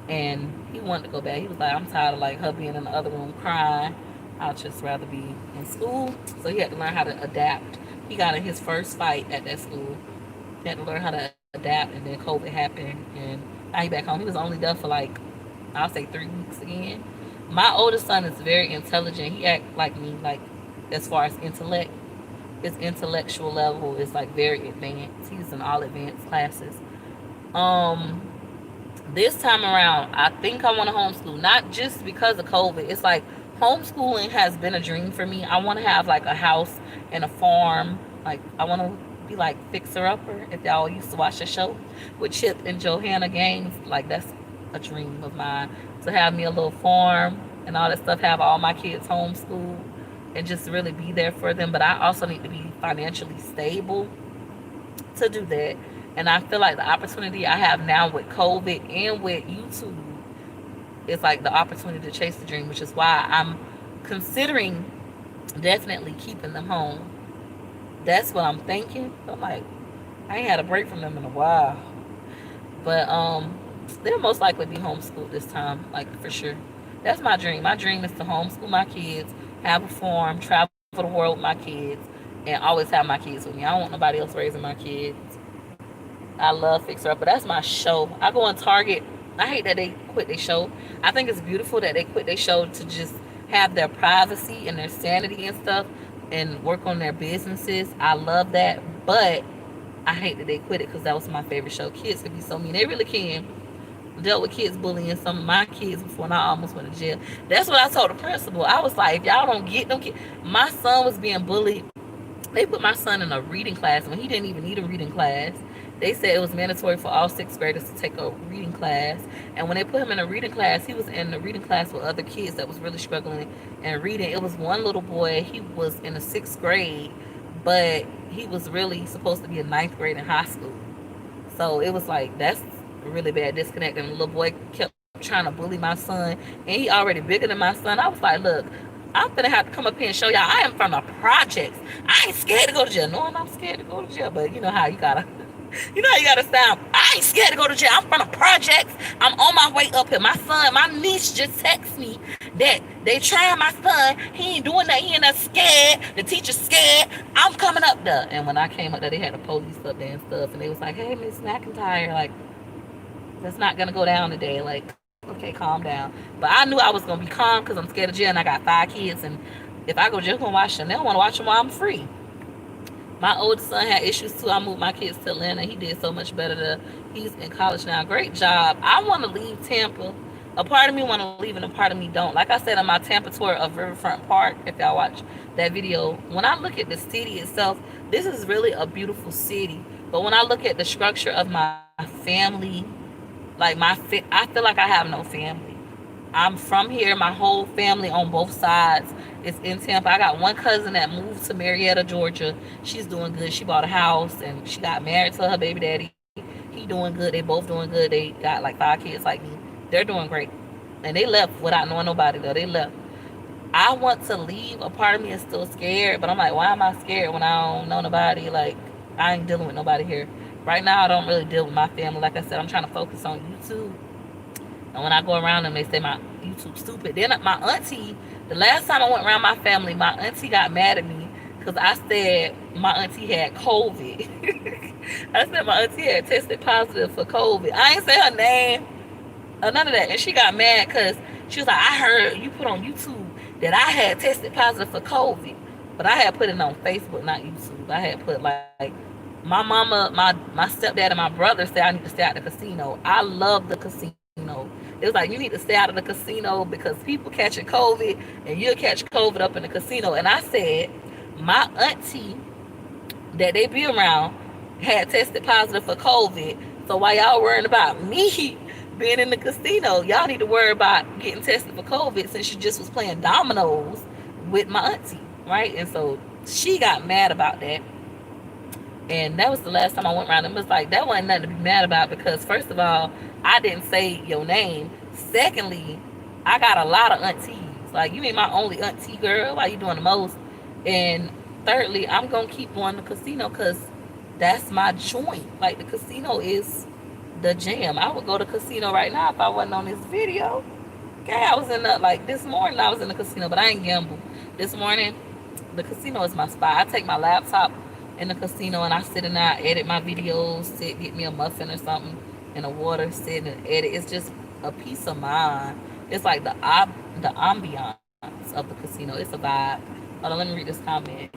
And he wanted to go back. He was like, I'm tired of like her being in the other room crying. I'd just rather be in school. So he had to learn how to adapt. He got in his first fight at that school. He had to learn how to adapt, and then COVID happened, and now he back home. He was only there for like, I'll say 3 weeks again. My oldest son is very intelligent. He act like me, like as far as intellect. His intellectual level is like very advanced. He's in all advanced classes. This time around, I think I want to homeschool, not just because of COVID. It's like homeschooling has been a dream for me. I want to have like a house and a farm. Like I want to be like Fixer Upper. If y'all used to watch the show with Chip and Johanna Gaines, like that's a dream of mine, to have me a little farm and all that stuff. Have all my kids homeschooled and just really be there for them. But I also need to be financially stable to do that. And I feel like the opportunity I have now with COVID and with YouTube is like the opportunity to chase the dream, which is why I'm considering definitely keeping them home. That's what I'm thinking. I'm like, I ain't had a break from them in a while. But they'll most likely be homeschooled this time, like for sure. That's my dream. My dream is to homeschool my kids, have a farm, travel the world with my kids, and always have my kids with me. I don't want nobody else raising my kids. I love Fixer Up, but that's my show. I go on Target. I hate that they quit their show. I think it's beautiful that they quit their show to just have their privacy and their sanity and stuff and work on their businesses. I love that, but I hate that they quit it because that was my favorite show. Kids can be so mean. They really can. Dealt with kids bullying some of my kids before, and I almost went to jail. That's what I told the principal. I was like, if y'all don't get them kids, my son was being bullied. They put my son in a reading class when he didn't even need a reading class. They said it was mandatory for all sixth graders to take a reading class. And when they put him in a reading class, he was in the reading class with other kids that was really struggling and reading. It was one little boy, he was in the sixth grade, but he was really supposed to be in ninth grade in high school. So it was like, that's a really bad disconnect. And the little boy kept trying to bully my son. And he already bigger than my son. I was like, look, I'm gonna have to come up here and show y'all I am from the projects. I ain't scared to go to jail. No, I'm not scared to go to jail. But you know how you gotta sound. I ain't scared to go to jail. I'm from the projects. I'm on my way up here. My niece just texted me that they trying my son. He ain't doing that. He ain't that scared. The teacher's scared. I'm coming up there. And when I came up there, they had the police up there and stuff. And they was like, hey, Miss McIntyre, like, that's not gonna go down today. Like, okay, calm down. But I knew I was gonna be calm because I'm scared of jail and I got 5 kids. And if I go to jail, I'm gonna watch them. They don't want to watch them while I'm free. My oldest son had issues too. I moved my kids to Atlanta. He did so much better. He's in college now. Great job. I want to leave Tampa. A part of me want to leave and a part of me don't. Like I said on my Tampa tour of Riverfront Park, if y'all watch that video, when I look at the city itself, this is really a beautiful city. But when I look at the structure of my family, like I feel like I have no family. I'm from here. My whole family on both sides is in Tampa. I got one cousin that moved to Marietta, Georgia. She's doing good. She bought a house and she got married to her baby daddy. He doing good. They both doing good. They got like 5 kids like me. They're doing great. And they left without knowing nobody though. They left. I want to leave. A part of me is still scared, but I'm like, why am I scared when I don't know nobody? Like, I ain't dealing with nobody here. Right now, I don't really deal with my family. Like I said, I'm trying to focus on YouTube. And when I go around them, they say my YouTube stupid. Then my auntie, the last time I went around my family, my auntie got mad at me because I said my auntie had COVID. I said my auntie had tested positive for COVID. I ain't say her name or none of that. And she got mad because she was like, I heard you put on YouTube that I had tested positive for COVID. But I had put it on Facebook, not YouTube. I had put like my mama, my stepdad, and my brother said I need to stay out of the casino. I love the casino. It was like, you need to stay out of the casino because people catching COVID and you'll catch COVID up in the casino. And I said, my auntie that they be around had tested positive for COVID. So while y'all worrying about me being in the casino, y'all need to worry about getting tested for COVID since you just was playing dominoes with my auntie, right? And so she got mad about that. And that was the last time I went around. It was like, that wasn't nothing to be mad about because, first of all, I didn't say your name. Secondly, I got a lot of aunties. Like, you ain't my only auntie, girl. Why you doing the most? And thirdly, I'm going to keep going to the casino because that's my joint. Like, the casino is the jam. I would go to the casino right now if I wasn't on this video. Okay, I was in the, like, this morning I was in the casino, but I ain't gamble. This morning, the casino is my spot. I take my laptop in the casino and I sit in there, edit my videos, sit, get me a muffin or something and a water, sit and edit. It's just a peace of mind. It's like the ambiance of the casino. It's a vibe. Hold on, let me read this comment.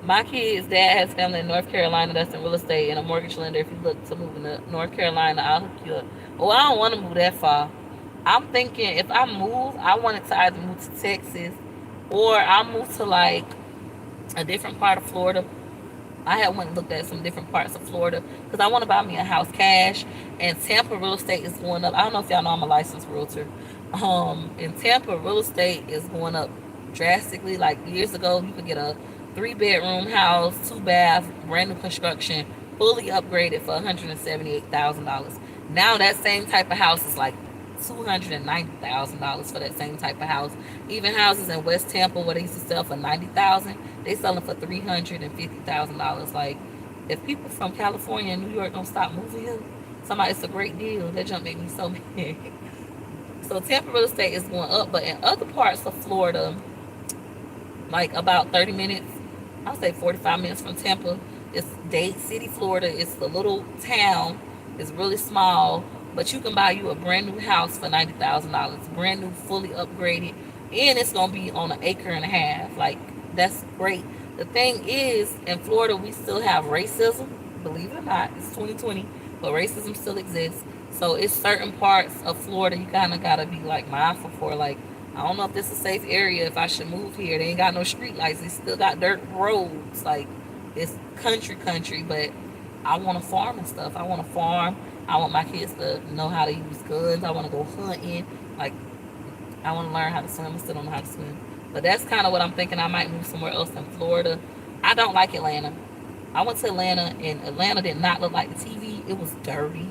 My kid's dad has family in North Carolina that's in real estate and a mortgage lender. If you look to move into North Carolina, I'll hook you up. Oh, I don't want to move that far. I'm thinking if I move, I wanted to either move to Texas or I'll move to like a different part of Florida. I had went and looked at some different parts of Florida because I want to buy me a house cash. And Tampa real estate is going up. I don't know if y'all know I'm a licensed realtor. In Tampa, real estate is going up drastically. Like years ago, you could get a 3-bedroom house, 2-bath, brand new construction, fully upgraded for $178,000. Now that same type of house is like $290,000 for that same type of house. Even houses in West Tampa where they used to sell for $90,000, they selling for $350,000. Like, if people from California and New York don't stop moving here, somebody, it's a great deal. That jump made me so mad. So Tampa real estate is going up, but in other parts of Florida, like about 30 minutes, I'll say 45 minutes from Tampa. It's Dade City, Florida. It's a little town. It's really small, but you can buy you a brand new house for $90,000, brand new, fully upgraded, and it's gonna be on an acre and a half. Like that's great. The thing is, in Florida, we still have racism. Believe it or not, it's 2020, but racism still exists. So it's certain parts of Florida you kind of gotta be like mindful for. Like I don't know if this is a safe area, if I should move here. They ain't got no street lights. They still got dirt roads. Like it's country, but I want to farm and stuff. I want to farm. I want my kids to know how to use guns. I want to go hunting. Like I want to learn how to swim. I still don't know how to swim. But that's kind of what I'm thinking. I might move somewhere else in Florida. I don't like Atlanta. I went to Atlanta, and Atlanta did not look like the TV. It was dirty,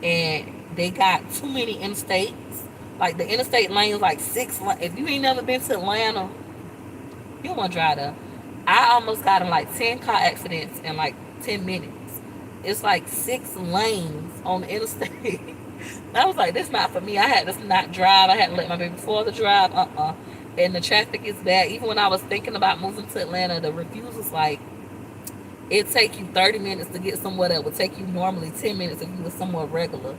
and they got too many interstates. Like the interstate lanes, like six. If you ain't never been to Atlanta, you don't want to drive there. I almost got in like 10 car accidents in like 10 minutes. It's like 6 lanes on the interstate. I was like, this not for me. I had to not drive. I had to let my baby father drive. And the traffic is bad. Even when I was thinking about moving to Atlanta, the reviews was like, it take you 30 minutes to get somewhere that would take you normally 10 minutes if you were somewhere regular.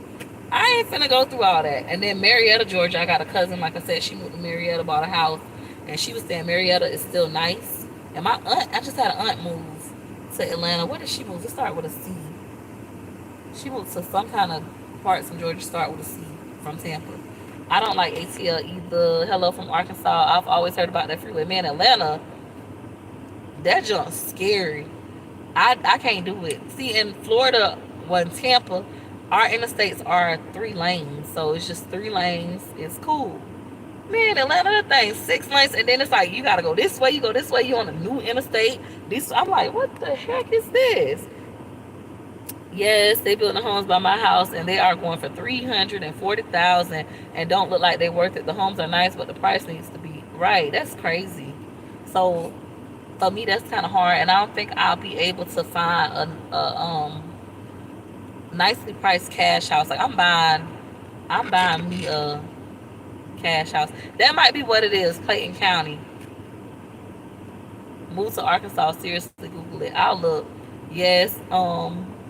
I ain't finna go through all that. And then Marietta, Georgia, I got a cousin, like I said, she moved to Marietta, bought a house, and she was saying Marietta is still nice. And my aunt, I just had an aunt move to Atlanta. Where did she move? It started with a C. She moved to some kind of parts in Georgia start with a C from Tampa. I don't like ATL either. Hello from Arkansas. I've always heard about that freeway. Man, Atlanta, that junk's scary. I can't do it. See, in Florida, well, in Tampa, our interstates are 3 lanes, so it's just 3 lanes. It's cool. Man, Atlanta, the thing 6 lanes, and then it's like you gotta go this way. You go this way. You on a new interstate. This, I'm like, what the heck is this? Yes, they building homes by my house, and they are going for 340,000, and don't look like they worth it. The homes are nice, but the price needs to be right. That's crazy. So for me, that's kind of hard, and I don't think I'll be able to find a nicely priced cash house. Like I'm buying me a cash house. That might be what it is. Clayton County. Move to Arkansas. Seriously, Google it. I'll look. Yes.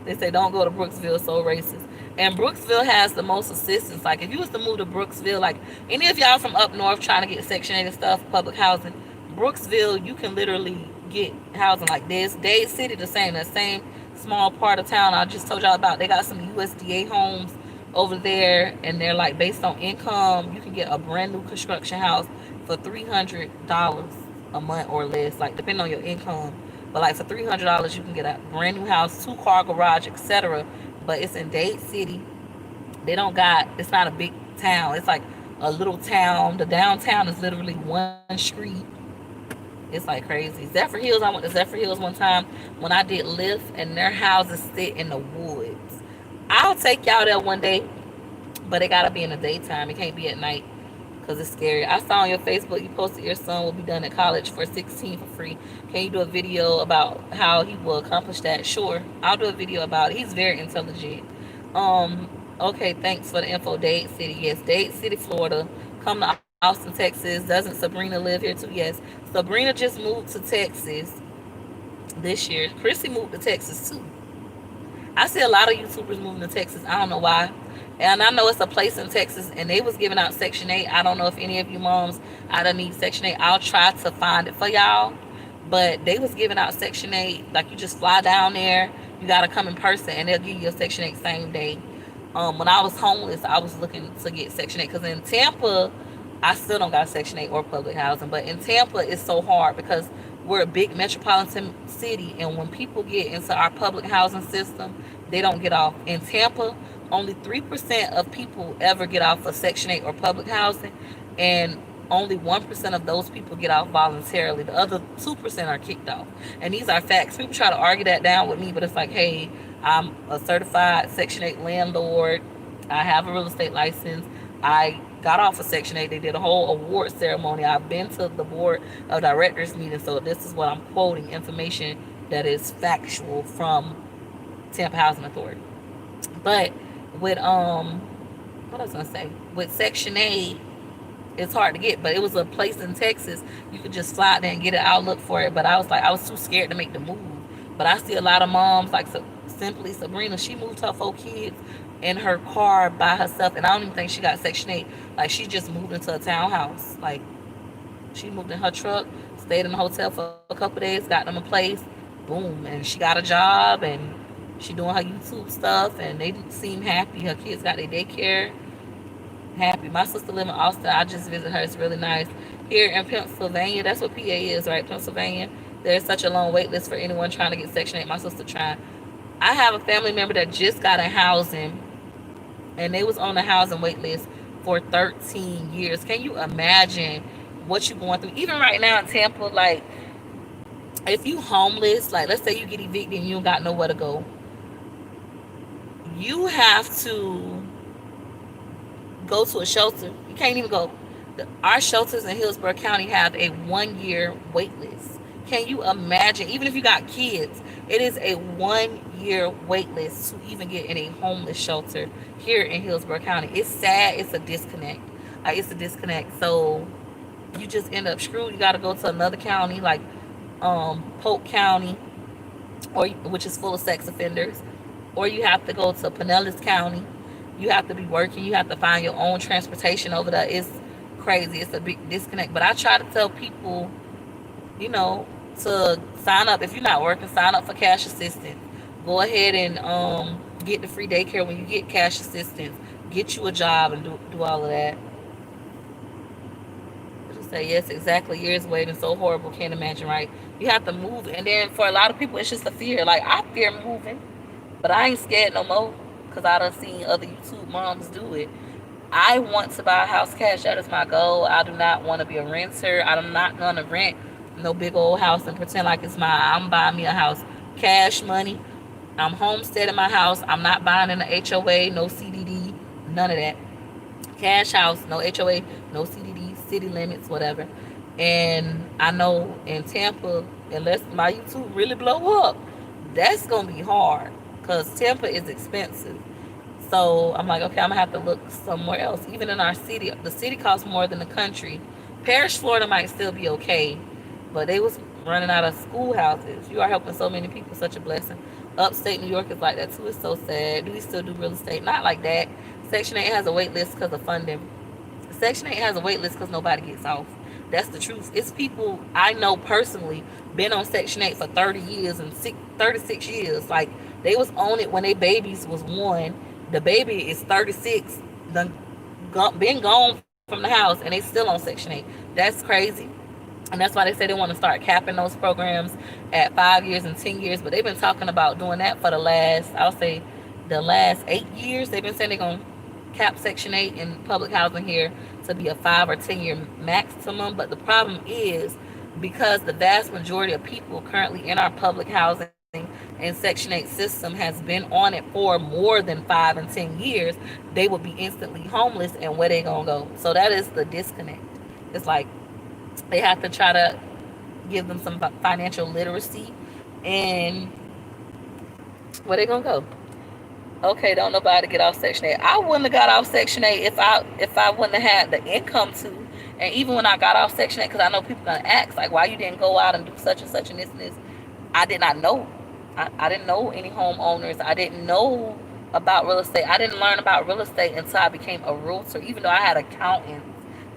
They say don't go to Brooksville. So racist. And Brooksville has the most assistance. Like if you was to move to Brooksville, like any of y'all from up north trying to get Section 8 and stuff, public housing, Brooksville, you can literally get housing like this. Dade City, the same. That same small part of town I just told y'all about. They got some USDA homes over there, and they're like based on income. You can get a brand new construction house for $300 a month or less, like depending on your income. But like for $300, you can get a brand new house, 2 car garage, etc. But it's in Dade City. They don't got. It's not a big town. It's like a little town. The downtown is literally one street. It's like crazy. Zephyr Hills. I went to Zephyr Hills one time when I did Lyft, and their houses sit in the woods. I'll take y'all there one day, but it gotta be in the daytime. It can't be at night because it's scary. I saw on your Facebook you posted your son will be done at college for 16 for free. Can you do a video about how he will accomplish that? Sure, I'll do a video about it. He's very intelligent. Okay, thanks for the info. Dade City, yes, Dade City, Florida. Come to Austin, Texas. Doesn't Sabrina live here too? Yes, Sabrina just moved to Texas this year. Chrissy moved to Texas too. I see a lot of YouTubers moving to Texas. I don't know why. And I know it's a place in Texas, and they was giving out Section 8. I don't know if any of you moms out there need Section 8. I'll try to find it for y'all. But they was giving out Section 8. Like, you just fly down there. You got to come in person, and they'll give you a Section 8 same day. When I was homeless, I was looking to get Section 8. Because in Tampa, I still don't got Section 8 or public housing. But in Tampa, it's so hard because we're a big metropolitan city, and when people get into our public housing system, they don't get off. In Tampa, only 3% of people ever get off for Section 8 or public housing, and only 1% of those people get off voluntarily. The other 2% are kicked off. And these are facts. People try to argue that down with me, but it's like, hey, I'm a certified Section 8 landlord. I have a real estate license. I got off of Section 8. They did a whole award ceremony. I've been to the board of directors meeting, so this is what I'm quoting, information that is factual from Tampa Housing Authority. But with what I was gonna say, with Section 8, it's hard to get, but it was a place in Texas. You could just fly out there and get it. I'll look for it. But I was like, I was too scared to make the move. But I see a lot of moms, like simply Sabrina, she moved her 4 kids in her car by herself. And I don't even think she got Section 8. Like, she just moved into a townhouse. Like, she moved in her truck, stayed in the hotel for a couple of days, got them a place, boom. And she got a job, and she doing her YouTube stuff. And they seem happy. Her kids got their daycare, happy. My sister live in Austin. I just visit her. It's really nice. Here in Pennsylvania, that's what PA is, right? Pennsylvania. There's such a long wait list for anyone trying to get Section 8. My sister trying. I have a family member that just got a housing, and they was on the housing wait list for 13 years. Can you imagine what you going through? Even right now in Tampa, like, if you homeless, like, let's say you get evicted and you don't got nowhere to go, you have to go to a shelter. You can't even go. Our shelters in Hillsborough County have a 1 year wait list. Can you imagine? Even if you got kids, it is a 1 year wait list to even get in a homeless shelter here in Hillsborough County. It's sad. It's a disconnect. It's a disconnect. So you just end up screwed. You got to go to another county like Polk County, or which is full of sex offenders, or you have to go to Pinellas County. You have to be working. You have to find your own transportation over there. It's crazy. It's a big disconnect. But I try to tell people, you know, to sign up. If you're not working, sign up for cash assistance. Go ahead and get the free daycare when you get cash assistance. Get you a job and do all of that. Just say yes, exactly. Years waiting, so horrible. Can't imagine, right? You have to move, and then for a lot of people, it's just a fear. Like, I fear moving, but I ain't scared no more because I done seen other YouTube moms do it. I want to buy a house cash. That is my goal. I do not want to be a renter. I'm not going to rent no big old house and pretend like it's mine. I'm buying me a house cash money. I'm homesteading my house. I'm not buying in the HOA, no CDD, none of that. Cash house, no HOA, no CDD, city limits, whatever. And I know in Tampa, unless my YouTube really blow up, that's going to be hard because Tampa is expensive. So I'm like, okay, I'm gonna have to look somewhere else. Even in our city, the city costs more than the country. Parish, Florida might still be okay, but they was running out of schoolhouses. You are helping so many people, such a blessing. Upstate New York is like that too. It's so sad. Do we still do real estate? Not like that. Section 8 has a wait list because of funding. Section 8 has a wait list because nobody gets off. That's the truth. It's people I know personally been on Section 8 for 30 years and 36 years. Like, they was on it when they babies was 1. The baby is 36, done been gone from the house, and they still on Section 8. That's crazy. And that's why they say they want to start capping those programs at 5 years and 10 years. But they've been talking about doing that for the last, I'll say, the last 8 years. They've been saying they're going to cap Section 8 in public housing here to be a 5 or 10 year maximum. But the problem is, because the vast majority of people currently in our public housing and Section 8 system has been on it for more than 5 and 10 years, they will be instantly homeless, and where they gonna go? So that is the disconnect. It's like they have to try to give them some financial literacy, and where they gonna go? Okay, don't nobody get off Section 8. I wouldn't have got off Section 8 if I wouldn't have had the income to. And even when I got off Section 8, because I know people gonna ask like, why you didn't go out and do such and such and this, I did not know. I didn't know any homeowners. I didn't know about real estate. I didn't learn about real estate until I became a realtor. Even though I had accountants,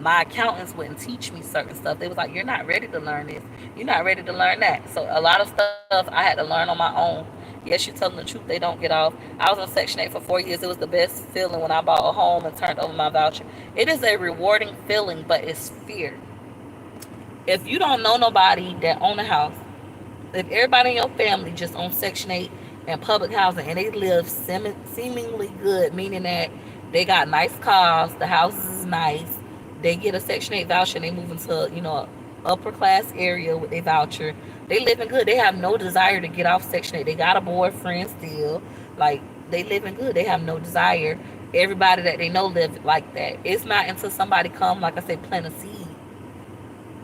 my accountants wouldn't teach me certain stuff. They was like, you're not ready to learn this. You're not ready to learn that. So a lot of stuff I had to learn on my own. Yes, you're telling the truth. They don't get off. I was on Section 8 for 4 years. It was the best feeling when I bought a home and turned over my voucher. It is a rewarding feeling, but it's fear. If you don't know nobody that own a house, if everybody in your family just on Section 8 and public housing and they live seemingly good, meaning that they got nice cars, the houses is nice, they get a Section 8 voucher and they move into, upper class area with their voucher, they living good. They have no desire to get off Section 8. They got a boyfriend still. Like, they living good. They have no desire. Everybody that they know live like that. It's not until somebody come, like I said, plant a seed.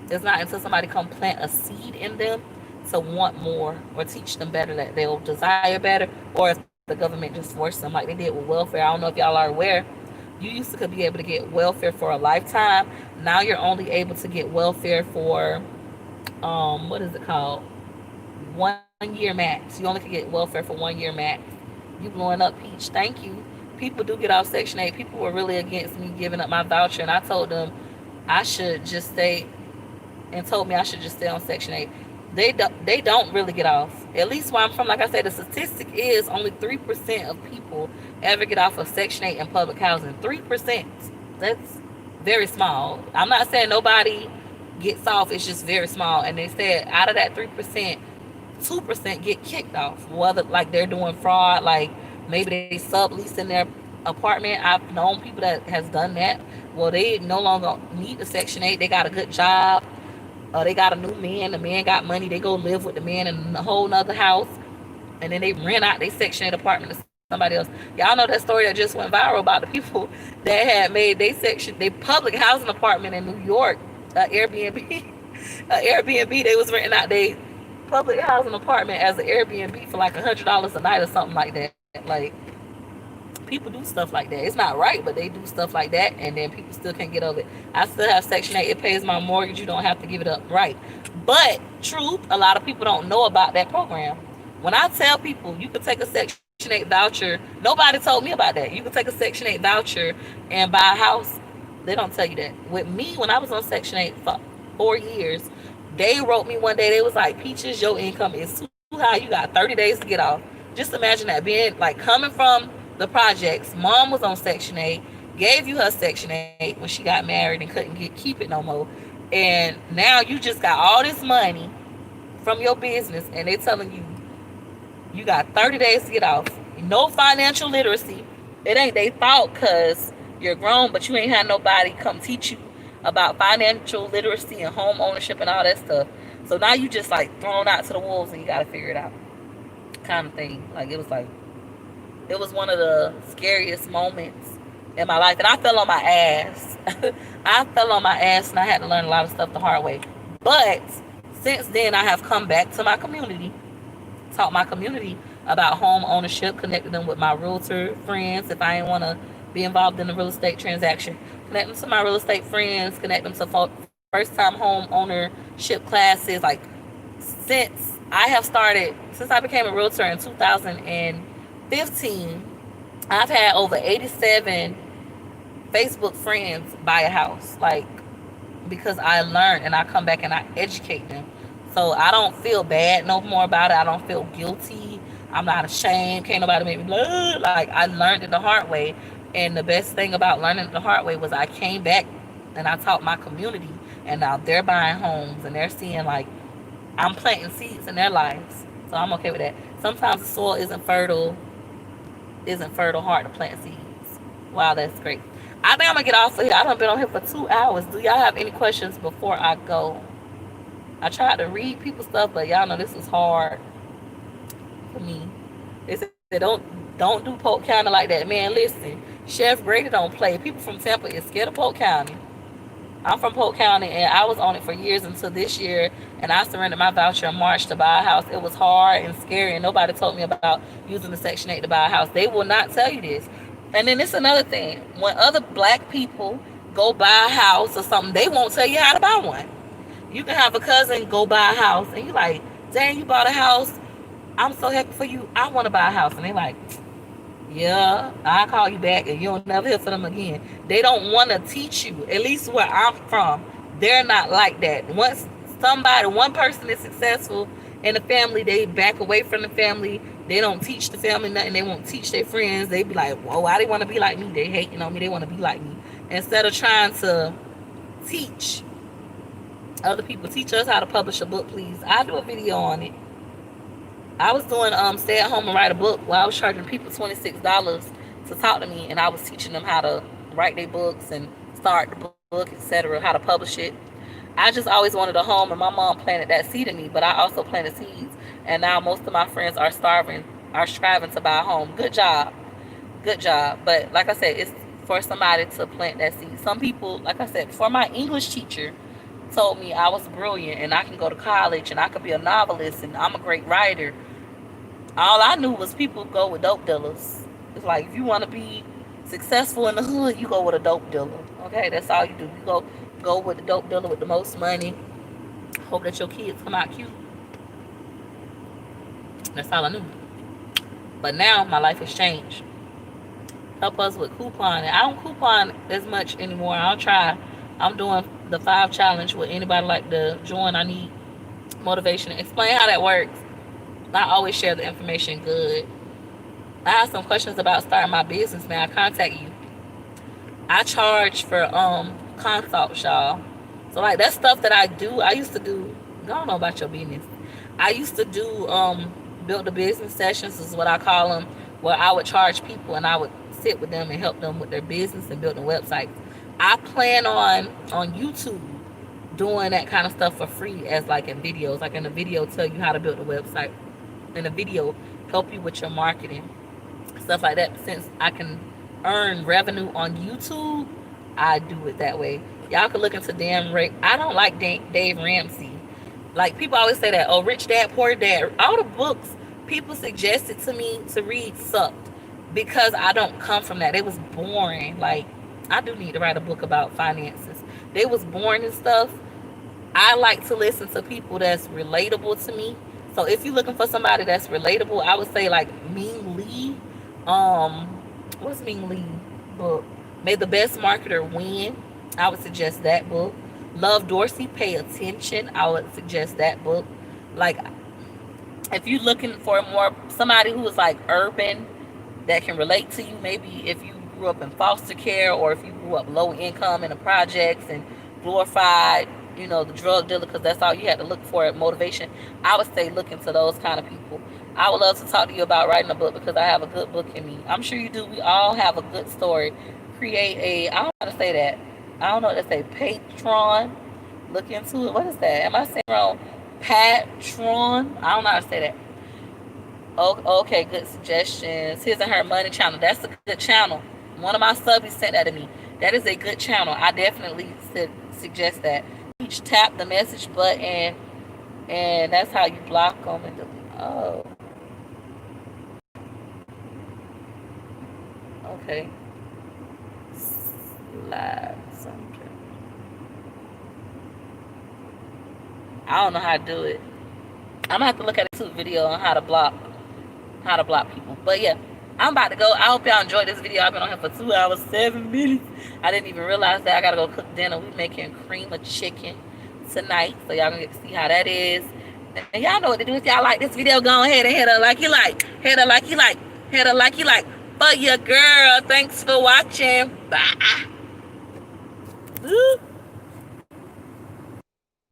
It's not until somebody come plant a seed in them to want more or teach them better that they'll desire better, or if the government just force them like they did with welfare. I don't know if y'all are aware, You used to could be able to get welfare for a lifetime. Now you're only able to get welfare for what is it called? 1 year max. You only can get welfare for 1 year max. You blowing up, Peach. Thank you. People do get off Section 8. People were really against me giving up my voucher, and I told them I should just stay, and told me I should just stay on Section 8. They don't really get off. At least where I'm from, like I said, the statistic is only 3% of people ever get off of Section 8 in public housing. 3%. That's very small. I'm not saying nobody gets off. It's just very small. And they said out of that 3%, 2% get kicked off. Whether like they're doing fraud, like maybe they subleasing their apartment. I've known people that has done that. Well, they no longer need the Section 8. They got a good job. They got a new man. The man got money. They go live with the man in a whole nother house, and then they rent out their Section 8 apartment to somebody else. Y'all know that story that just went viral about the people that had made their public housing apartment in New York, Airbnb, Airbnb. They was renting out their public housing apartment as an Airbnb for like $100 a night or something like that. Like people do stuff like that. It's not right, but they do stuff like that, and then people still can't get over it. I still have Section 8. It pays my mortgage. You don't have to give it up. Right. But truth, a lot of people don't know about that program. When I tell people you could take a Section 8 voucher, nobody told me about that. You could take a Section 8 voucher and buy a house. They don't tell you that. With me, when I was on Section 8 for 4 years, they wrote me one day. They was like, Peaches, your income is too high. You got 30 days to get off. Just imagine that, being like coming from the projects. Mom was on Section 8, gave you her Section 8 when she got married and couldn't keep it no more. And now you just got all this money from your business, and they telling you you got 30 days to get off. No financial literacy. It ain't they fault because you're grown, but you ain't had nobody come teach you about financial literacy and home ownership and all that stuff. So now you just like thrown out to the wolves and you got to figure it out, kind of thing. It was one of the scariest moments in my life, and I fell on my ass. I fell on my ass, and I had to learn a lot of stuff the hard way. But since then, I have come back to my community, taught my community about home ownership, connected them with my realtor friends if I didn't want to be involved in a real estate transaction, connect them to my real estate friends, connect them to first-time home ownership classes. Like, since I became a realtor in 2015, I've had over 87 Facebook friends buy a house. Like, because I learned and I come back and I educate them. So I don't feel bad no more about it. I don't feel guilty. I'm not ashamed. Can't nobody make me blah. Like, I learned it the hard way. And the best thing about learning it the hard way was I came back and I taught my community. And now they're buying homes and they're seeing, like, I'm planting seeds in their lives. So I'm okay with that. Sometimes the soil isn't fertile, hard to plant seeds. Wow, that's great. I think I'm going to get off of here. I done been on here for 2 hours. Do y'all have any questions before I go? I tried to read people's stuff, but y'all know this is hard for me. They said don't do Polk County like that. Man, listen, Chef Grady don't play. People from Tampa is scared of Polk County. I'm from Polk County, and I was on it for years until this year, and I surrendered my voucher in March to buy a house. It was hard and scary, and nobody told me about using the Section 8 to buy a house. They will not tell you this. And then it's another thing. When other black people go buy a house or something, they won't tell you how to buy one. You can have a cousin go buy a house, and you like, dang, you bought a house. I'm so happy for you. I want to buy a house. And they like, yeah, I'll call you back, and you'll never hear from them again. They don't want to teach you. At least where I'm from, they're not like that. Once one person is successful in the family, they back away from the family. They don't teach the family nothing. They won't teach their friends. They be like, whoa, why they want to be like me? They hating on me. They want to be like me. Instead of trying to teach other people, teach us how to publish a book, please. I'll do a video on it. I was doing stay at home and write a book while I was charging people $26 to talk to me, and I was teaching them how to write their books and start the book, etc., how to publish it. I just always wanted a home, and my mom planted that seed in me, but I also planted seeds, and now most of my friends are striving to buy a home. Good job. But like I said, it's for somebody to plant that seed. Some people, like I said, for my English teacher told me I was brilliant and I can go to college and I could be a novelist and I'm a great writer. All I knew was people go with dope dealers. It's like, if you want to be successful in the hood, you go with a dope dealer. Okay, that's all you do. You go with the dope dealer with the most money. Hope that your kids come out cute. That's all I knew. But now my life has changed. Help us with couponing. I don't coupon as much anymore. I'll try. I'm doing the 5 challenge. Would anybody like to join? I need motivation. Explain how that works. I always share the information good. I have some questions about starting my business, man. I contact you. I charge for consults, y'all. So like that stuff that I do, I used to do. I don't know about your business. I used to do build the business sessions is what I call them, where I would charge people and I would sit with them and help them with their business and building websites. I plan on YouTube doing that kind of stuff for free as like in videos. Like in a video tell you how to build a website. In a video help you with your marketing. Stuff like that. Since I can earn revenue on YouTube, I do it that way. Y'all can look into Dan Ray. I don't like Dave Ramsey. Like people always say that, oh, Rich Dad, Poor Dad. All the books people suggested to me to read sucked because I don't come from that. It was boring. Like I do need to write a book about finances. They was boring and stuff. I like to listen to people that's relatable to me. So if you're looking for somebody that's relatable, I would say like Ming Lee. What's Ming Lee book? May the Best Marketer Win. I would suggest that book. Love Dorsey, Pay Attention. I would suggest that book. Like if you're looking for more somebody who is like urban that can relate to you, maybe if you grew up in foster care or if you grew up low income in the projects and glorified, the drug dealer, because that's all you had to look for at motivation, I would say look into those kind of people. I would love to talk to you about writing a book because I have a good book in me. I'm sure you do. We all have a good story. Create I don't know how to say that. I don't know what to say. Patreon. Look into it. What is that? Am I saying wrong? Patreon. I don't know how to say that. Oh, okay, good suggestions. His and Her Money channel. That's a good channel. One of my subbies sent that to me. That is a good channel. I definitely suggest that. Each tap the message button, and that's how you block them and delete. Oh, okay. Live something. I don't know how to do it. I'm gonna have to look at a YouTube video on how to block people. But yeah, I'm about to go. I hope y'all enjoyed this video. I've been on here for 2 hours, 7 minutes. I didn't even realize that I gotta go cook dinner. We making cream of chicken tonight, so y'all gonna get to see how that is. And y'all know what to do. If y'all like this video, go ahead and hit a like you like, hit a like you like, hit a like you like for your girl. Thanks for watching. Bye.